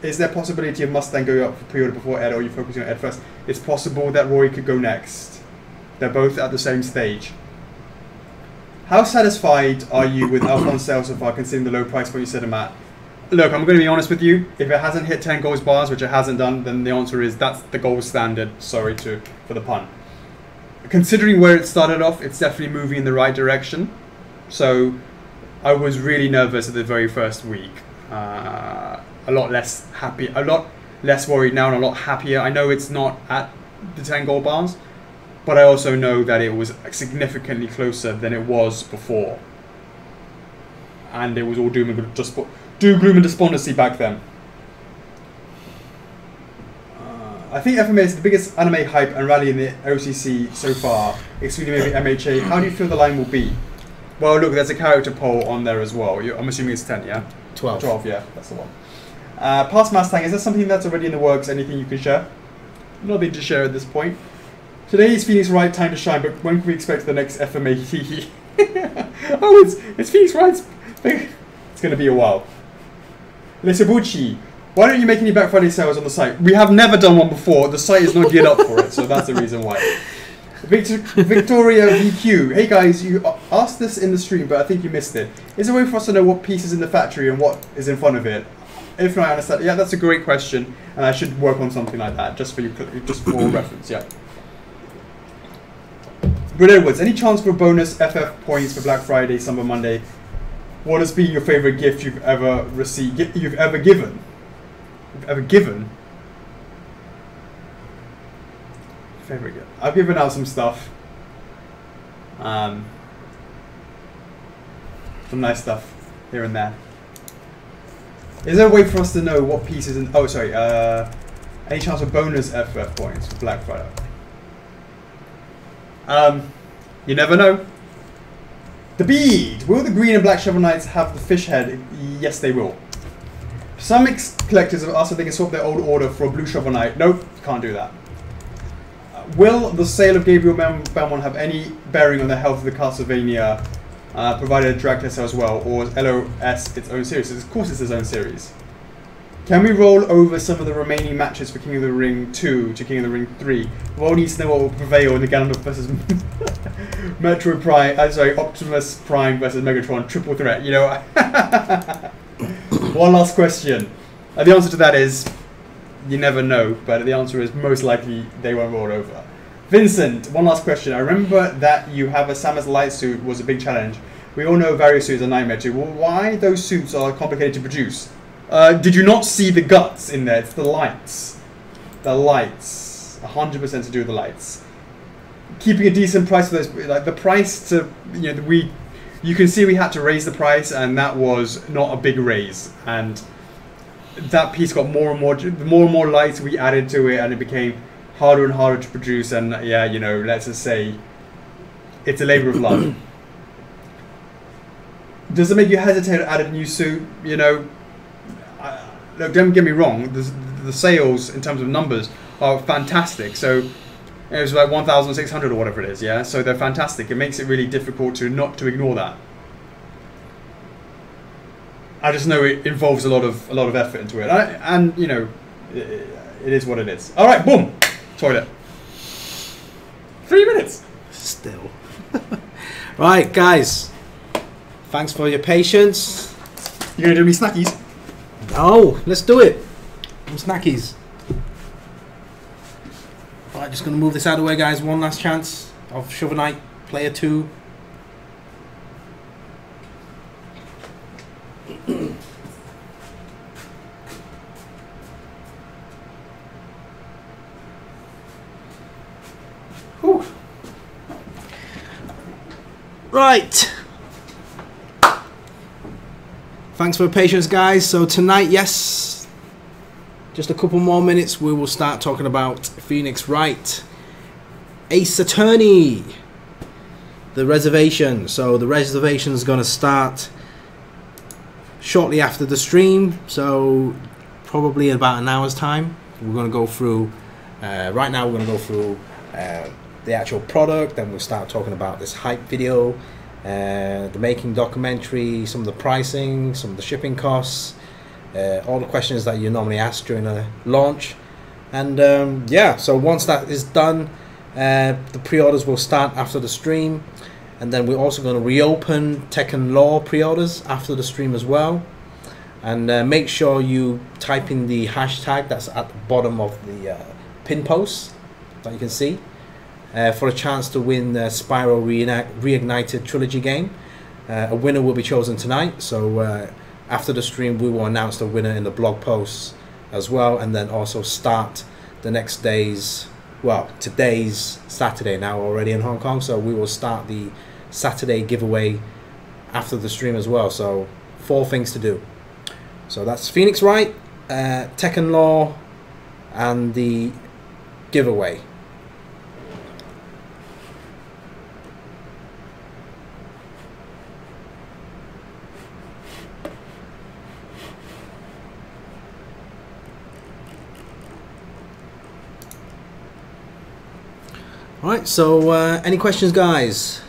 is there possibility of Mustang going up for pre-order before Ed, or are you focusing on Ed first? It's possible that Roy could go next. They're both at the same stage. How satisfied are you with Alphonse sales so far, considering the low price point you set him at? Look, I'm going to be honest with you. If it hasn't hit 10 gold bars, which it hasn't done, then the answer is that's the gold standard. Sorry for the pun. Considering where it started off, it's definitely moving in the right direction. So I was really nervous at the very first week. A lot less happy, a lot less worried now, and a lot happier. I know it's not at the 10 gold bars, but I also know that it was significantly closer than it was before. And it was all doom gloom and despondency back then. I think FMA is the biggest anime hype and rally in the OCC so far, excluding maybe MHA. How do you feel the line will be? Well, look, there's a character poll on there as well. I'm assuming it's 10, yeah? 12. 12, yeah, that's the one. Past Mustang, is there something that's already in the works? Anything you can share? Nothing to share at this point. Today is Phoenix Wright time to shine, but when can we expect the next FMA? Oh, it's Phoenix Wright's. It's going to be a while. Lesabuchi, why don't you make any Black Friday sales on the site? We have never done one before. The site is not geared up for it, so that's the reason why. Victoria VQ, hey guys, you asked this in the stream, but I think you missed it. Is there a way for us to know what piece is in the factory and what is in front of it? If not, I understand. Yeah, that's a great question, and I should work on something like that just for you, just for reference. Yeah. Britt Edwards, any chance for bonus FF points for Black Friday, Summer Monday? What has been your favorite gift you've ever received? You've ever given? You've ever given? Favorite gift? I've given out some stuff. Some nice stuff here and there. Is there a way for us to know what pieces in? Oh, sorry. Any chance of bonus FF points for Black Friday? You never know. The bead. Will the green and black Shovel Knights have the fish head? Yes, they will. Some collectors have asked if they can swap their old order for a blue Shovel Knight. Nope, can't do that. Will the sale of Gabriel Belmont have any bearing on the health of the Castlevania, provided a drag test as well, or is LOS its own series? Of course it's its own series. Can we roll over some of the remaining matches for King of the Ring 2 to King of the Ring 3? World needs to know what will prevail in the Ganondorf versus Metroid Prime, Optimus Prime versus Megatron triple threat. You know, one last question. The answer to that is, you never know, but the answer is most likely they won't roll over. Vincent, one last question. I remember that you have a Samus light suit was a big challenge. We all know various suits are a nightmare too. Well, why those suits are complicated to produce? Did you not see the guts in there? It's the lights. The lights. 100% to do with the lights. Keeping a decent price for those, like the price to, you know, you can see we had to raise the price, and that was not a big raise. And that piece got more and more, the more and more lights we added to it, and it became harder and harder to produce. And yeah, you know, let's just say it's a labor of love. Does it make you hesitate to add a new suit? You know, look, don't get me wrong, the sales in terms of numbers are fantastic. So it was like 1,600 or whatever it is, yeah? So they're fantastic. It makes it really difficult to not to ignore that. I just know it involves a lot of effort into it. And you know, it is what it is. All right, boom! Toilet. 3 minutes! Still. Right, guys. Thanks for your patience. You gonna do me snackies? No, let's do it. Some snackies. Alright, just going to move this out of the way, guys. One last chance of Shovel Knight Player 2. Whew. Right. Thanks for your patience, guys. So tonight, yes, just a couple more minutes, we will start talking about Phoenix Wright, Ace Attorney, the reservation. So the reservation is going to start shortly after the stream, so probably in about an hour's time. We're going to go through, right now we're going to go through the actual product, then we'll start talking about this hype video, the making documentary, some of the pricing, some of the shipping costs, all the questions that you normally ask during a launch. And yeah, so once that is done, the pre-orders will start after the stream, and then we're also going to reopen Tekken Law pre-orders after the stream as well. And make sure you type in the hashtag that's at the bottom of the pin post that you can see, for a chance to win the Spyro Reignited Trilogy game. A winner will be chosen tonight, so after the stream we will announce the winner in the blog posts as well, and then also start the next day's, well, today's Saturday now already in Hong Kong, so we will start the Saturday giveaway after the stream as well. So 4 things to do. So that's Phoenix Wright, Tekken Law, and the giveaway. Alright, so any questions, guys?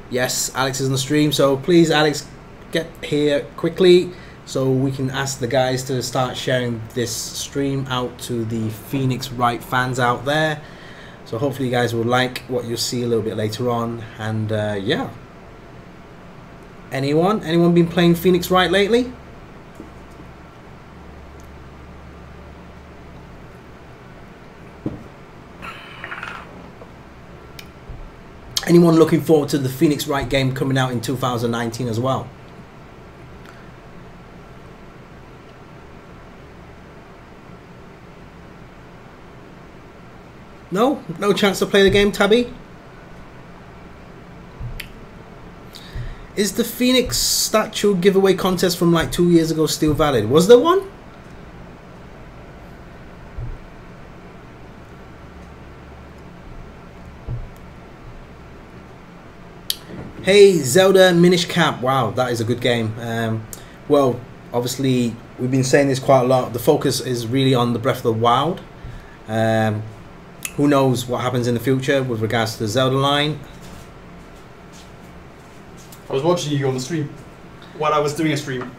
Yes, Alex is on the stream, so please, Alex, get here quickly so we can ask the guys to start sharing this stream out to the Phoenix Wright fans out there. So hopefully you guys will like what you'll see a little bit later on. And yeah, anyone been playing Phoenix Wright lately? Anyone looking forward to the Phoenix Wright game coming out in 2019 as well? No? No chance to play the game, Tabby? Is the Phoenix statue giveaway contest from like 2 years ago still valid? Was there one? Hey, Zelda Minish Cap. Wow, that is a good game. Well, obviously, we've been saying this quite a lot. The focus is really on the Breath of the Wild. Who knows what happens in the future with regards to the Zelda line? I was watching you on the stream while I was doing a stream.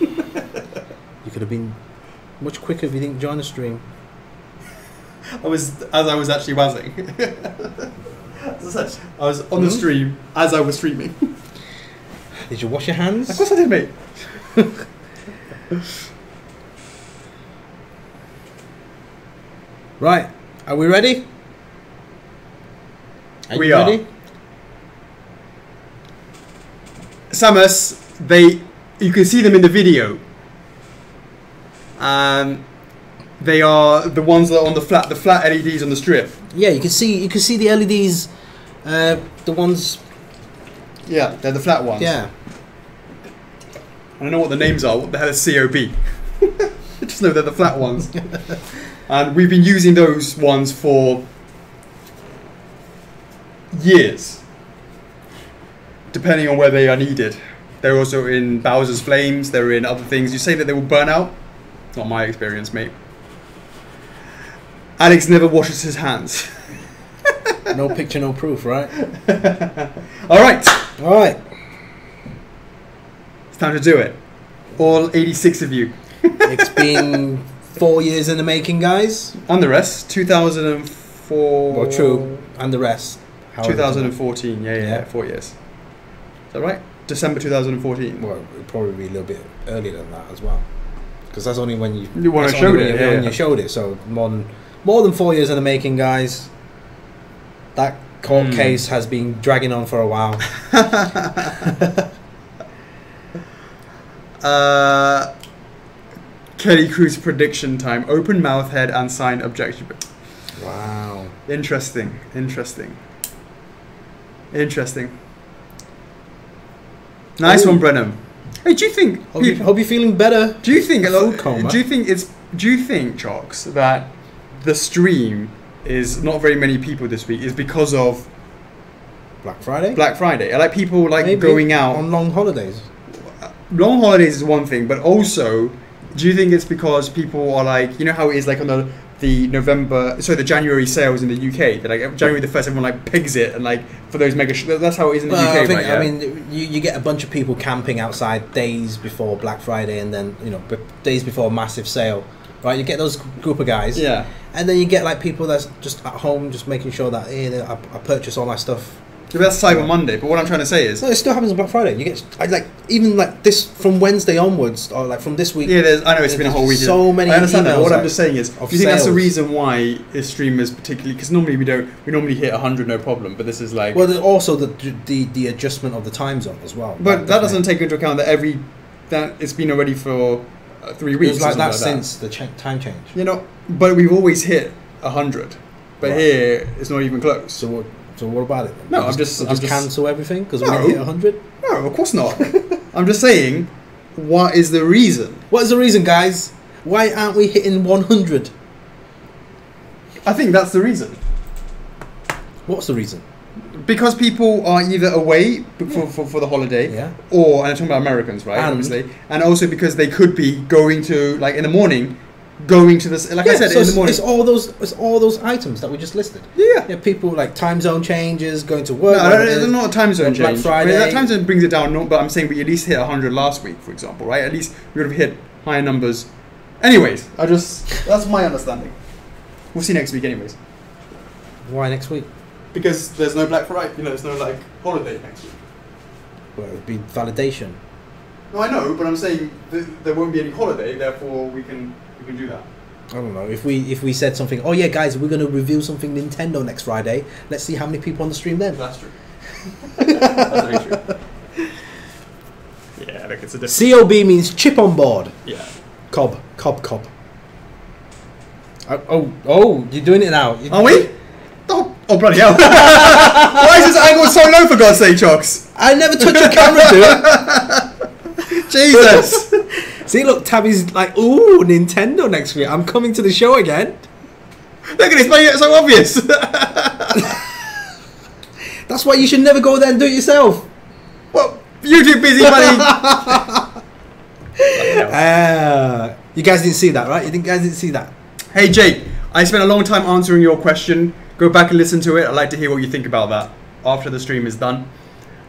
You could have been much quicker if you didn't join the stream. I was actually wazzing. As I said, I was on the stream as I was streaming. Did you wash your hands? Of course I did, mate. Right, are we ready? We you are. ready? Samus, you can see them in the video. They are the ones that are on the flat LEDs on the strip. Yeah, you can see the LEDs, the ones. Yeah, they're the flat ones. Yeah. I don't know what the names are. What the hell is COB? I just know they're the flat ones. And we've been using those ones for years, depending on where they are needed. They're also in Bowser's Flames. They're in other things. You say that they will burn out? Not my experience, mate. Alex never washes his hands. No picture, no proof, right? All right. All right. It's time to do it. All 86 of you. It's been 4 years in the making, guys. And the rest, 2004. Well, true. And the rest. 2014. Yeah, 4 years. Is that right? December 2014. Well, it'd probably be a little bit earlier than that as well, because that's only when you when I showed it. When you showed it. So more than 4 years in the making, guys. That court case has been dragging on for a while. Kelly Cruz prediction time. Open mouth, head, and sign objection. Wow. Interesting. Nice one, Brenham. Hey, do you think? Hope you're feeling better. Do you think? Food coma. Do you think, Chocks, that the stream is not very many people this week is because of Black Friday? Black Friday. I like people Maybe going out on long holidays. Long holidays is one thing, but also, do you think it's because people are like, you know how it is like on the January sales in the UK? That like January the 1st, everyone like pigs it and like for those mega. That's how it is in the UK, right? Yeah? I mean, you get a bunch of people camping outside days before Black Friday, and then days before a massive sale, right? You get those group of guys, yeah, and then you get like people that's just at home, just making sure that I purchase all my stuff. Yeah, that's Cyber Monday, but what I'm trying to say is... No, it still happens on Black Friday. You get, even this, from Wednesday onwards, or like from this week... Yeah, I know it's been a whole week. So many I understand that, but what emails I'm just saying is, do you think that's the reason why this stream is particularly... Because normally we normally hit 100 no problem, but this is like... Well, there's also the adjustment of the time zone as well. But that doesn't take into account that it's been already for 3 weeks. It was like that since the time change. But we've always hit 100. But here, it's not even close. So what about it then? No, I'm just cancel everything because we hit 100? No, of course not. I'm just saying, what is the reason? What is the reason, guys? Why aren't we hitting 100? I think that's the reason. What's the reason? Because people are either away for the holiday, yeah, or, and I'm talking about Americans, right? Obviously, and also because they could be going to, like in the morning, going to this, like I said, in the morning. It's all those items that we just listed. Yeah. People like time zone changes, going to work. No, it's not a time zone change. Black Friday. That time zone brings it down, but I'm saying we at least hit 100 last week, for example, right? At least we would have hit higher numbers. Anyways, that's my understanding. We'll see next week anyways. Why next week? Because there's no Black Friday, there's no like holiday next week. Well, it would be validation. No, I know, but I'm saying there won't be any holiday, therefore we can do that. I don't know, if we said something, oh yeah guys, we're going to reveal something Nintendo next Friday, let's see how many people on the stream then. That's true. That's very true. Yeah, look, it's a different... COB means chip on board. Yeah. Cob. Oh, you're doing it now. Are we? Oh bloody hell. Why is this angle so low, for God's sake, Chocks? I never touch your camera, dude. Jesus. See, look, Tabby's like, ooh, Nintendo next week. I'm coming to the show again. Look at this, making it so obvious. That's why you should never go there and do it yourself. Well, you're too busy, buddy. You guys didn't see that, right? You guys didn't see that. Hey, Jake, I spent a long time answering your question. Go back and listen to it. I'd like to hear what you think about that after the stream is done.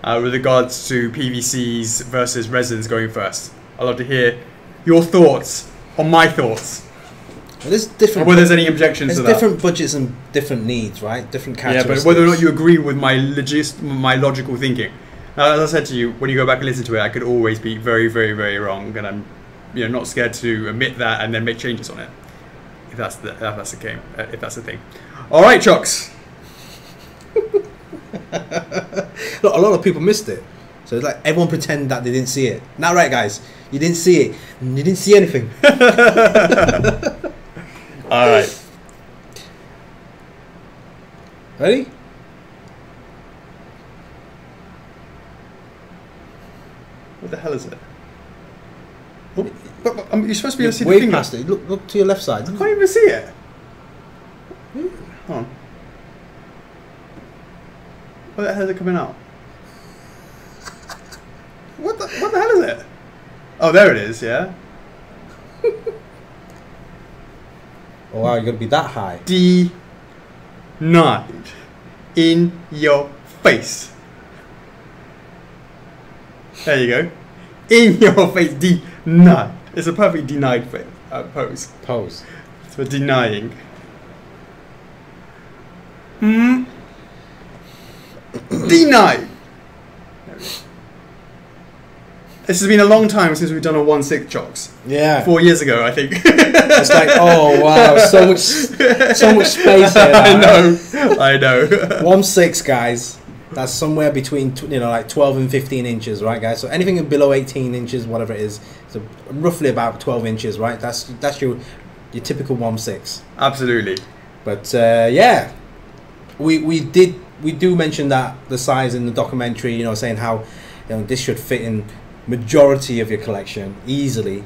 With regards to PVCs versus resins going first. I'd love to hear your thoughts on my thoughts. Well, there's different. Or whether there's any objections to that. There's different budgets and different needs, right? Different characteristics. Yeah, but whether or not you agree with my logical thinking. As I said to you, when you go back and listen to it, I could always be very, very, very wrong, and I'm, not scared to admit that and then make changes on it. If that's the thing. All right, Chocks. Look, a lot of people missed it, so it's like everyone pretend that they didn't see it. Not right, guys. You didn't see it. You didn't see anything. All right. Ready? What the hell is it? Oh, but you're supposed to be able to see the way finger. past it. Look to your left side. I can't even see it. Hold on. What the hell is it coming out? What the hell is it? Oh, there it is, yeah. Oh wow, you're gonna be that high. Denied. In your face. There you go. In your face, denied. It's a perfect denied pose. Pose. It's for denying. Denied. This has been a long time since we've done a 1/6 Chocks. Yeah. 4 years ago, I think. It's like, oh wow, so much space here. I know. 1/6, guys. That's somewhere between like 12 and 15 inches, right, guys? So anything below 18 inches, whatever it is, so roughly about 12 inches, right? That's your typical 1/6. Absolutely. But yeah, we do mention that the size in the documentary, saying how this should fit in majority of your collection easily.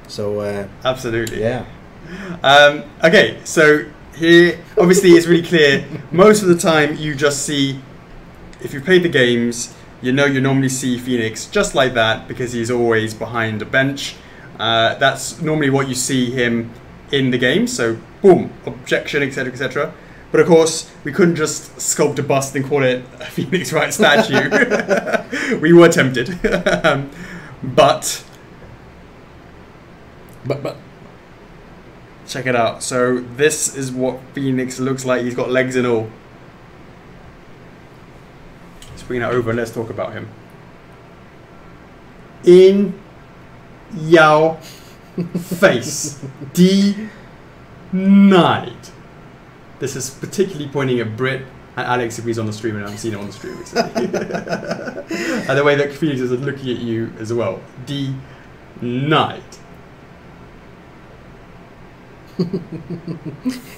So absolutely. Yeah. Okay, so here obviously it's really clear. Most of the time you just see, if you've played the games, you normally see Phoenix just like that because he's always behind a bench. That's normally what you see him in the game. So boom, objection, etc., etc. But of course, we couldn't just sculpt a bust and call it a Phoenix Wright statue. We were tempted, but check it out. So this is what Phoenix looks like. He's got legs and all. Let's bring that over and let's talk about him. In your face, denied. This is particularly pointing at Brit and Alex if he's on the stream, and I haven't seen him on the stream recently. And the way that Phoenix is looking at you as well. Denied.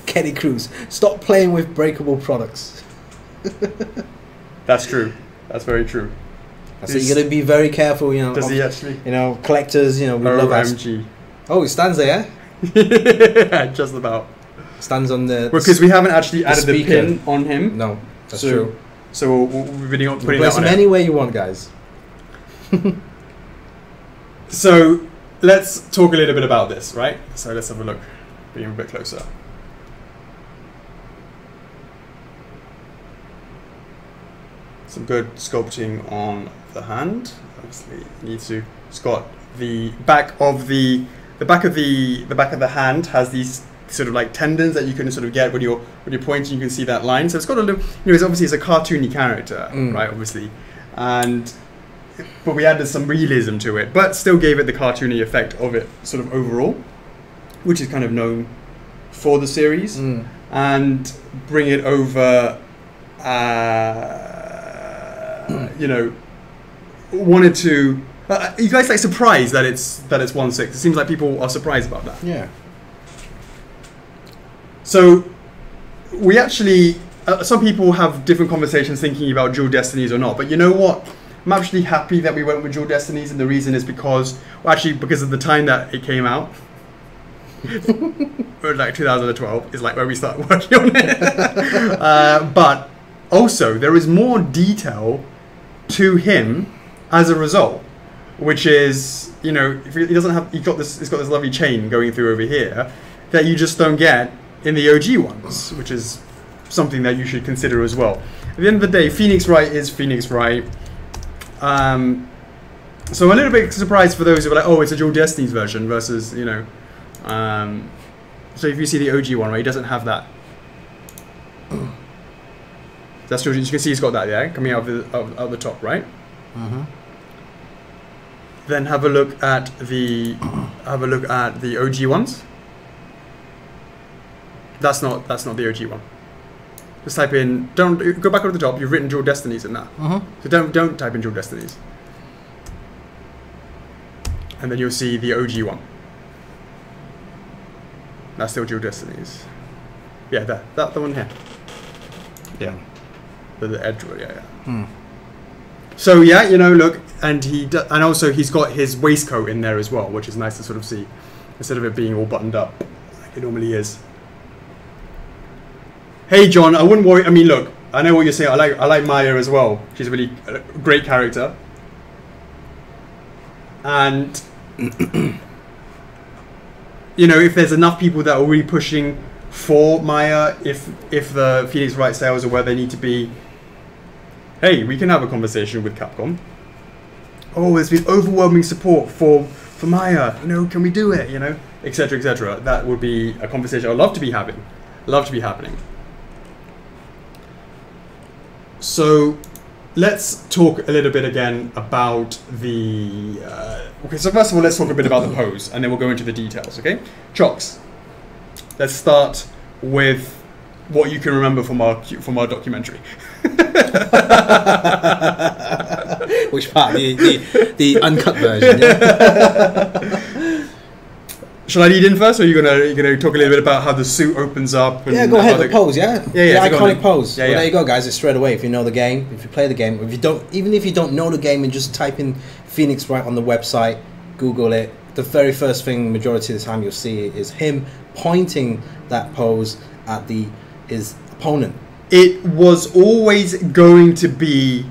Kenny Cruz, stop playing with breakable products. That's true. That's very true. So you got to be very careful, Does he actually? Collectors, we love OMG. Oh, it stands there. Just about. Stands on the. Because we haven't actually added the speaker. pin on him. No, that's true. So we've been putting place that on him any way you want, guys. So let's talk a little bit about this, right? So let's have a look, being a bit closer. Some good sculpting on the hand. Obviously, you need to. It's got the back of the back of the hand has these sort of like tendons that you can sort of get when you're pointing. You can see that line. So it's got a little. It's obviously it's a cartoony character, right? Obviously, but we added some realism to it, but still gave it the cartoony effect of it, sort of overall, which is kind of known for the series, and bring it over. Wanted to. You guys like surprised that it's 1/6? It seems like people are surprised about that. Yeah. So we actually, some people have different conversations thinking about Dual Destinies or not. But you know what? I'm actually happy that we went with Dual Destinies, and the reason is because of the time that it came out. Like 2012 is like where we started working on it. But also there is more detail to him as a result, which is, if he doesn't have, it's got this lovely chain going through over here that you just don't get in the OG ones, which is something that you should consider as well. At the end of the day, Phoenix Wright is Phoenix Wright. So I'm a little bit surprised for those who are like, oh, it's a Dual Destinies version versus, you know. So if you see the OG one, right, he doesn't have that. That's true. You can see he's got that, yeah, coming out of the top, right? Mm-hmm. Then have a look at the OG ones. That's not the OG one. Just type in. Don't go back over the top. You've written Dual Destinies in that. So don't type in Dual Destinies. And then you'll see the OG one. That's still Dual Destinies. Yeah, that the one here. Yeah, the edge. Yeah. So yeah, you know, look, and and also he's got his waistcoat in there as well, which is nice to sort of see, instead of it being all buttoned up like it normally is. Hey John, I wouldn't worry. I mean, look, I know what you're saying. I like Maya as well. She's a really great character. And you know, if there's enough people that are really pushing for Maya, if the Phoenix Wright sales are where they need to be, hey, we can have a conversation with Capcom. Oh, there's been overwhelming support for Maya. You know, can we do it? You know, etc. etc. That would be a conversation I'd love to be having. Love to be happening. So let's talk a little bit again about the... okay, so first of all, let's talk a bit about the pose, and then we'll go into the details, okay? Chocks. Let's start with what you can remember from our documentary. Which part? The uncut version, yeah? Shall I lead in first, or are you gonna talk a little bit about how the suit opens up? And yeah, go ahead. The pose, yeah. The iconic pose. Yeah, well, there you go, guys. It's straight away. If you know the game, if you play the game, if you don't, even if you don't know the game, and just type in Phoenix Wright on the website, Google it. The very first thing, majority of the time, you'll see is him pointing that pose at his opponent. It was always going to be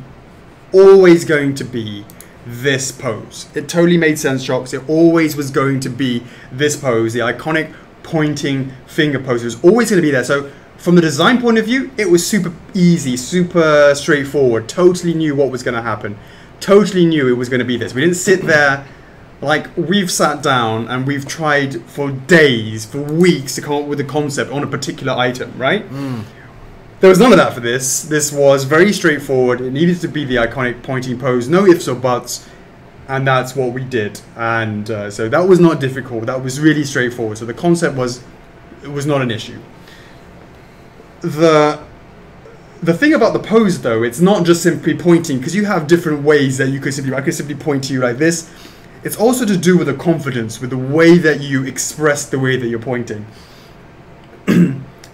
this pose. It totally made sense, Chocks. It always was going to be this pose, the iconic pointing finger pose. It was always going to be there. So from the design point of view, it was super easy, super straightforward. Totally knew what was going to happen. Totally knew it was going to be this. We didn't sit there like we've sat down and we've tried for days, for weeks to come up with a concept on a particular item, right? There was none of that for this. This was very straightforward. It needed to be the iconic pointing pose, no ifs or buts, and that's what we did. And so that was not difficult. That was really straightforward. So the concept was not an issue. The thing about the pose, though, it's not just simply pointing, because you have different ways that you could simply. I could simply point to you like this. It's also to do with the confidence, with the way that you express the way that you're pointing.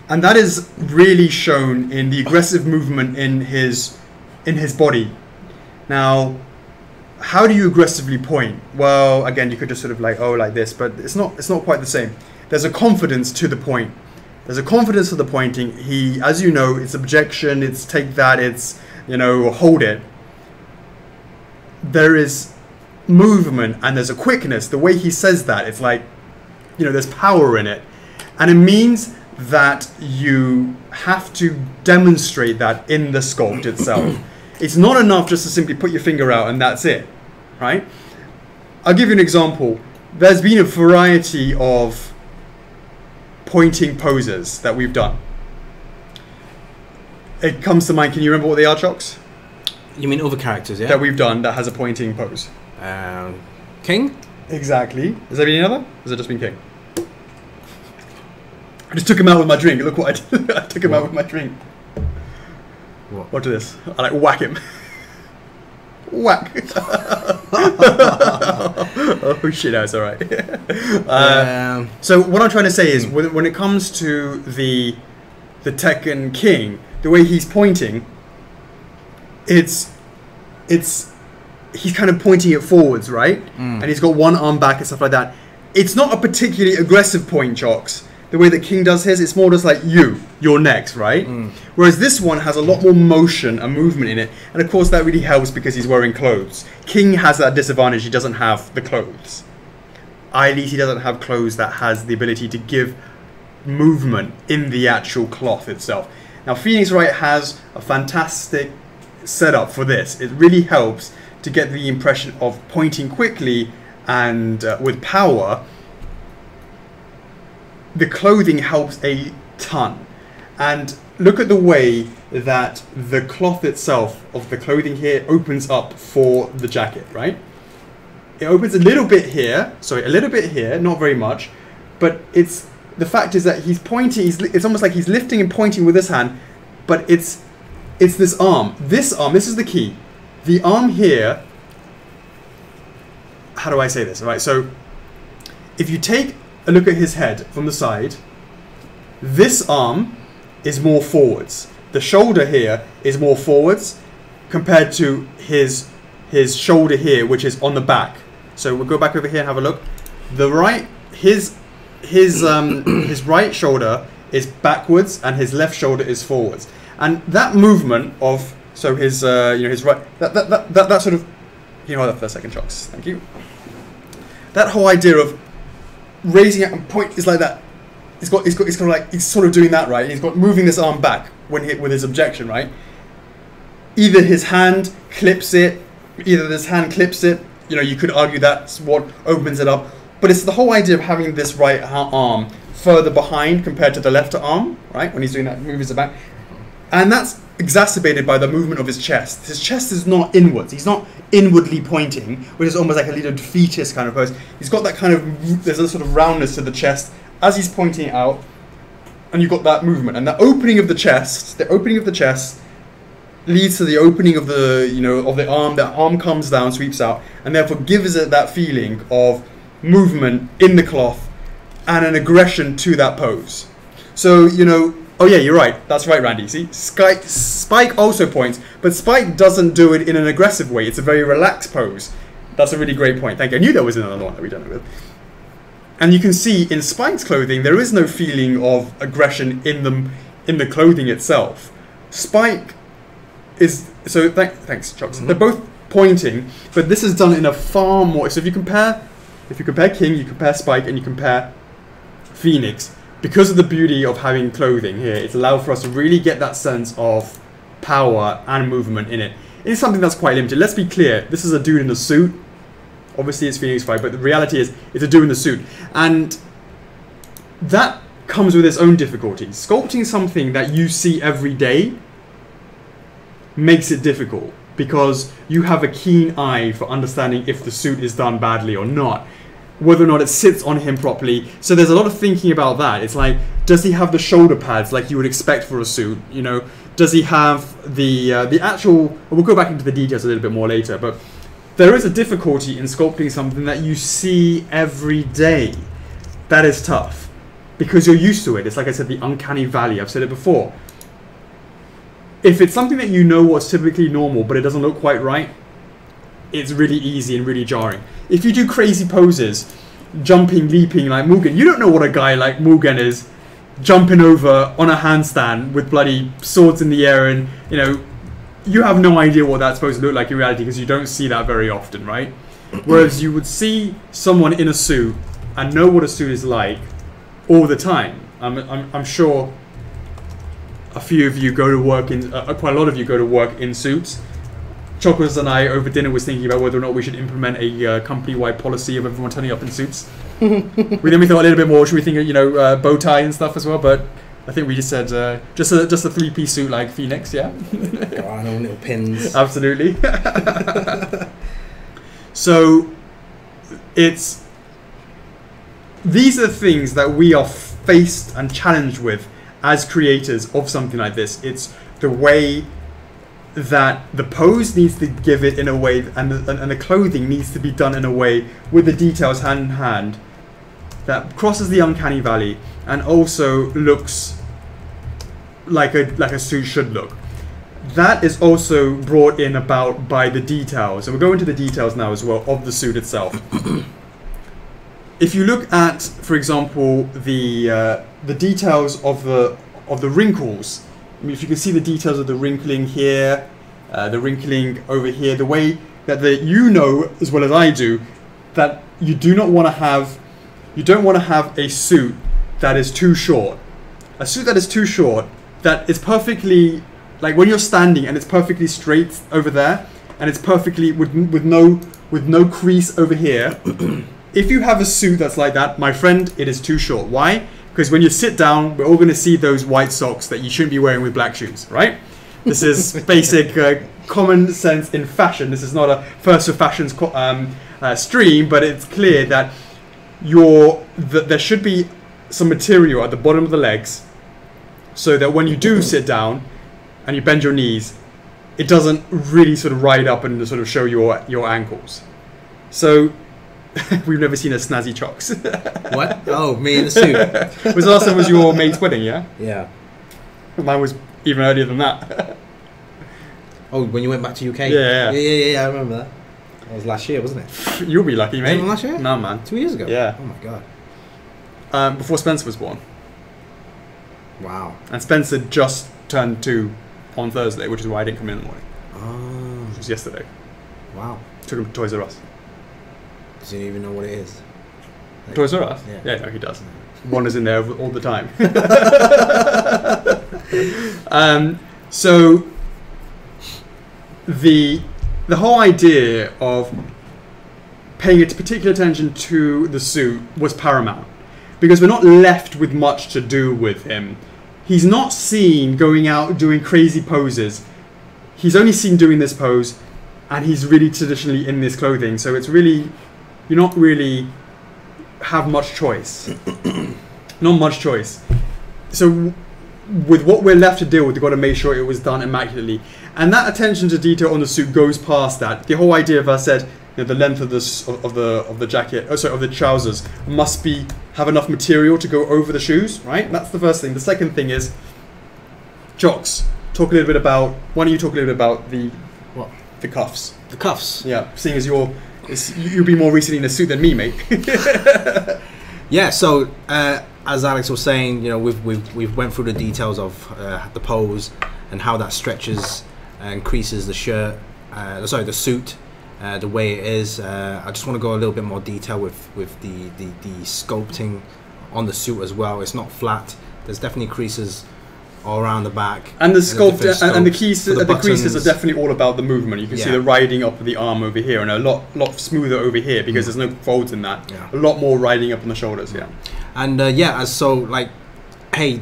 And that is really shown in the aggressive movement in his body. Now, how do you aggressively point? Well, again, you could just sort of like this, but it's not quite the same. There's a confidence to the point. There's a confidence to the pointing. As you know, it's objection, it's take that, it's, you know, hold it. There is movement and there's a quickness. The way he says that, it's like, you know, there's power in it. And it means that you have to demonstrate that in the sculpt itself. It's not enough just to simply put your finger out and that's it, right? I'll give you an example. There's been a variety of pointing poses that we've done. It comes to mind, can you remember what they are, Chocks? You mean other characters, yeah? That we've done that has a pointing pose. King? Exactly. Has there been any other? Has it just been King? I just took him out with my drink. Look what I did. I took him out with my drink. What? Watch this. I like whack him. Whack. Oh shit, no, it's alright. So what I'm trying to say is when it comes to the Tekken King, the way he's pointing, he's kind of pointing it forwards, right? And he's got one arm back and stuff like that. It's not a particularly aggressive point, Chocks. The way that King does his, it's more just like you're next, right? Whereas this one has a lot more motion and movement in it. And of course that really helps because he's wearing clothes. King has that disadvantage, he doesn't have the clothes. At least he doesn't have clothes that has the ability to give movement in the actual cloth itself. Now Phoenix Wright has a fantastic setup for this. It really helps to get the impression of pointing quickly and with power. The clothing helps a ton. And look at the way that the cloth itself of the clothing here opens up for the jacket, right? It opens a little bit here, not very much, but it's the fact is that he's pointing, it's almost like he's lifting and pointing with this hand, but it's this arm. This is the key. The arm here, how do I say this? All right, so if you take a look at his head from the side, this arm is more forwards. The shoulder here is more forwards compared to his shoulder here, which is on the back. So we'll go back over here and have a look. The right, his right shoulder is backwards and his left shoulder is forwards. And that movement of, so his his right, that sort of, hold that for a second, Chocks. Thank you. That whole idea of raising it and point is like that. He's sort of doing that, right? He's got moving this arm back when hit with his objection, right? Either his hand clips it, you could argue that's what opens it up. But it's the whole idea of having this right arm further behind compared to the left arm, right? When he's doing that, moves it back. And that's exacerbated by the movement of his chest. His chest is not inwards. He's not inwardly pointing, which is almost like a little fetus kind of pose. He's got that kind of, there's a sort of roundness to the chest as he's pointing out, and you've got that movement. And the opening of the chest leads to the opening of the, of the arm. That arm comes down, sweeps out, and therefore gives it that feeling of movement in the cloth and an aggression to that pose. So, oh yeah, you're right. That's right, Randy. See, Spike also points, but Spike doesn't do it in an aggressive way. It's a very relaxed pose. That's a really great point. Thank you. I knew there was another one that we done it with. And you can see in Spike's clothing, there is no feeling of aggression in the clothing itself. Spike is, so thanks, Chocks. They're both pointing, but this is done in a far more, so if you compare King, you compare Spike, and you compare Phoenix, because of the beauty of having clothing here, it's allowed for us to really get that sense of power and movement in it. It's something that's quite limited. Let's be clear, this is a dude in a suit. Obviously it's Phoenix Wright, but the reality is it's a dude in the suit. And that comes with its own difficulties. Sculpting something that you see every day makes it difficult, because you have a keen eye for understanding if the suit is done badly or not, whether or not it sits on him properly. So there's a lot of thinking about that. It's like, does he have the shoulder pads like you would expect for a suit? Does he have the actual, we'll go back into the details a little bit more later, but there is a difficulty in sculpting something that you see every day. That is tough, because you're used to it. It's like I said, the uncanny valley. I've said it before. If it's something that you know what's typically normal, but it doesn't look quite right, it's really easy and really jarring. If you do crazy poses, jumping, leaping like Mugen, you don't know what a guy like Mugen is jumping over on a handstand with bloody swords in the air, and you have no idea what that's supposed to look like in reality, because you don't see that very often, right? Whereas you would see someone in a suit and know what a suit is like all the time. I'm sure a few of you go to work in, quite a lot of you go to work in suits. Chocks and I over dinner was thinking about whether or not we should implement a company-wide policy of everyone turning up in suits. We thought a little bit more. Should we think of bow tie and stuff as well? But I think we just said just a three-piece suit like Phoenix, yeah. Go on, all little pins. Absolutely. So these are the things that we are faced and challenged with as creators of something like this. It's the way that the pose needs to give it in a way, and the clothing needs to be done in a way with the details hand in hand that crosses the uncanny valley and also looks like a suit should look. That is also brought in about by the details, and we'll go into the details now as well of the suit itself. If you look at, for example, the details of the wrinkles, I mean, if you can see the details of the wrinkling here, the wrinkling over here, the way that as well as I do, that you don't want to have a suit that is too short, a suit that is too short, that is perfectly, like when you're standing and it's perfectly straight over there, and it's perfectly with no crease over here. If you have a suit that's like that, my friend, it is too short. Why? Because when you sit down, we're all going to see those white socks that you shouldn't be wearing with black shoes, right? This is basic common sense in fashion. This is not a First for Fashions stream, but it's clear that there should be some material at the bottom of the legs, so that when you do sit down and you bend your knees, it doesn't really sort of ride up and sort of show your ankles. So we've never seen a snazzy Chocks. What? Oh, me in the suit. Was the last time was your mate's wedding? Yeah. Yeah. Mine was even earlier than that. Oh, when you went back to UK? Yeah. Yeah, I remember that. That was last year, wasn't it? You'll be lucky, mate. Was it last year? No, man. 2 years ago? Yeah. Oh my god. Before Spencer was born. Wow. And Spencer just turned 2 on Thursday, which is why I didn't come in the morning. Oh. It was yesterday. Wow. Took him to Toys R Us. Does he even know what it is? Like, Toys R Us? Yeah. Yeah, no, he does. Wanders in there all the time. So the whole idea of paying particular attention to the suit was paramount, because we're not left with much to do with him. He's not seen going out doing crazy poses. He's only seen doing this pose, and he's really traditionally in this clothing. So it's really, you're not really have much choice. Not much choice. So with what we're left to deal with, we've got to make sure it was done immaculately. And that attention to detail on the suit goes past that. The whole idea of, I said, the length of the jacket, of the trousers must have enough material to go over the shoes, right? That's the first thing. The second thing is, Chocks, talk a little bit about. Why don't you talk a little bit about the cuffs? The cuffs. Yeah, seeing as you've been more recently in a suit than me, mate. Yeah. So as Alex was saying, we've went through the details of the pose and how that stretches and creases the shirt. The suit. The way it is. I just want to go a little bit more detail with the sculpting on the suit as well. It's not flat. There's definitely creases all around the back. And the sculpt and the creases are definitely all about the movement. You can see the riding up of the arm over here, and a lot smoother over here because there's no folds in that. Yeah. A lot more riding up on the shoulders. Yeah. And hey,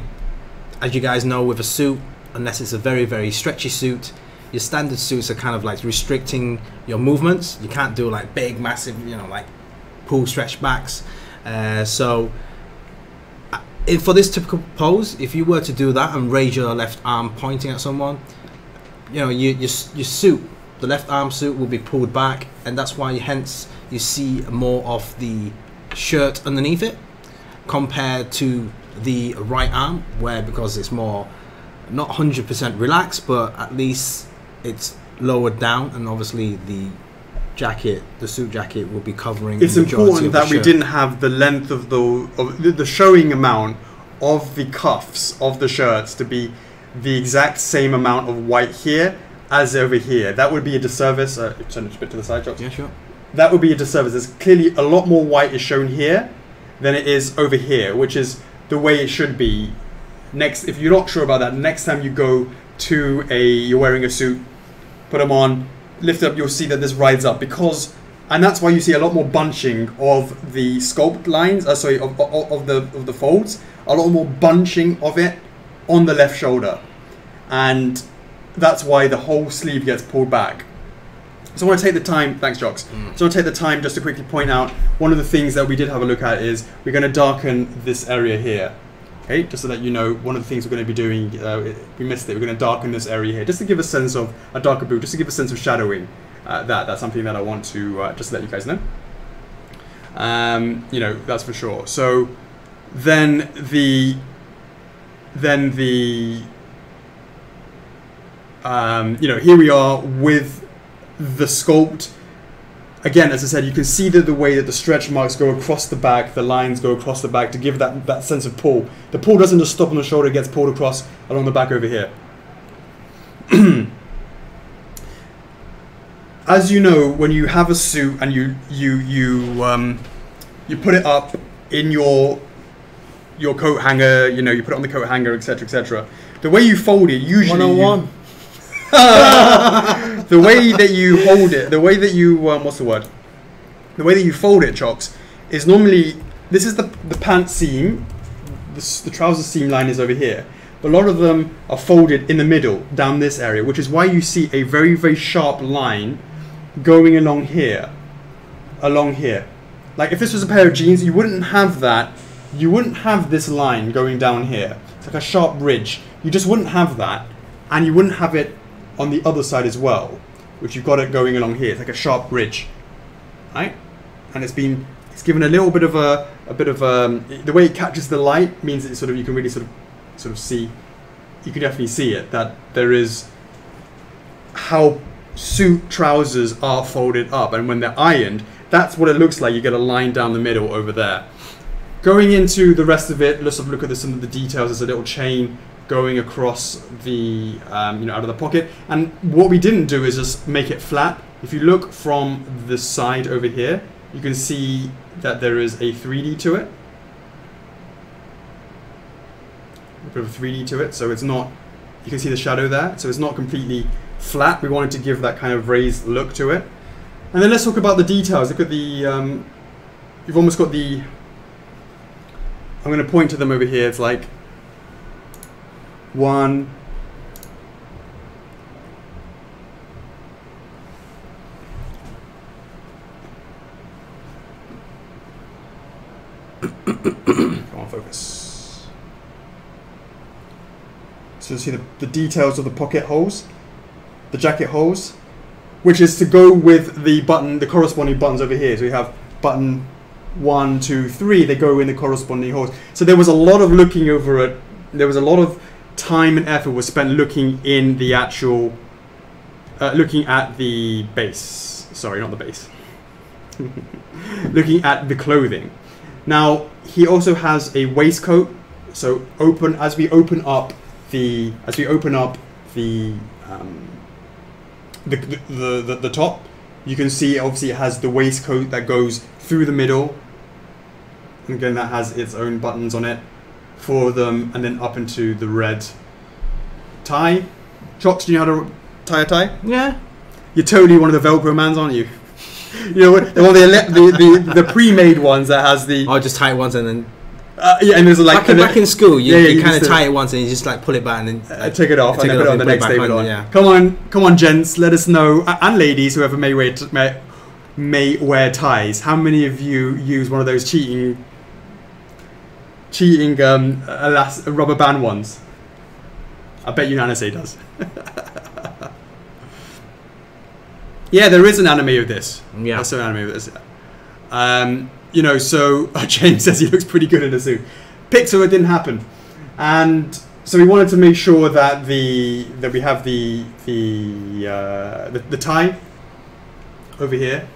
as you guys know, with a suit, unless it's a very, very stretchy suit, your standard suits are kind of like restricting your movements. You can't do like big, massive, like pull stretch backs. So for this typical pose, if you were to do that and raise your left arm pointing at someone, your suit, the left arm suit will be pulled back, and that's why hence you see more of the shirt underneath it compared to the right arm, where because it's more not 100% relaxed, but at least it's lowered down, and obviously the suit jacket will be covering. It's important that we didn't have the length of the showing amount of the cuffs of the shirts to be the exact same amount of white here as over here. That would be a disservice. Turn it a bit to the side, Chocks. Yeah, sure. That would be a disservice. There's clearly a lot more white is shown here than it is over here, which is the way it should be. Next, if you're not sure about that, next time you go to you're wearing a suit, put them on, lift up, you'll see that this rides up and that's why you see a lot more bunching of the sculpt lines, of the folds, a lot more bunching of it on the left shoulder, and that's why the whole sleeve gets pulled back. So I want to take the time, thanks Chocks, so I want to take the time just to quickly point out one of the things that we did have a look at is we're going to darken this area here. Okay, just so that you know, one of the things we're going to be doing, we missed it, we're going to darken this area here, just to give a sense of a darker blue, just to give a sense of shadowing. That's something that I want to just let you guys know. That's for sure. So then here we are with the sculpt. Again, as I said, you can see the way that the stretch marks go across the back, the lines go across the back to give that sense of pull. The pull doesn't just stop on the shoulder, it gets pulled across along the back over here. As you know, when you have a suit and you put it up in your your coat hanger, you know, you put it on the coat hanger, etc., etc. The way you fold it, usually 101. the way that you hold it, the way that you what's the word? The way that you fold it, Chocks, is normally this is the pant seam, the trouser seam line is over here. But a lot of them are folded in the middle, down this area, which is why you see a very, very sharp line going along here. Like if this was a pair of jeans, you wouldn't have that. You wouldn't have this line going down here. It's like a sharp ridge. You just wouldn't have that. And you wouldn't have it on the other side as well, which you've got it going along here. It's like a sharp ridge, right? And it's given a little bit of the way it catches the light means that you can really sort of see. You can definitely see it, that there is how suit trousers are folded up, and when they're ironed, that's what it looks like. You get a line down the middle over there. Going into the rest of it, let's have a look at some of the details. There's a little chain going across the out of the pocket, and what we didn't do is just make it flat. If you look from the side over here, you can see that there is a 3D to it. A bit of a 3D to it, so it's not, you can see the shadow there, so it's not completely flat. We wanted to give that kind of raised look to it. And then let's talk about the details. Look at the, you've almost got the, I'm going to point to them over here. It's like one, come on, focus. So you see the details of the pocket holes, the jacket holes, which is to go with the button, the corresponding buttons over here. So we have button 1, 2, 3, they go in the corresponding holes. So there was a lot of looking over it. There was a lot of time and effort was spent looking in the actual, looking at the base. Sorry, not the base. Looking at the clothing. Now, he also has a waistcoat. So as we open up the top, you can see obviously it has the waistcoat that goes through the middle, and again that has its own buttons on it for them, and then up into the red tie. Chocks, do you know how to tie a tie? Yeah. You're totally one of the Velcro mans, aren't you? You know what? The pre-made ones that has the. I'll just tie it once and then. Yeah, and there's like back in school, you kind of tie it once and you just like pull it back and then take it off and then put it on the next day. Yeah. Come on, gents, let us know, and ladies, whoever may wear ties. How many of you use one of those cheating rubber band ones? I bet you Nanase does. Yeah, there is an anime of this. Yeah, that's an anime of this. You know, so James says he looks pretty good in a suit. Pixar, it didn't happen, and so we wanted to make sure that we have the tie over here,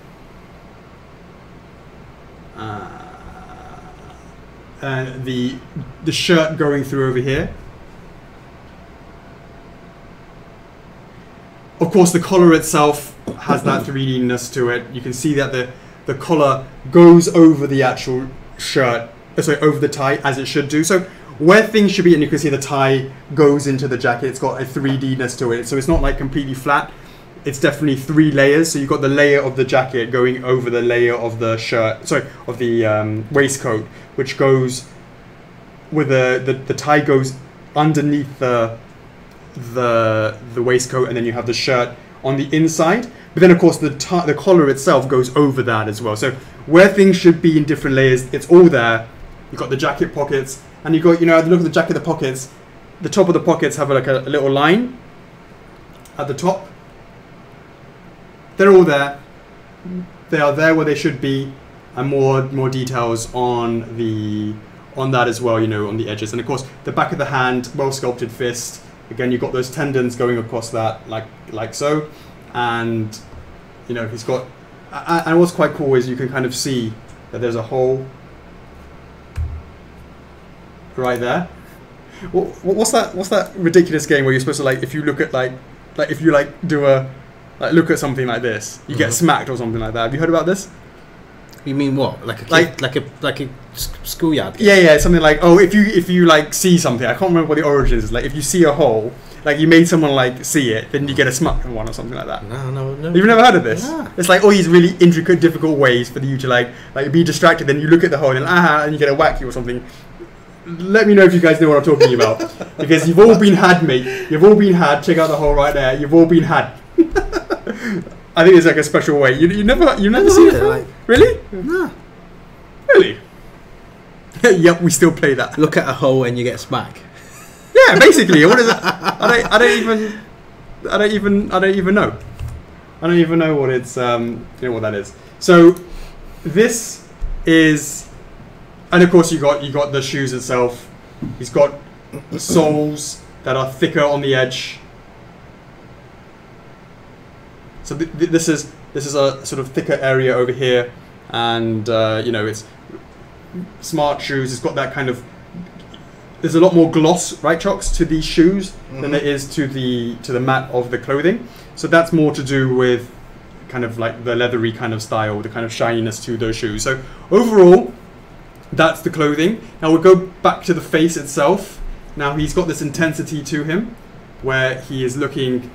and the shirt going through over here. Of course, the collar itself has that 3D-ness to it. You can see that the collar goes over the actual shirt, sorry, over the tie, as it should do. So where things should be, and you can see the tie goes into the jacket, it's got a 3D-ness to it. So it's not like completely flat. It's definitely 3 layers. So you've got the layer of the jacket going over the layer of the shirt, sorry, of the waistcoat, which goes with the tie goes underneath the waistcoat, and then you have the shirt on the inside. But then, of course, the collar itself goes over that as well. So where things should be in different layers, it's all there. You've got the jacket pockets, and you've got, you know, look at the jacket, the pockets. The top of the pockets have like a little line at the top. They're all there. They are there where they should be, and more details on that as well. You know, on the edges, and of course the back of the hand, well sculpted fist. Again, you've got those tendons going across that, like so. And you know, he's got, and what's quite cool is you can kind of see that there's a hole right there. What's that ridiculous game where you're supposed to, like, if you look at like if you like do a look at something like this, you get smacked or something like that? Have you heard about this? You mean what? Like a kid, like a schoolyard kid? Yeah, something like, oh, if you like see something, I can't remember what the origin is. Like if you see a hole, like you made someone like see it, then you get a smut one or something like that. No. You've never heard of this? Nah. It's like all these really intricate, difficult ways for you to like be distracted. Then you look at the hole and you get a wacky or something. Let me know if you guys know what I'm talking about, because you've all been had, mate. You've all been had. Check out the hole right there. You've all been had. I think it's like a special way. You never seen it? Like, really? Nah. Really? Yep, we still play that. Look at a hole and you get smack. Yeah, basically. What is it? I don't even know. I don't even know what it's what that is. So this is, and of course you got the shoes itself. He's got the soles that are thicker on the edge. So this is a sort of thicker area over here, and it's smart shoes. It's got that kind of. There's a lot more gloss, right, Chocks, to these shoes than there is to the mat of the clothing. So that's more to do with kind of like the leathery kind of style, the kind of shininess to those shoes. So overall, that's the clothing. Now we'll go back to the face itself. Now he's got this intensity to him, where he is looking,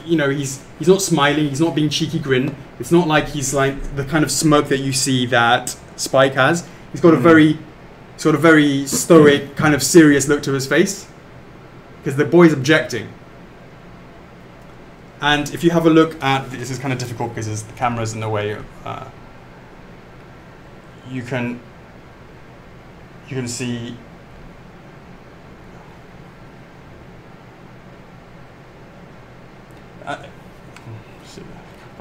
he's not smiling, he's not being cheeky grin. It's not like he's like the kind of smirk that you see that Spike has. He's got a very stoic, kind of serious look to his face, because the boy's objecting. And if you have a look at, this is kind of difficult because the camera's in the way. You can see.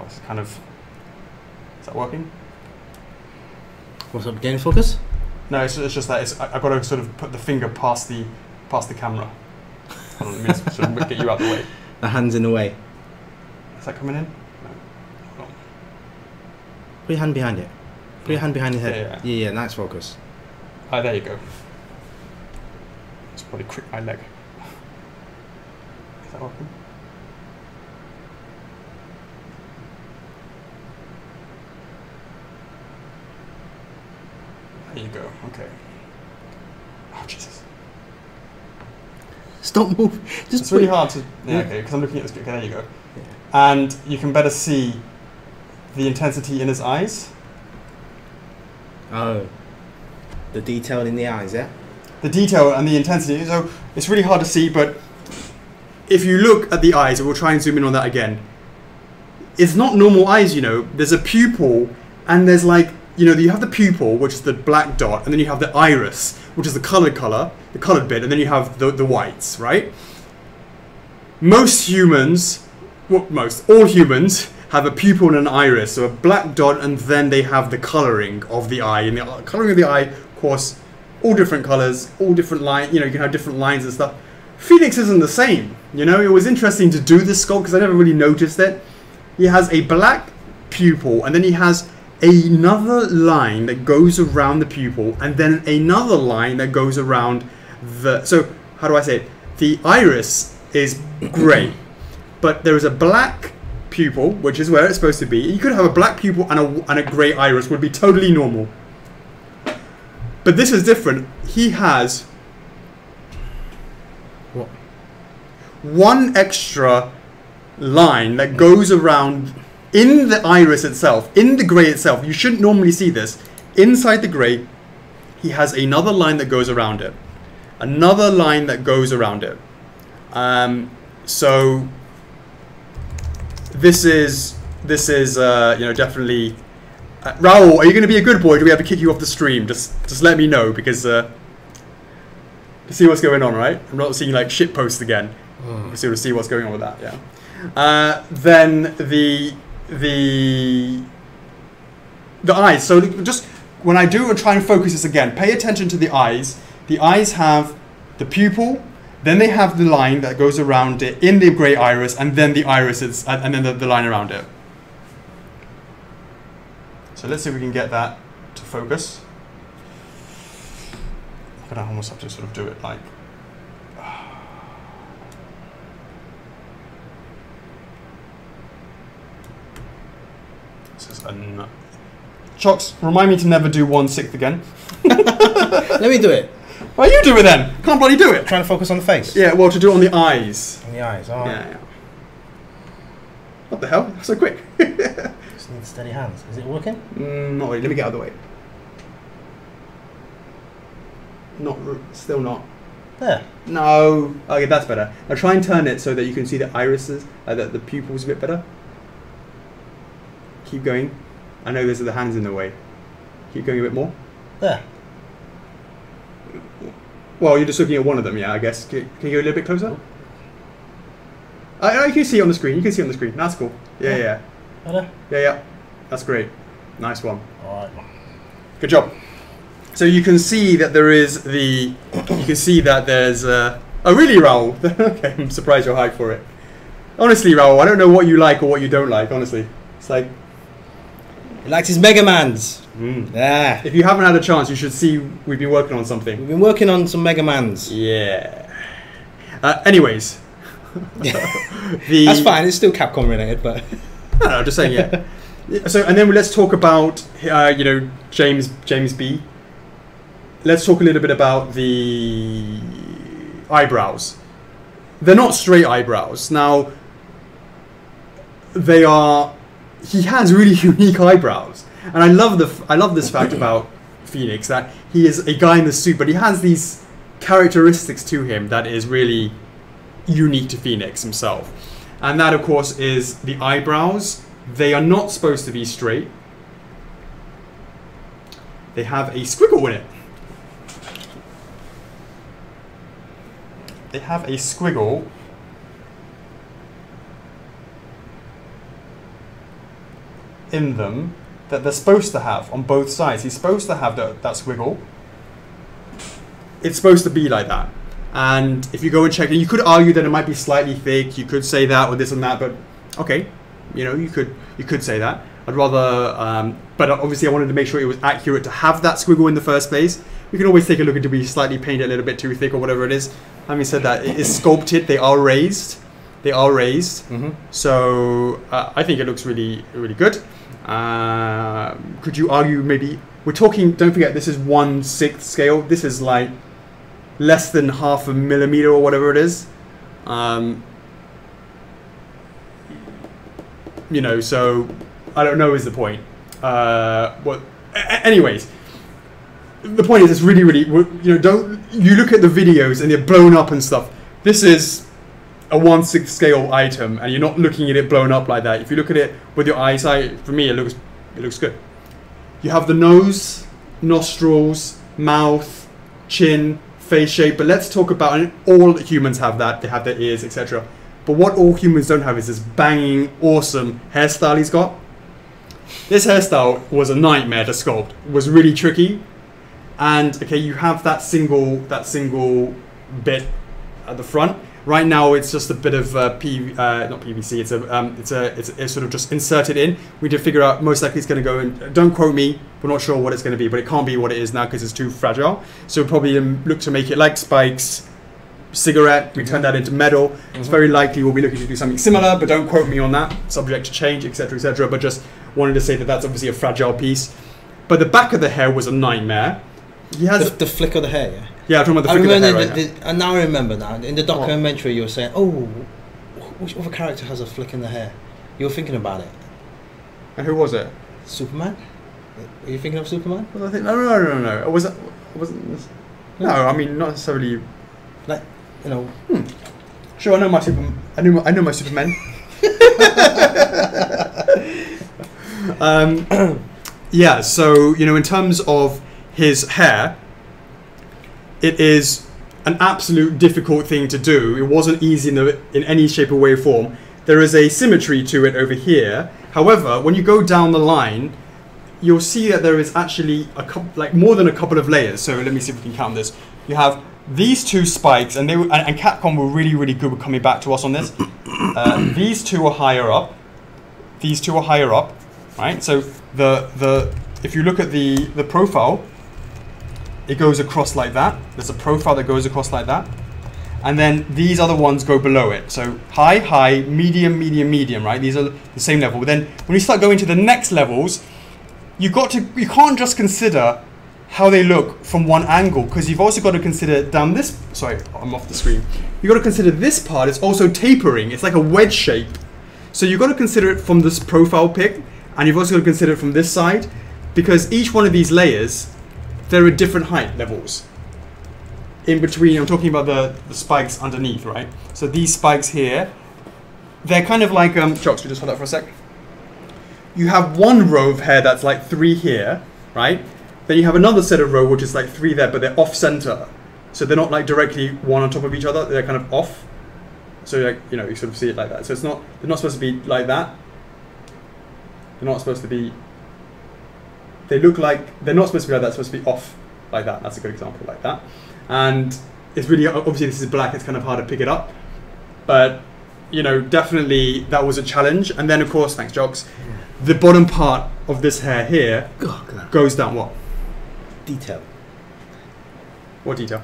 It's kind of. Is that working? What's up? Getting focus? No, it's just that I've got to sort of put the finger past the camera. Hold on, let me just sort of get you out of the way. The hand's in the way. Is that coming in? No. Hold on. Put your hand behind it. Put your hand behind your head. Yeah, nice focus. Ah, there you go. It's probably crick my leg. Is that working? There you go. Okay. Oh Jesus! Stop moving. It's really hard to. Yeah, okay. Because I'm looking at this. Okay, there you go. Yeah. And you can better see the intensity in his eyes. Oh. The detail in the eyes, yeah. The detail and the intensity. So it's really hard to see, but if you look at the eyes, and we'll try and zoom in on that again. It's not normal eyes, There's a pupil, and there's like. You have the pupil, which is the black dot, and then you have the iris, which is the coloured bit, and then you have the whites, right? All humans have a pupil and an iris, so a black dot, and then they have the colouring of the eye. And the colouring of the eye, of course, all different colours, all different lines, you can have different lines and stuff. Phoenix isn't the same, It was interesting to do this sculpt, because I never really noticed it. He has a black pupil, and then he has another line that goes around the pupil, and then another line that goes around so how do I say it? The iris is grey, but there is a black pupil, which is where it's supposed to be. You could have a black pupil and a grey iris, would be totally normal. But this is different. He has what? One extra line that goes around in the iris itself, in the grey itself. You shouldn't normally see this. Inside the grey, he has another line that goes around it. Another line that goes around it. So this is definitely. Raul, are you going to be a good boy? Do we have to kick you off the stream? Just let me know, because to see what's going on, right? I'm not seeing like shit posts again. So to see what's going on with that, yeah. Then the eyes. So just when I do try and focus this again, pay attention to the eyes. The eyes have the pupil, then they have the line that goes around it in the grey iris, and then the iris and then the line around it. So let's see if we can get that to focus. I'm gonna almost have to sort of do it like. This is Chocks, remind me to never do 1/6 again. Let me do it. Well, you do it then. Can't bloody do it. Trying to focus on the face. Yeah, well, to do it on the eyes. On the eyes, alright. Yeah. What the hell? So quick. Just need steady hands. Is it working? Not really. Let me get out of the way. Still not. There. No. Okay, that's better. Now try and turn it so that you can see the irises, the pupils a bit better. Keep going. I know there's the hands in the way. Keep going a bit more. There. Well, you're just looking at one of them, yeah, I guess. Can you go a little bit closer? You can see it on the screen. You can see it on the screen. That's cool. Yeah, yeah. Better? Yeah, yeah. That's great. Nice one. Alright. Good job. So you can see that there is the... You can see that there's... Oh, really, Raul? Okay, I'm surprised you're hyped for it. Honestly, Raul, I don't know what you like or what you don't like, honestly. It's like... He likes his Mega Mans. Yeah. If you haven't had a chance, you should see we've been working on something. We've been working on some Mega Mans. Yeah. Anyways. That's fine, it's still Capcom related, but... No, just saying, yeah. So, and then let's talk about, you know, James B. Let's talk a little bit about the eyebrows. They're not straight eyebrows. Now, they are... He has really unique eyebrows. And I love this fact about Phoenix, that he is a guy in the suit, but he has these characteristics to him that is really unique to Phoenix himself. And that, of course, is the eyebrows. They are not supposed to be straight. They have a squiggle in it. They have a squiggle in them that they're supposed to have on both sides. He's supposed to have that squiggle. It's supposed to be like that. And if you go and check it, you could argue that it might be slightly fake. You could say that or this and that, but okay, you know, you could say that. I'd rather, but obviously I wanted to make sure it was accurate to have that squiggle in the first place. You can always take a look at to be slightly painted a little bit too thick or whatever it is. Having said that, it is sculpted. They are raised. They are raised. Mm-hmm. So I think it looks really, really good. Could you argue maybe we're talking? Don't forget, this is 1/6 scale. This is like less than half a millimeter or whatever it is. You know, so I don't know is the point. Anyways, the point is it's really, really, you know, you look at the videos and they're blown up and stuff. This is a 1/6 scale item and you're not looking at it blown up like that. If you look at it with your eyesight, for me it looks good. You have the nose, nostrils, mouth, chin, face shape, but let's talk about, and all humans have that, they have their ears, etc. But what all humans don't have is this banging, awesome hairstyle he's got. This hairstyle was a nightmare to sculpt. It was really tricky. And okay, you have that single bit at the front. Right now, it's just a bit of not PVC. It's sort of just inserted in. We did figure out most likely it's going to go in. Don't quote me. We're not sure what it's going to be, but it can't be what it is now because it's too fragile. So we'll probably look to make it like spikes, cigarette. We turn that into metal. It's very likely we'll be looking to do something similar, but don't quote me on that. Subject to change, etc., etc. But just wanted to say that that's obviously a fragile piece. But the back of the hair was a nightmare. He has the flick of the hair. Yeah. Yeah, I'm talking about the flick of the hair right now. And now I remember now. In the documentary, you were saying, "Oh, which other character has a flick in the hair?" You were thinking about it. And who was it? Superman. Are you thinking of Superman? Well, I think no. I wasn't. No, I mean not necessarily. Like, you know. Sure, I know my Superman. I know my Superman. Yeah. So you know, in terms of his hair, it is an absolute difficult thing to do. It wasn't easy in any shape or way or form. There is a symmetry to it over here. However, when you go down the line, you'll see that there is actually more than a couple of layers. So let me see if we can count this. You have these two spikes, and Capcom were really, really good with coming back to us on this. These two are higher up. These two are higher up, right? So if you look at the profile, it goes across like that. There's a profile that goes across like that. And then these other ones go below it. So high, high, medium, medium, medium, right? These are the same level. But then when you start going to the next levels, you can't just consider how they look from one angle, because you've also got to consider down this. Sorry, I'm off the screen. You've got to consider this part is also tapering. It's like a wedge shape. So you've got to consider it from this profile pic, and you've also got to consider it from this side, because each one of these layers, there are different height levels. In between, I'm talking about the spikes underneath, right? So these spikes here, they're kind of like, Chocks, we just hold that for a sec. You have one row of hair that's like 3 here, right? Then you have another set of row which is like 3 there, but they're off center. So they're not like directly one on top of each other, they're kind of off. So like, you know, you sort of see it like that. So they're not supposed to be like that. They're not supposed to be, they look like, they're not supposed to be like that, they're supposed to be off like that. That's a good example, like that. And it's really, obviously this is black, it's kind of hard to pick it up. But, you know, definitely that was a challenge. And then of course, thanks Chocks, the bottom part of this hair here goes down what? Detail. What detail?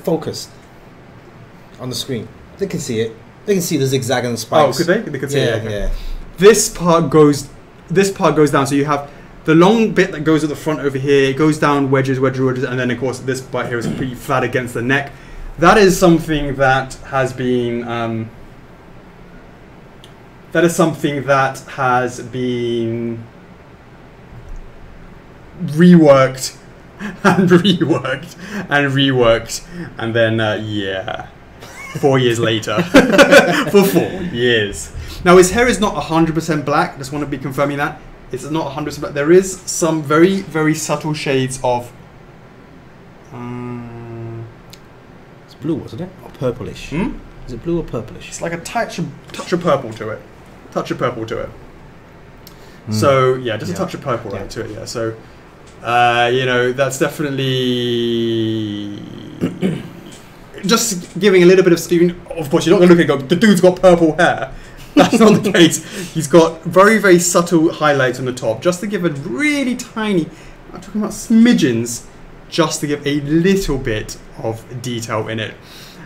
Focus on the screen. They can see it. They can see the zigzag and the spikes. Oh, could they? They could see it. Okay. Yeah. This part goes down. So you have the long bit that goes at the front over here. It goes down wedges, and then of course this part here is pretty flat against the neck. That is something that has been. Reworked and reworked and reworked, and then yeah, 4 years later. For 4 years. Now his hair is not 100% black, just want to be confirming that it's not 100% black. There is some very, very subtle shades of it's blue, wasn't it? Or purplish. Is it blue or purplish? It's like a touch of purple to it. So yeah, just a touch of purple right to it. Yeah, so you know, that's definitely just giving a little bit of Steven. Of course, you're not going to look at it and go, the dude's got purple hair. That's not the case. He's got very, very subtle highlights on the top, just to give a really tiny, I'm talking about smidgens, just to give a little bit of detail in it.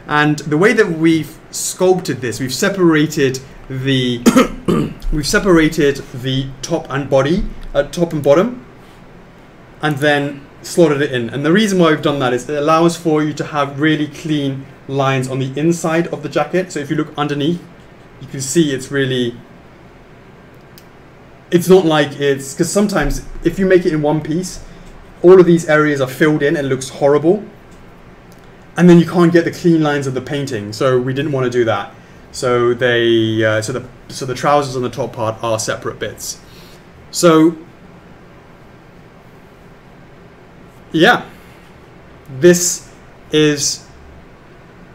And the way that we've sculpted this, we've separated the top and bottom, and then slotted it in. And the reason why we've done that is it allows for you to have really clean lines on the inside of the jacket. So if you look underneath, you can see it's really, it's not like it's, because sometimes if you make it in one piece, all of these areas are filled in and it looks horrible. And then you can't get the clean lines of the painting. So we didn't want to do that. So they, so the trousers on the top part are separate bits. So yeah, this is,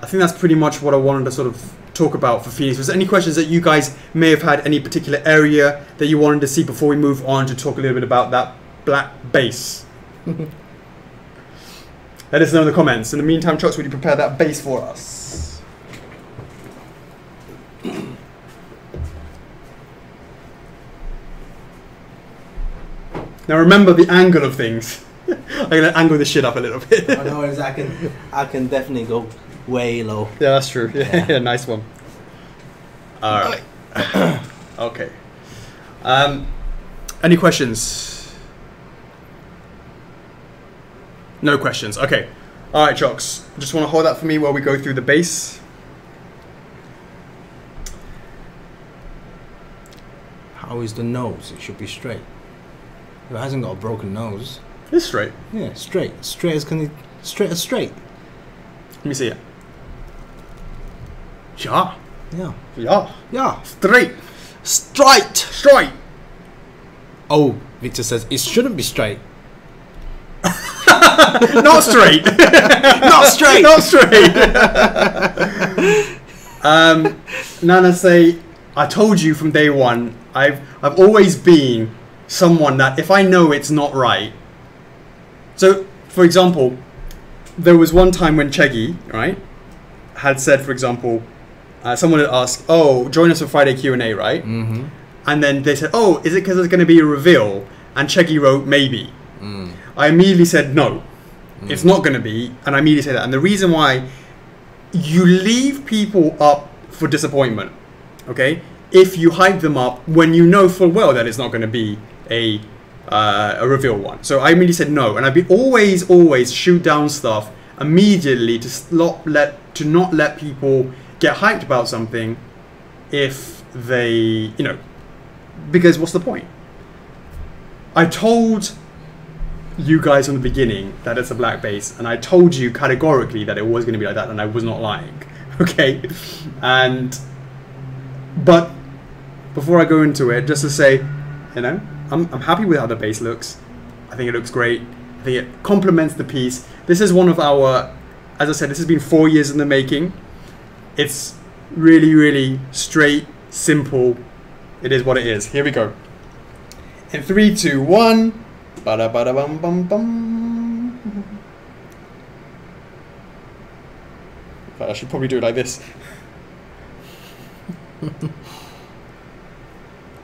I think that's pretty much what I wanted to sort of talk about for Phoenix. Was there any questions that you guys may have had, any particular area that you wanted to see before we move on to talk a little bit about that black base? Let us know in the comments. In the meantime, Chocks, would you prepare that base for us? Now remember the angle of things. I'm gonna angle this shit up a little bit. I know, I can definitely go way low. Yeah, that's true. Yeah, nice one. All right. Okay. Any questions? No questions. Okay. All right, Chocks. Just want to hold that for me while we go through the base. How is the nose? It should be straight. It hasn't got a broken nose. It's straight. Yeah, straight. Straight as straight. Let me see it. Yeah. Yeah. Yeah. Yeah. Straight. Straight. Straight. Oh, Victor says it shouldn't be straight. Not straight. Not straight. Not straight. Nana say, I told you from day one, I've always been someone that if I know it's not right. So, for example, there was one time when Cheggy, right, had said, for example, someone had asked, oh, join us for Friday Q&A, right? Mm-hmm. And then they said, oh, is it because there's going to be a reveal? And Cheggy wrote, maybe. Mm. I immediately said, no, it's not going to be. And I immediately said that. And the reason why, you leave people up for disappointment, okay? If you hype them up when you know full well that it's not going to be a a reveal one. So I immediately said no, and I've been always shoot down stuff immediately to not let people get hyped about something if they, because what's the point? I told you guys from the beginning that it's a black base, and I told you categorically that it was going to be like that, and I was not lying. Okay, but before I go into it, just to say, I'm happy with how the base looks. I think it looks great. I think it complements the piece. This is one of our, as I said, this has been 4 years in the making. It's really straight, simple. It is what it is. Here we go. In 3, 2, 1. Bada bada bum bum bum. I should probably do it like this.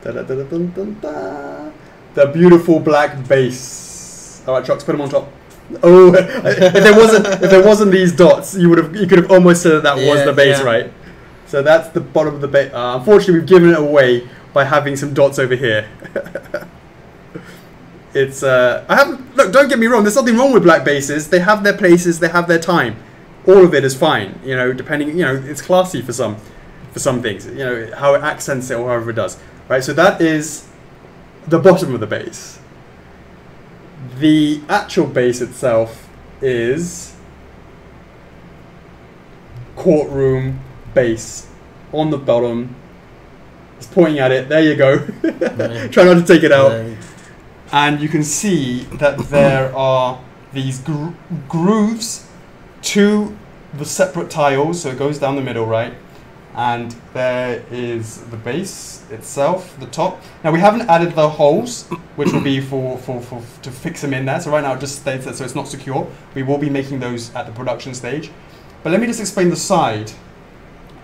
Da, da, da, da, dun, dun, da. The beautiful black base. All right, Chocks, put them on top. Oh, if there wasn't these dots, you could have almost said that was the base, right? So that's the bottom of the base. Unfortunately, we've given it away by having some dots over here. It's look, don't get me wrong, there's nothing wrong with black bases. They have their places, they have their time. All of it is fine, depending, it's classy for some things, how it accents it or however it does. Right, so that is the bottom of the base. The actual base itself is courtroom base on the bottom. It's pointing at it. There you go. Try not to take it out. And you can see that there are these grooves to the separate tiles, so it goes down the middle, right? And there is the base itself, the top. Now we haven't added the holes, which will be to fix them in there. So right now it just states that, so it's not secure. We will be making those at the production stage. But let me just explain the side.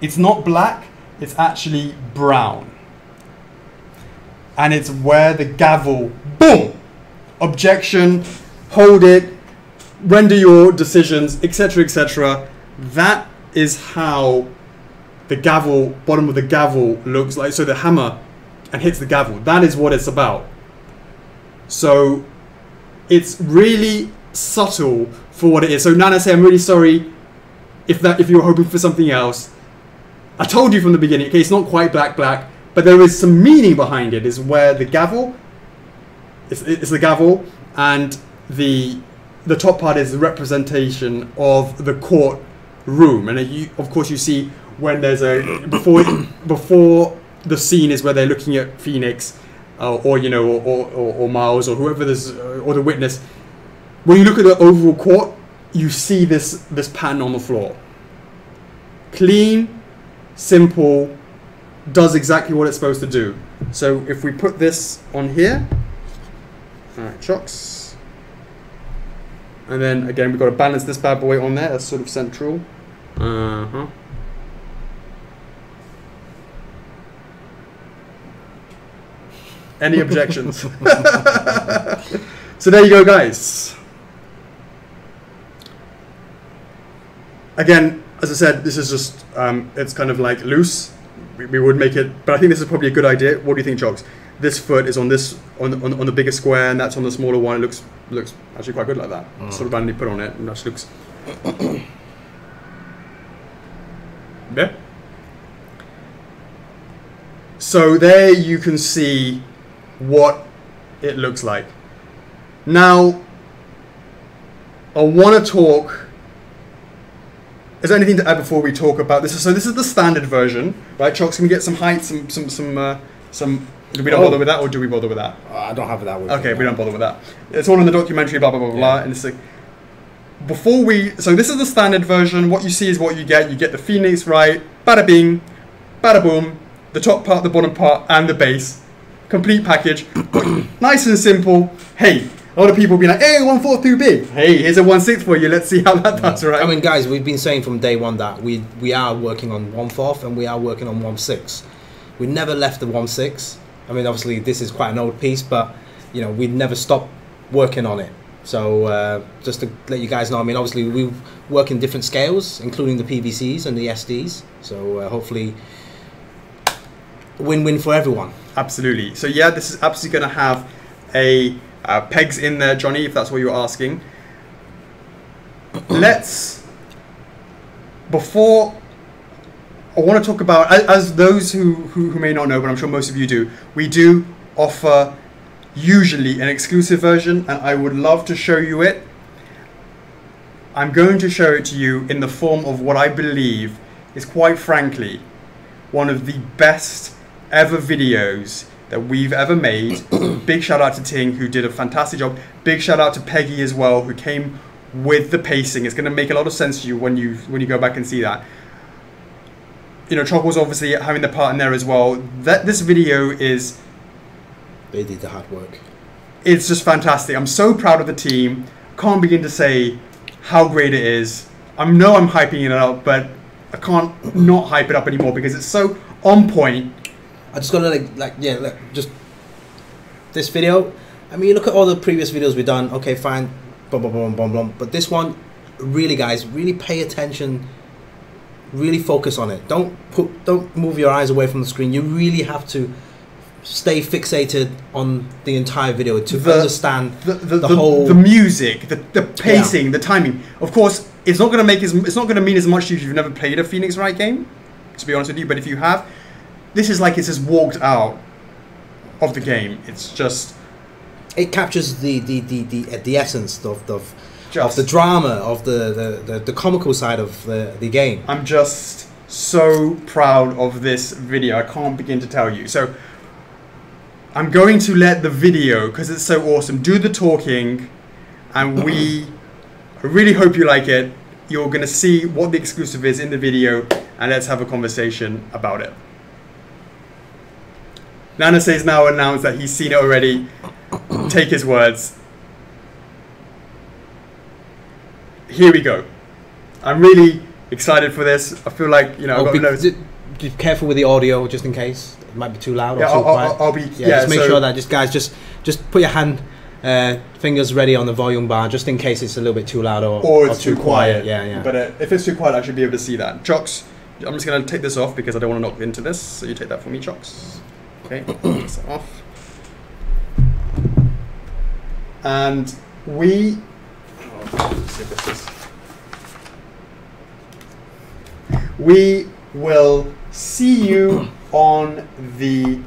It's not black, it's actually brown. And it's where the gavel, boom, objection, hold it, render your decisions, etc., etc. That is how the gavel, bottom of the gavel looks like. So the hammer and hits the gavel. That is what it's about. So it's really subtle for what it is. So Nana, say I'm really sorry if you were hoping for something else. I told you from the beginning. Okay, it's not quite black, but there is some meaning behind it. Is where the gavel, it's the gavel, and the top part is the representation of the court room. And of course you see when there's before the scene is where they're looking at Phoenix or Miles or whoever or the witness. When you look at the overall court, you see this pattern on the floor. Clean, simple, does exactly what it's supposed to do. So if we put this on here, all right, Chocks, and then again we've got to balance this bad boy on there. That's sort of central. Any objections? So there you go, guys. Again, as I said, this is just it's kind of like loose. We would make it, but I think this is probably a good idea. What do you think, Chocks? This foot is on this on the bigger square, and that's on the smaller one. It looks actually quite good like that. Sort of randomly put on it, and that looks. Yeah. So there you can see what it looks like. Now, I want to talk. Is there anything to add before we talk about this? So this is the standard version, right? Chocks, can we get some height, some? Do we not bother with that, or do we bother with that? I don't have that with Okay, we don't bother with that. It's all in the documentary, blah blah blah blah. And it's like so this is the standard version. What you see is what you get. You get the Phoenix, right? Bada bing, bada boom. The top part, the bottom part, and the base. Complete package. Nice and simple. Hey, a lot of people be like, hey, 1/4 too big. Hey, here's a 1/6 for you. Let's see how that does, right? I mean, guys, we've been saying from day one that we are working on 1/4 and we are working on 1/6. We never left the 1/6. I mean, obviously, this is quite an old piece, but, we'd never stopped working on it. So, just to let you guys know, I mean, obviously, we work in different scales, including the PVCs and the SDs. So, hopefully, win-win for everyone. Absolutely. So, yeah, this is absolutely going to have a Pegs in there, Johnny, if that's what you're asking. Before, I want to talk about, as those who may not know, but I'm sure most of you do, we do offer usually an exclusive version, and I would love to show you it. I'm going to show it to you in the form of what I believe is, quite frankly, one of the best ever videos that we've ever made. Big shout out to Ting, who did a fantastic job. Big shout out to Peggy as well, who came with the pacing. It's going to make a lot of sense to you when you go back and see that. You know, Chocks was obviously having the part in there as well. This video is... They did the hard work. It's just fantastic. I'm so proud of the team. Can't begin to say how great it is. I know I'm hyping it up, but I can't not hype it up anymore because it's so on point. I just gotta just this video. I mean, you look at all the previous videos we've done. Okay, fine, blah blah blah blah blah. But this one, really, guys, really pay attention. Really focus on it. Don't move your eyes away from the screen. You really have to stay fixated on the entire video to understand the whole, the music, the pacing, the timing. Of course, it's not going to mean as much to you if you've never played a Phoenix Wright game, to be honest with you. But if you have, this is like it's just walked out of the game. It's just, it captures the essence of the drama, of the comical side of the game. I'm just so proud of this video. I can't begin to tell you. So I'm going to let the video, because it's so awesome, do the talking, and I really hope you like it. You're going to see what the exclusive is in the video, and let's have a conversation about it. Nana says now announced that he's seen it already. Take his words. Here we go. I'm really excited for this. I feel like, you know, I've got loads. Be careful with the audio, just in case it might be too loud or too quiet. I'll be. Just make sure that just put your fingers ready on the volume bar, just in case it's a little bit too loud or it's too quiet. Yeah. But if it's too quiet, I should be able to see that. Chocks, I'm just gonna take this off because I don't want to knock into this. So you take that for me, Chocks. Okay, take this off. And we. We will see you on the...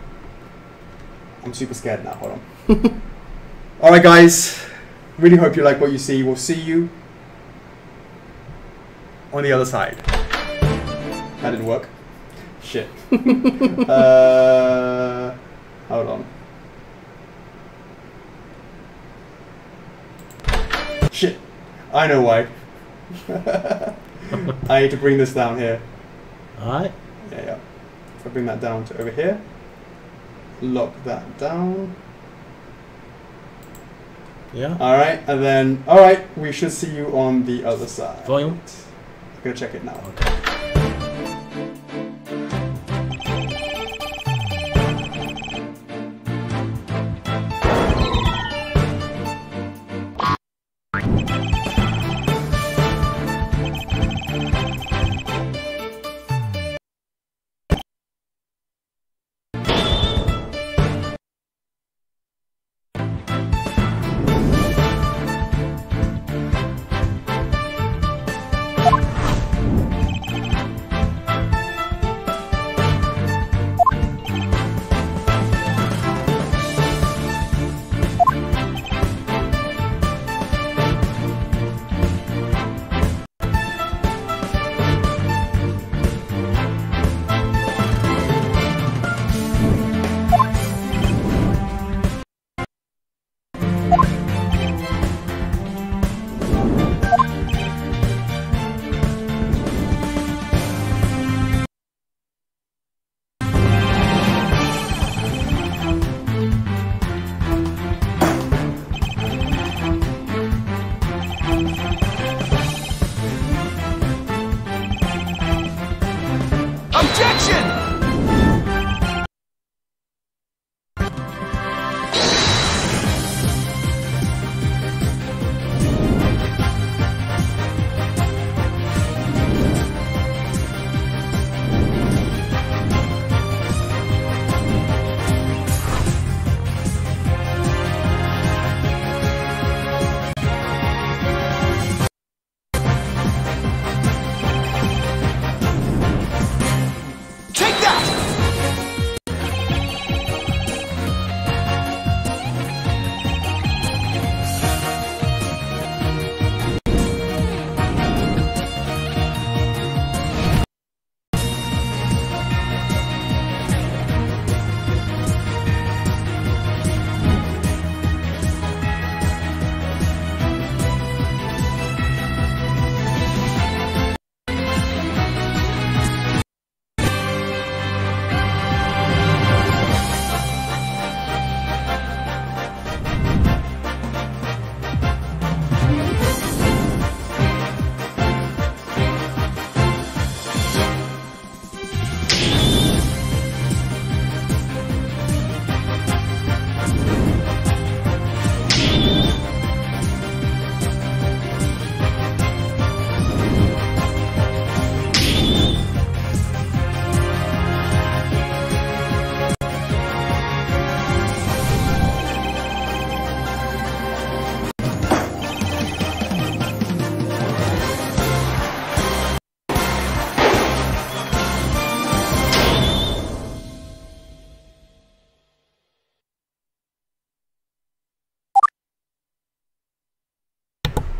I'm super scared now, hold on. Alright guys, really hope you like what you see. We'll see you on the other side. That didn't work. Shit. Hold on. Shit. I know why. I need to bring this down here. Alright. Yeah. If I bring that down to over here, lock that down. Yeah. Alright, and then, alright, we should see you on the other side. Volume? I'm gonna check it now. Okay.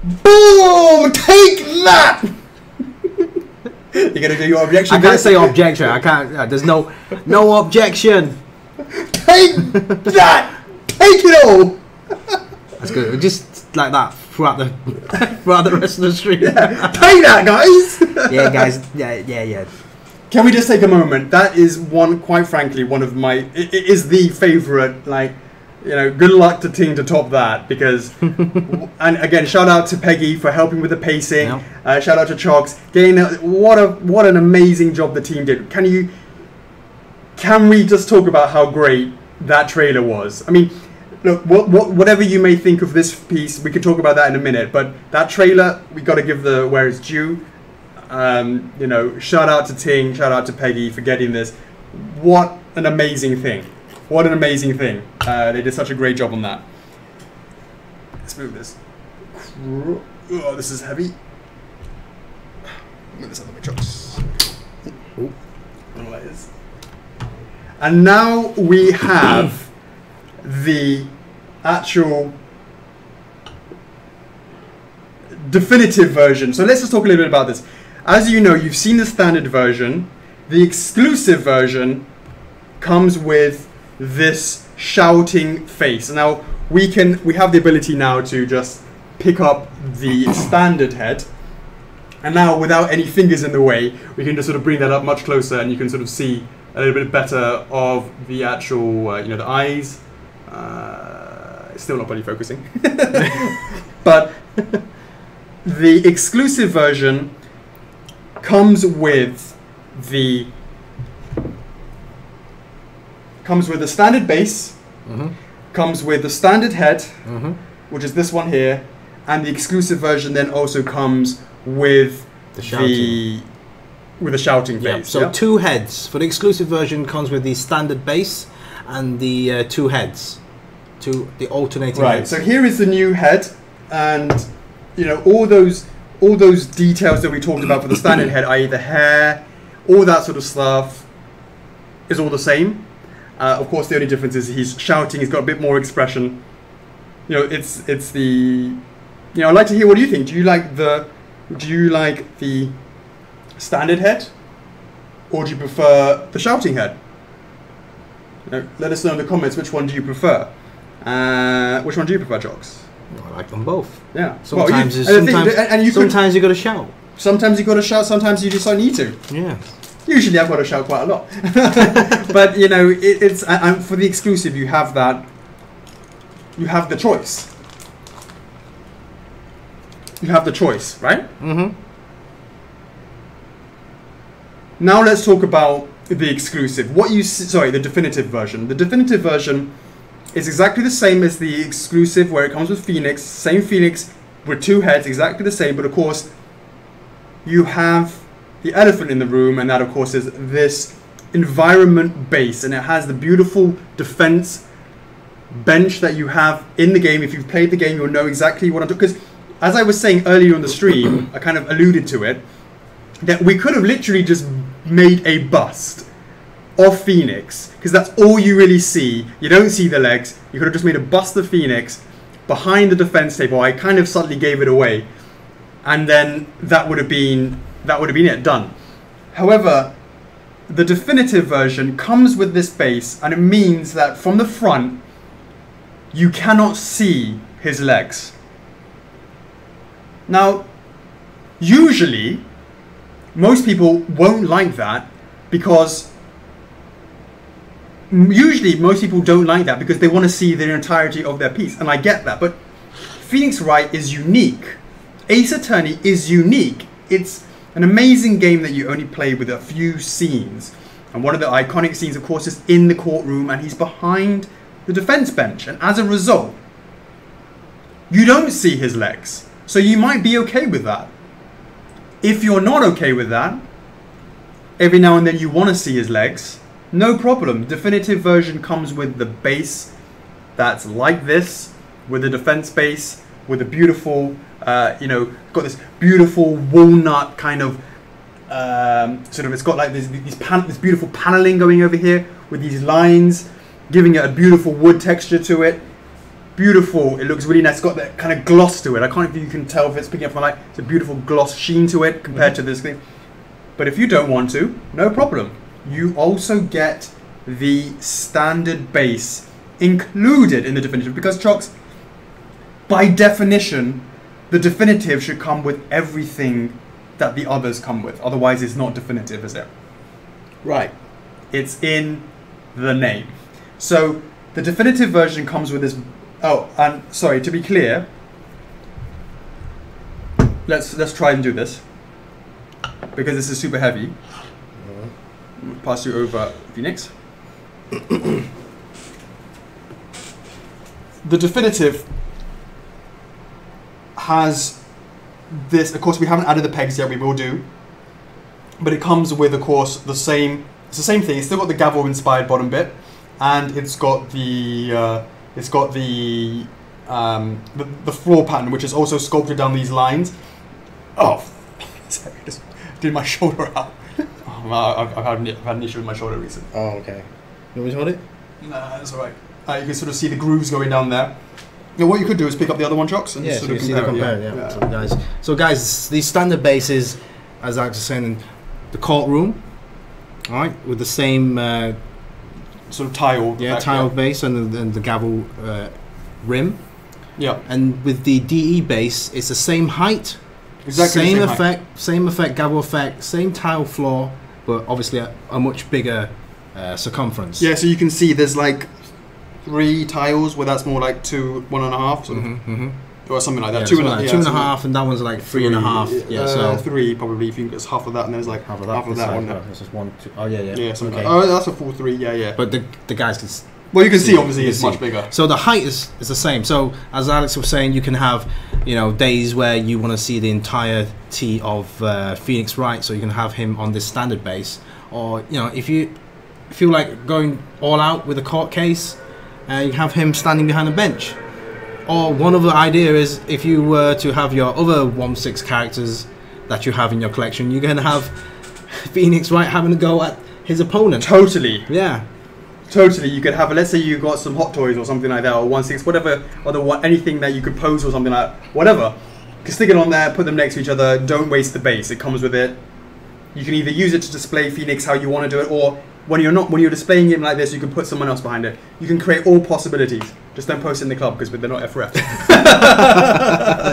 Boom! Take that! You're gonna do your objection? I can't say objection. I can't. There's no objection. Take that! Take it all! That's good. Just like that throughout the rest of the stream. Yeah. Take that, guys! Yeah, guys. Yeah. Can we just take a moment? That is quite frankly, one of my. It is the favorite. Like, you know, good luck to Ting to top that because. And again, shout out to Peggy for helping with the pacing. Yep. Shout out to Chocks. What an amazing job the team did. Can we just talk about how great that trailer was? I mean, look, whatever you may think of this piece, we can talk about that in a minute. But that trailer, we got to give where it's due. You know, shout out to Ting, shout out to Peggy for getting this. What an amazing thing! What an amazing thing! They did such a great job on that. Let's move this. Oh, this is heavy. Move this out of my Chocks. I don't know what that is. And now we have the actual definitive version. So let's just talk a little bit about this. As you know, you've seen the standard version. The exclusive version comes with this shouting face. Now we have the ability now to just pick up the standard head, and now without any fingers in the way, we can just sort of bring that up much closer, and you can sort of see a little bit better of the actual, you know, the eyes. It's still not bloody focusing, but the exclusive version comes with the standard base, comes with the standard head, which is this one here, and the exclusive version then also comes with the shouting face. So 2 heads for the exclusive version comes with the standard base and the 2 heads, the alternating heads. So here is the new head, and you know all those details that we talked about for the standard head, i.e. the hair, all that sort of stuff, is all the same. Of course, the only difference is he's shouting. He's got a bit more expression. You know, it's the. You know, I'd like to hear what do you think. Do you like the standard head, or do you prefer the shouting head? You know, let us know in the comments which one do you prefer. Which one do you prefer, Chocks? I like them both. Yeah. Sometimes you got to shout. Sometimes you got to shout. Sometimes you just don't need to. Yeah. Usually I've got to shout quite a lot. But you know, it's for the exclusive. You have that. You have the choice. You have the choice, right? Now let's talk about the exclusive. The definitive version. The definitive version is exactly the same as the exclusive, where it comes with Phoenix. Same Phoenix with 2 heads, exactly the same. But of course, you have the elephant in the room, and that of course is this environment base, and it has the beautiful defense bench that you have in the game. If you've played the game, you'll know exactly what I'm talking. Because as I was saying earlier on the stream, I kind of alluded to it, that we could have literally just made a bust of Phoenix, because that's all you really see. You don't see the legs. You could have just made a bust of Phoenix behind the defense table. I kind of subtly gave it away, and then that would have been it, done. However, the definitive version comes with this base, and it means that from the front you cannot see his legs. Now, usually most people won't like that, because most people don't like that because they want to see the entirety of their piece, and I get that. But Phoenix Wright is unique. Ace Attorney is unique. It's an amazing game that you only play with a few scenes, and one of the iconic scenes, of course, is in the courtroom, and he's behind the defense bench, and as a result, you don't see his legs. So you might be okay with that. If you're not okay with that, every now and then you want to see his legs, no problem. Definitive version comes with the base that's like this, with the defense base, with a beautiful, you know, got this beautiful walnut kind of, sort of, it's got like this beautiful paneling going over here with these lines, giving it a beautiful wood texture to it. beautiful. It looks really nice. It's got that kind of gloss to it. I can't know if you can tell if it's picking up from light. It's a beautiful gloss sheen to it compared to this thing. But if you don't want to, no problem. You also get the standard base included in the definitive, because Chocks, by definition, the definitive should come with everything that the others come with. Otherwise, it's not definitive, is it? Right. It's in the name. So the definitive version comes with this. Oh, and sorry, to be clear, let's try and do this, because this is super heavy. Pass you over, Phoenix. The definitive has this. Of course, we haven't added the pegs yet. We will do, but it comes with, of course, the same. It's the same thing. It's still got the gavel-inspired bottom bit, and it's got the floor pattern, which is also sculpted down these lines. Oh, sorry, I just did my shoulder out. Oh, I've had an issue with my shoulder recently. Oh, okay. You want me to hold it? Nah, that's alright. You can sort of see the grooves going down there. Now, what you could do is pick up the other one, Chocks, and sort of compare it. Yeah. So guys, these standard bases, as Alex was saying, in the courtroom, all right, with the same sort of tile. Yeah, tile base and the gavel rim. Yeah. And with the DE base, it's the same height. Exactly same the effect, same effect, gavel effect, same tile floor, but obviously a much bigger circumference. Yeah, so you can see there's like 3 tiles where that's more like 2, 1.5, sort of, or something like that. Yeah, 2.5, and that one's like 3.5. Yeah, so 3 probably. If you think it's half of that, and there's like half of that one. This is 1, 2. Oh yeah. Yeah, something okay. like, oh, that's a full 3. Yeah. But the guys can. Well, you can see obviously it's much bigger. So the height is the same. So as Alex was saying, you can have days where you want to see the entirety of Phoenix Wright, so you can have him on this standard base, or if you feel like going all out with a court case, you have him standing behind a bench. Or one other idea is if you were to have your other 1/6 characters that you have in your collection, you're going to have Phoenix Wright having to go at his opponent. Totally. Yeah. Totally, you could have, let's say you got some Hot Toys or something like that, or 1/6, whatever, or anything that you could pose or something like that, whatever. You can stick it on there, put them next to each other, don't waste the base, it comes with it. You can either use it to display Phoenix how you want to do it, or when you're displaying him like this, you can put someone else behind it. You can create all possibilities. Just don't post it in the club, because they're not F4F.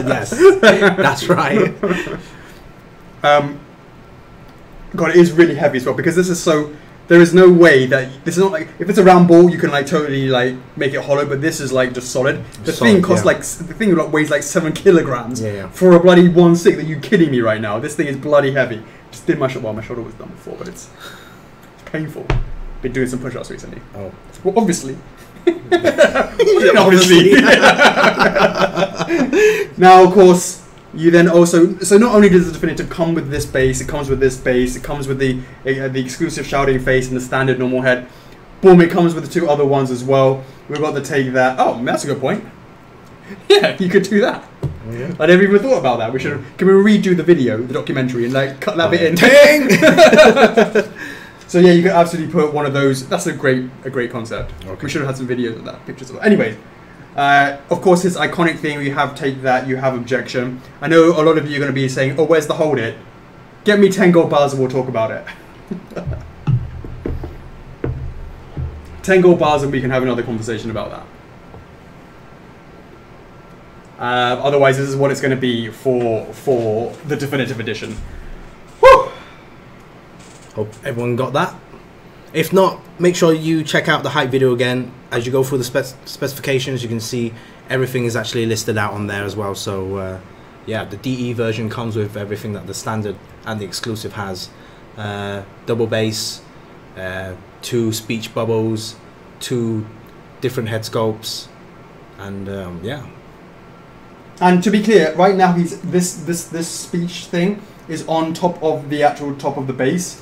Yes, that's right. God, it is really heavy as well, because this is so... There is no way that this is not like, if it's a round ball, you can like totally like make it hollow, but this is like just solid. The thing costs the thing weighs like 7 kilograms for a bloody 1/6. Are you kidding me right now? This thing is bloody heavy. Just did my shoulder. Well, my shoulder was done before, but it's painful. Been doing some push-ups recently. Oh, well, obviously. Obviously. Now, of course. You then also, so not only does the definitive come with this base, it comes with this base, it comes with the exclusive shouting face and the standard normal head. Boom, it comes with the 2 other ones as well. We've got the take that. Oh, that's a good point. Yeah, you could do that. Yeah. I never even thought about that. Can we redo the video, the documentary, and like cut that bit in? Dang! So yeah, you could absolutely put one of those. That's a great concept. Okay. We should have had some videos of that, pictures of it. Anyways. Of course, his iconic thing, you have take that, you have objection. I know a lot of you are going to be saying, oh, where's the hold it? Get me 10 gold bars and we'll talk about it. 10 gold bars and we can have another conversation about that. Otherwise, this is what it's going to be for the definitive edition. Whew. Hope everyone got that. If not, make sure you check out the hype video again. As you go through the specifications, you can see everything is actually listed out on there as well. So yeah, the DE version comes with everything that the standard and the exclusive has. Double bass, 2 speech bubbles, 2 different head sculpts, and yeah. And to be clear, right now this speech thing is on top of the actual top of the base,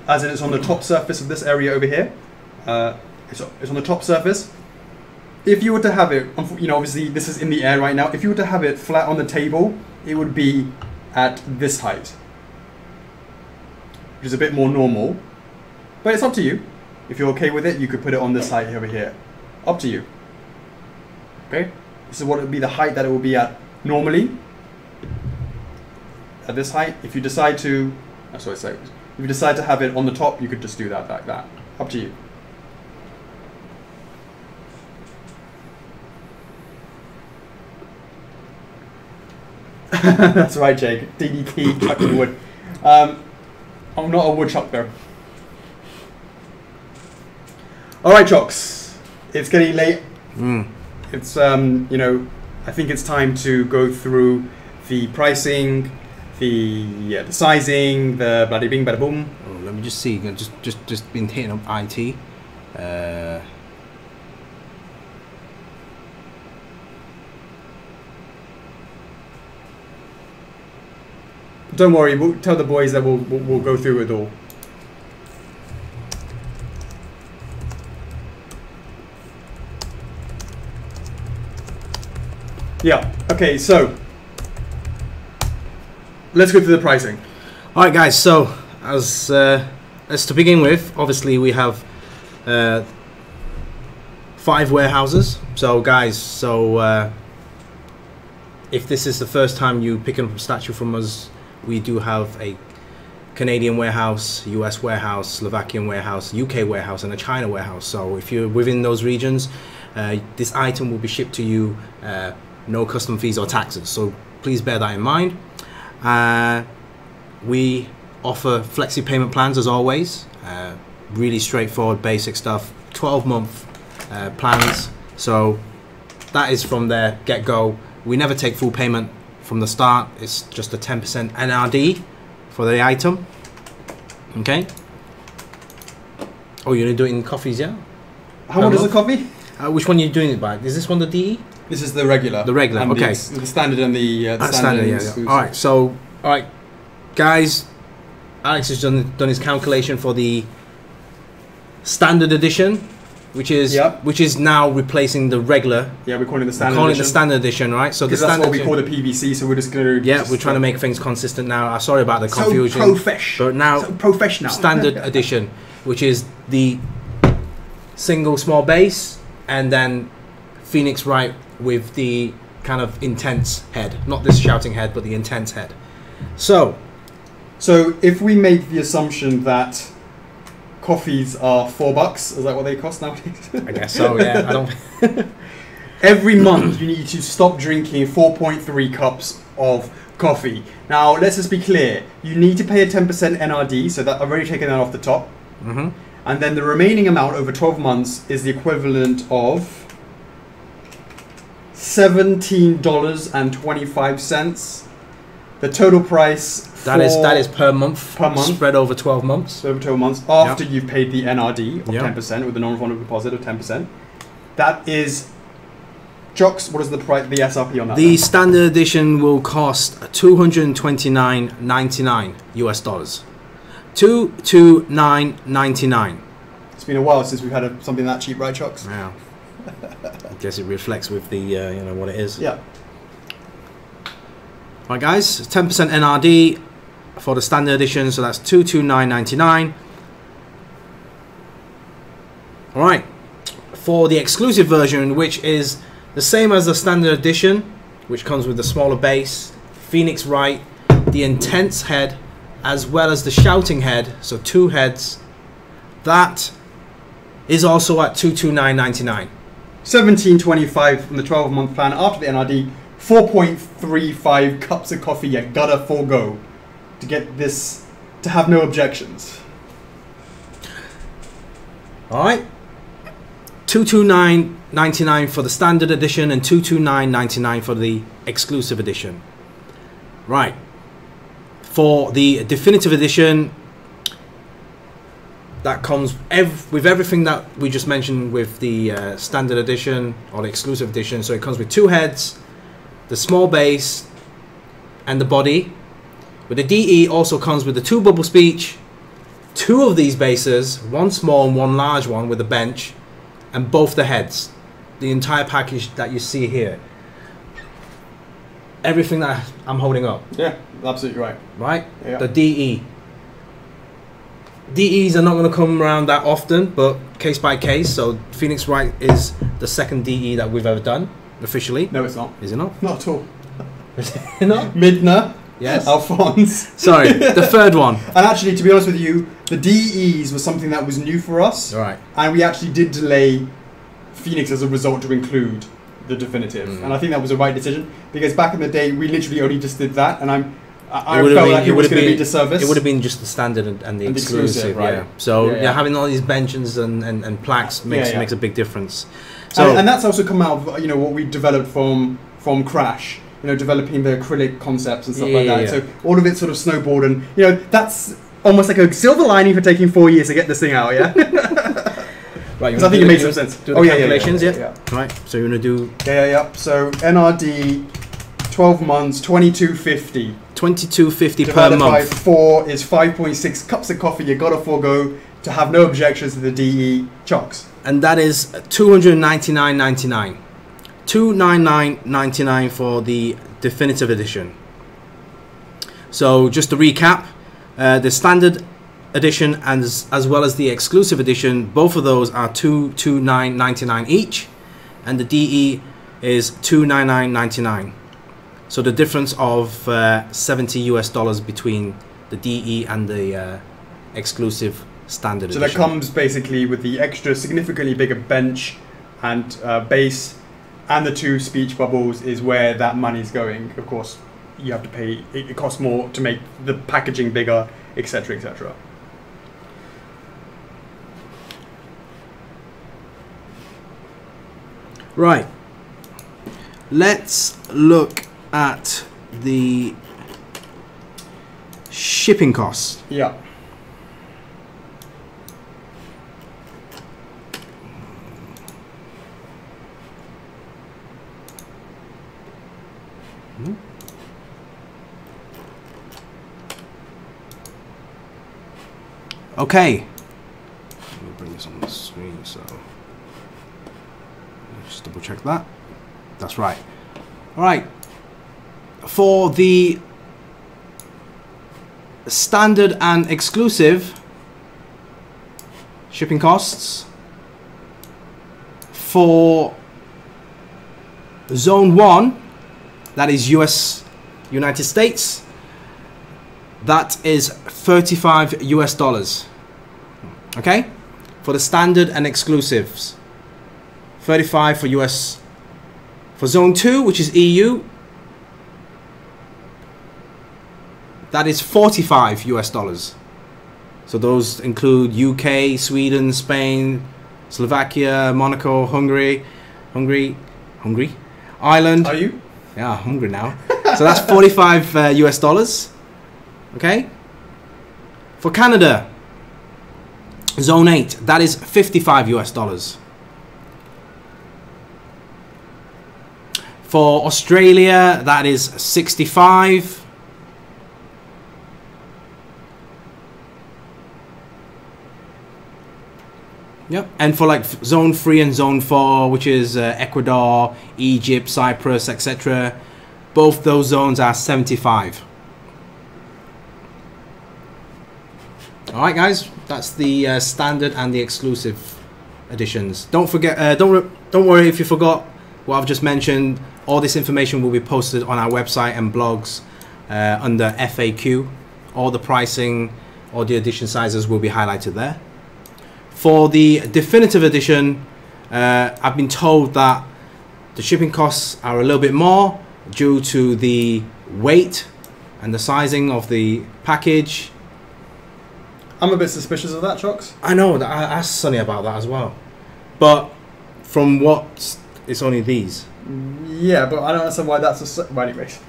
as in it's on the top surface of this area over here. It's on the top surface. If you were to have it, obviously this is in the air right now. If you were to have it flat on the table, it would be at this height, which is a bit more normal. But it's up to you. If you're okay with it, you could put it on this height over here. Up to you. Okay? This is what it would be the height that it will be at normally. At this height, if you decide to, that's what I say. If you decide to have it on the top, you could just do that like that. Up to you. That's right, Jake. DDT, chucking wood. I'm not a woodchuck though. All right, Chocks. It's getting late. It's you know, I think it's time to go through the pricing, the sizing, the bloody bing bada boom. Oh, let me just see. Just been hitting up IT. Don't worry, we'll tell the boys that we'll go through it all. Yeah. Okay. So let's go through the pricing. All right, guys. So as to begin with, obviously we have 5 warehouses. So guys, if this is the first time you pick up a statue from us, we do have a Canadian warehouse, US warehouse, Slovakian warehouse, UK warehouse, and a China warehouse. So if you're within those regions, this item will be shipped to you, no custom fees or taxes. So please bear that in mind. We offer flexi payment plans as always. Really straightforward, basic stuff. 12-month plans. So that is from there get-go. We never take full payment from the start. It's just a 10% NRD for the item. Okay. Oh, you're gonna do it in coffees, yeah? How much is the coffee? Which one are you doing it by? Is this one the DE? This is the regular. The regular. Okay. The standard and the standard. Yeah. All right. So, all right, guys. Alex has done his calculation for the standard edition, which is now replacing the regular. Yeah, we're calling it the standard. We're calling it the standard edition, right? So the that's standard what we call the PVC. So we're just gonna. Yeah, we're trying to make things consistent now. Sorry about the confusion. So professional. But now, so professional. Standard edition, which is the single small base, and then Phoenix Wright with the kind of intense head, not this shouting head, but the intense head. So if we make the assumption that coffees are $4, is that what they cost nowadays? I guess so. Yeah. I don't. Every month you need to stop drinking 4.3 cups of coffee. Now let's just be clear. You need to pay a 10% NRD, so that I've already taken that off the top. And then the remaining amount over 12 months is the equivalent of $17.25. The total price that is per month. Per month, spread over 12 months. Over 12 months after you've paid the NRD of 10% with the non-refundable deposit of 10%. That is, Chocks. What is the price? The SRP on that? The standard edition will cost $229.99 US dollars. $229.99. It's been a while since we've had something that cheap, right, Chocks? Yeah. I guess it reflects with the you know what it is. Yeah. Right, guys, 10% NRD for the standard edition, so that's $229.99. All right, for the exclusive version, which is the same as the standard edition, which comes with the smaller base, Phoenix Wright, the intense head, as well as the shouting head, so 2 heads. That is also at $229.99. $17.25 from the 12-month plan after the NRD. 4.35 cups of coffee you gotta forego to get this, to have no objections. Alright, $229.99 for the standard edition and $229.99 for the exclusive edition. Right, for the definitive edition, that comes with everything that we just mentioned with the standard edition or the exclusive edition. So it comes with 2 heads, the small base, and the body. But the DE also comes with the 2 bubble speech, 2 of these bases, 1 small and 1 large one with a bench, and both the heads. The entire package that you see here. Everything that I'm holding up. Yeah, absolutely right. Right? Yeah. The DE. DEs are not going to come around that often, but case by case. So Phoenix Wright is the 2nd DE that we've ever done. officially. No, it's not. Is it not? Not at all. No. Midna. Yes. Alphonse. Sorry, the third one. And actually, to be honest with you, the DEs was something that was new for us. All right. And we actually did delay Phoenix as a result to include the definitive. And I think that was the right decision, because back in the day, we literally only just did that, and I felt like it was going to be a disservice. It would have been just the standard and the exclusive, right? Yeah. So having all these mentions and plaques makes a big difference. So and that's also come out of what we developed from Crash. Developing the acrylic concepts and stuff like that. So all of it sort of snowballed, and that's almost like a silver lining for taking 4 years to get this thing out. Yeah. Right. Because I think it makes some sense. Do the calculations, yeah. Right. So you're gonna do. Yeah. So NRD, 12 months, 22.50. 22.50 per divided month. By 4 is 5.6 cups of coffee. You gotta forego to have no objections to the DE Chocks. And that is $299.99. $299.99 for the definitive edition. So just to recap, the standard edition and as well as the exclusive edition, both of those are $229.99 each, and the DE is $299.99. So the difference of $70 between the DE and the exclusive standard edition. So that comes basically with the extra significantly bigger bench and base, and the 2 speech bubbles is where that money's going. Of course, you have to pay, it costs more to make the packaging bigger, etc., etc. Right. Let's look at the shipping costs. Yeah. Okay. Let me bring this on the screen, so just double check that. That's right. All right. For the standard and exclusive shipping costs, for Zone 1, that is United States, that is $35. Okay, for the standard and exclusives, 35 for US. For Zone 2, which is EU, that is $45. So those include UK, Sweden, Spain, Slovakia, Monaco, Hungary, Ireland. Are you? Yeah, hungry now. So that's $45. Okay. For Canada, Zone 8, that is $55. For Australia, that is 65. Yep. And for like Zone 3 and Zone 4, which is Ecuador, Egypt, Cyprus, etc., both those zones are 75. Alright guys, that's the standard and the exclusive editions. Don't forget, don't worry if you forgot what I've just mentioned. All this information will be posted on our website and blogs under FAQ. All the pricing, all the edition sizes will be highlighted there. For the definitive edition, I've been told that the shipping costs are a little bit more due to the weight and the sizing of the package. I'm a bit suspicious of that, Chocks. I know, I asked Sonny about that as well. But from what, it's only these. Yeah, but I don't understand why that's a... Well, anyways.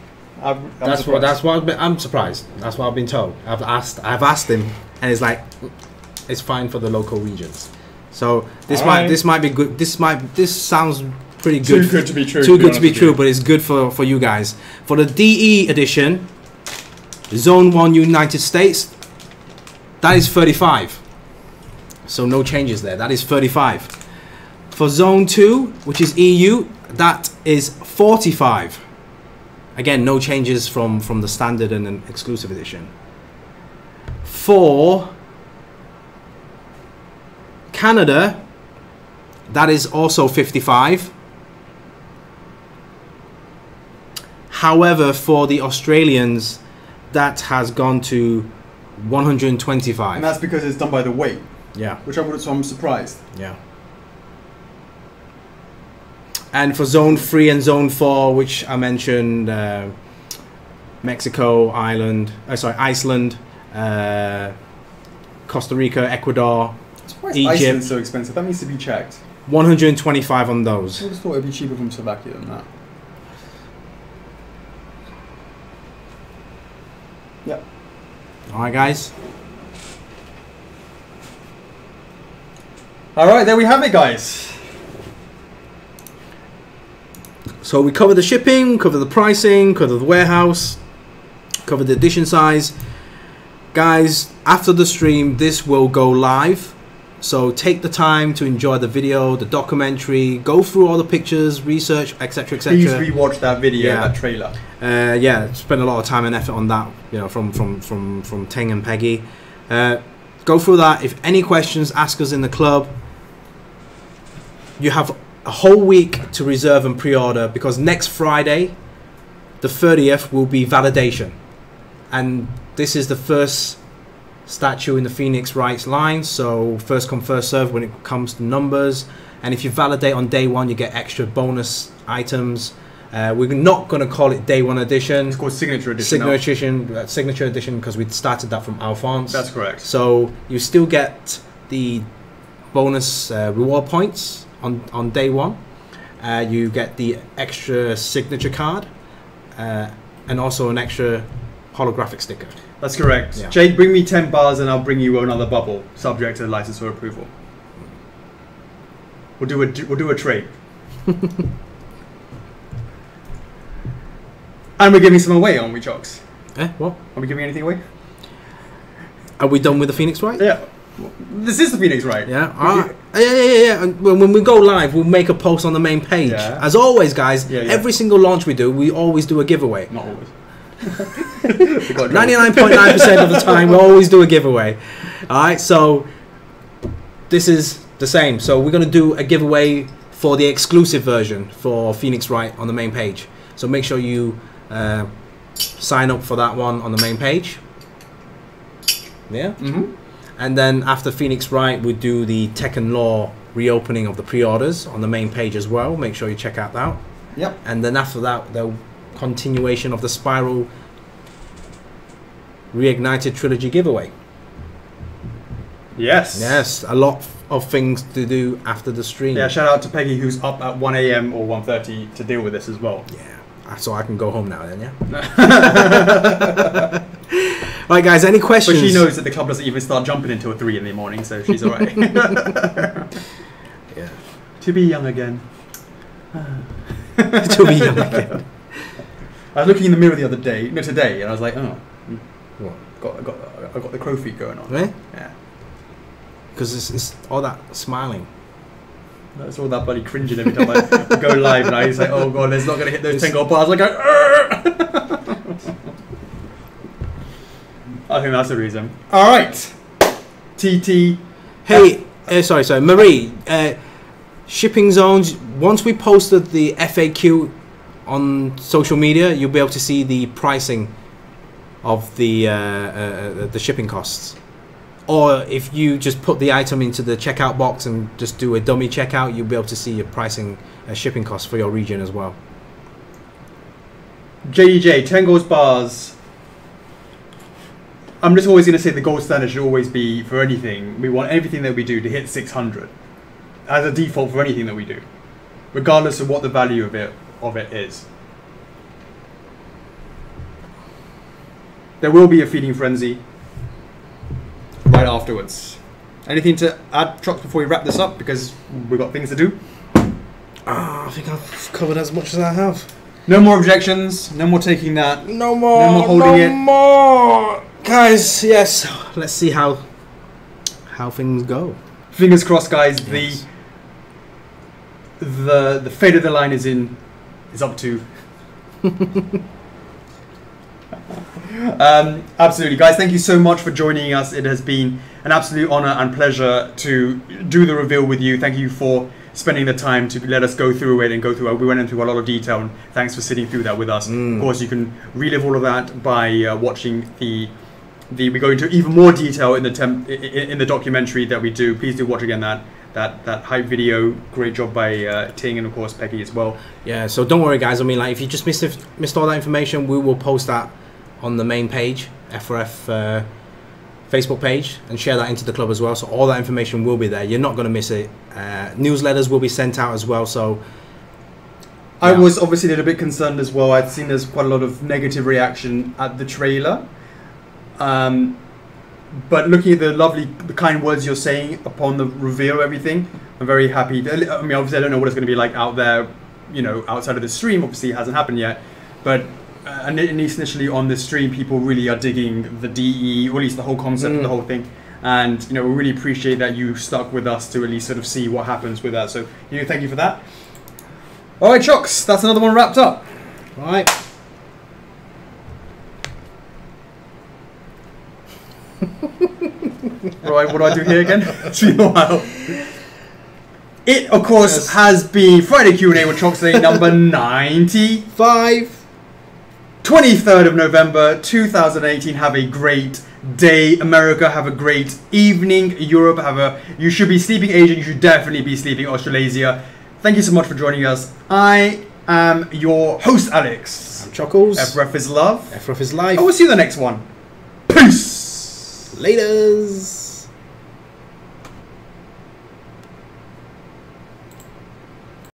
That's what I'm surprised. That's what I've been told. I've asked him, and it's like, it's fine for the local regions. So this might be good. This sounds pretty good. Too good to be true. Too good to be true, but it's good for you guys. For the DE edition, Zone 1 United States, that is 35. So no changes there. That is 35. For Zone 2, which is EU, that is 45. Again, no changes from the standard and an exclusive edition. For Canada, that is also 55. However, for the Australians, that has gone to 125. And that's because it's done by the weight. Yeah. Which so I'm surprised. Yeah. And for Zone 3 and Zone 4, which I mentioned, Mexico, Iceland, Costa Rica, Ecuador, Why is Egypt. Iceland so expensive? That needs to be checked. 125 on those. I just thought it'd be cheaper from Slovakia than that. Yeah. Alright, guys. Alright, there we have it, guys. So we cover the shipping, cover the pricing, cover the warehouse, cover the edition size. Guys, after the stream, this will go live. So take the time to enjoy the video, the documentary, go through all the pictures, research, etc., etc. Please rewatch that video, that trailer. Yeah, spend a lot of time and effort on that. You know, from Ting and Peggy. Go through that. If any questions, ask us in the club. You have a whole week to reserve and pre-order because next Friday, the 30th, will be validation, and this is the first statue in the Phoenix Wright line, so first come first serve when it comes to numbers. And if you validate on day one, you get extra bonus items. We're not going to call it day one edition. It's called signature edition. Signature edition because we started that from Alphonse. That's correct. So you still get the bonus reward points on day one. You get the extra signature card and also an extra holographic sticker. That's correct. Yeah. Jake, bring me 10 bars and I'll bring you another bubble, subject to license or approval. We'll do a trade. And we're giving some away, aren't we, Chocks? What? Are we giving anything away? Are we done with the Phoenix Wright? Yeah. This is the Phoenix Wright. Yeah. Yeah. And when we go live, we'll make a post on the main page. Yeah. As always, guys, every single launch we always do a giveaway. Not always. 99.9% of the time, we always do a giveaway. Alright, so this is the same. So we're going to do a giveaway for the exclusive version for Phoenix Wright on the main page. So make sure you sign up for that one on the main page. Yeah? Mm-hmm. And then after Phoenix Wright, we do the Tekken Law reopening of the pre-orders on the main page as well. Make sure you check out that. Yep. And then after that, the continuation of the Spiral Reignited Trilogy giveaway. Yes. Yes, a lot of things to do after the stream. Yeah, shout out to Peggy who's up at 1 AM or 1:30 to deal with this as well. Yeah, so I can go home now then, yeah? Right, guys, any questions? But she knows that the club doesn't even start jumping until 3 in the morning, so she's alright. Yeah. To be young again. To be young again. I was looking in the mirror the other day, today, and I was like, oh, What? I got the crow feet going on. Right? Yeah. Because it's all that smiling. That's all that bloody cringing every time I go live, and I say, oh god, it's not going to hit those 10 gold bars. I go, I think that's the reason. Alright. TT. Hey, sorry, Marie, shipping zones, once we posted the FAQ on social media, you'll be able to see the pricing of the shipping costs. Or if you just put the item into the checkout box and just do a dummy checkout, you'll be able to see your pricing, shipping costs for your region as well. JDJ, 10 gold bars. I'm just always going to say the gold standard should always be for anything. We want everything that we do to hit 600 as a default for anything that we do, regardless of what the value of it is. There will be a feeding frenzy right afterwards. Anything to add, Chocks, before we wrap this up? Because we've got things to do. I think I've covered as much as I have. No more objections. No more taking that. No more. No more holding it. No more. Guys, yes. Let's see how things go. Fingers crossed, guys. Yes. The fate of the line is up to. Absolutely, guys. Thank you so much for joining us. It has been an absolute honor and pleasure to do the reveal with you. Thank you for spending the time to let us go through it and go through it. We went into a lot of detail, and thanks for sitting through that with us. Of course, you can relive all of that by watching we go into even more detail in the documentary that we do. Please do watch again that hype video. Great job by Ting and of course Peggy as well. Yeah, so don't worry guys, I mean, like, if you just missed all that information, we will post that on the main page, F4F Facebook page, and share that into the club as well, so all that information will be there. You're not going to miss it. Newsletters will be sent out as well, so I was obviously a little bit concerned as well. I'd seen there's quite a lot of negative reaction at the trailer, but looking at the kind words you're saying upon the reveal of everything, I'm very happy. I mean, obviously I don't know what it's going to be like out there, you know, outside of the stream. Obviously it hasn't happened yet, but at least initially on the stream, people really are digging the DE, or at least the whole concept of the whole thing. And you know, we really appreciate that you stuck with us to at least sort of see what happens with that. So you know, thank you for that. All right, Chocks, that's another one wrapped up. all right. Right, what do I do here again? It's been a while. It, of course, has been Friday Q&A with Chocks Day number 95. 23rd of November 2018. Have a great day, America. Have a great evening, Europe. You should be sleeping, Asia. You should definitely be sleeping, Australasia. Thank you so much for joining us. I am your host, Alex. I'm Chocks. F4F is love. F4F is life. I will see you in the next one. Peace. Laters.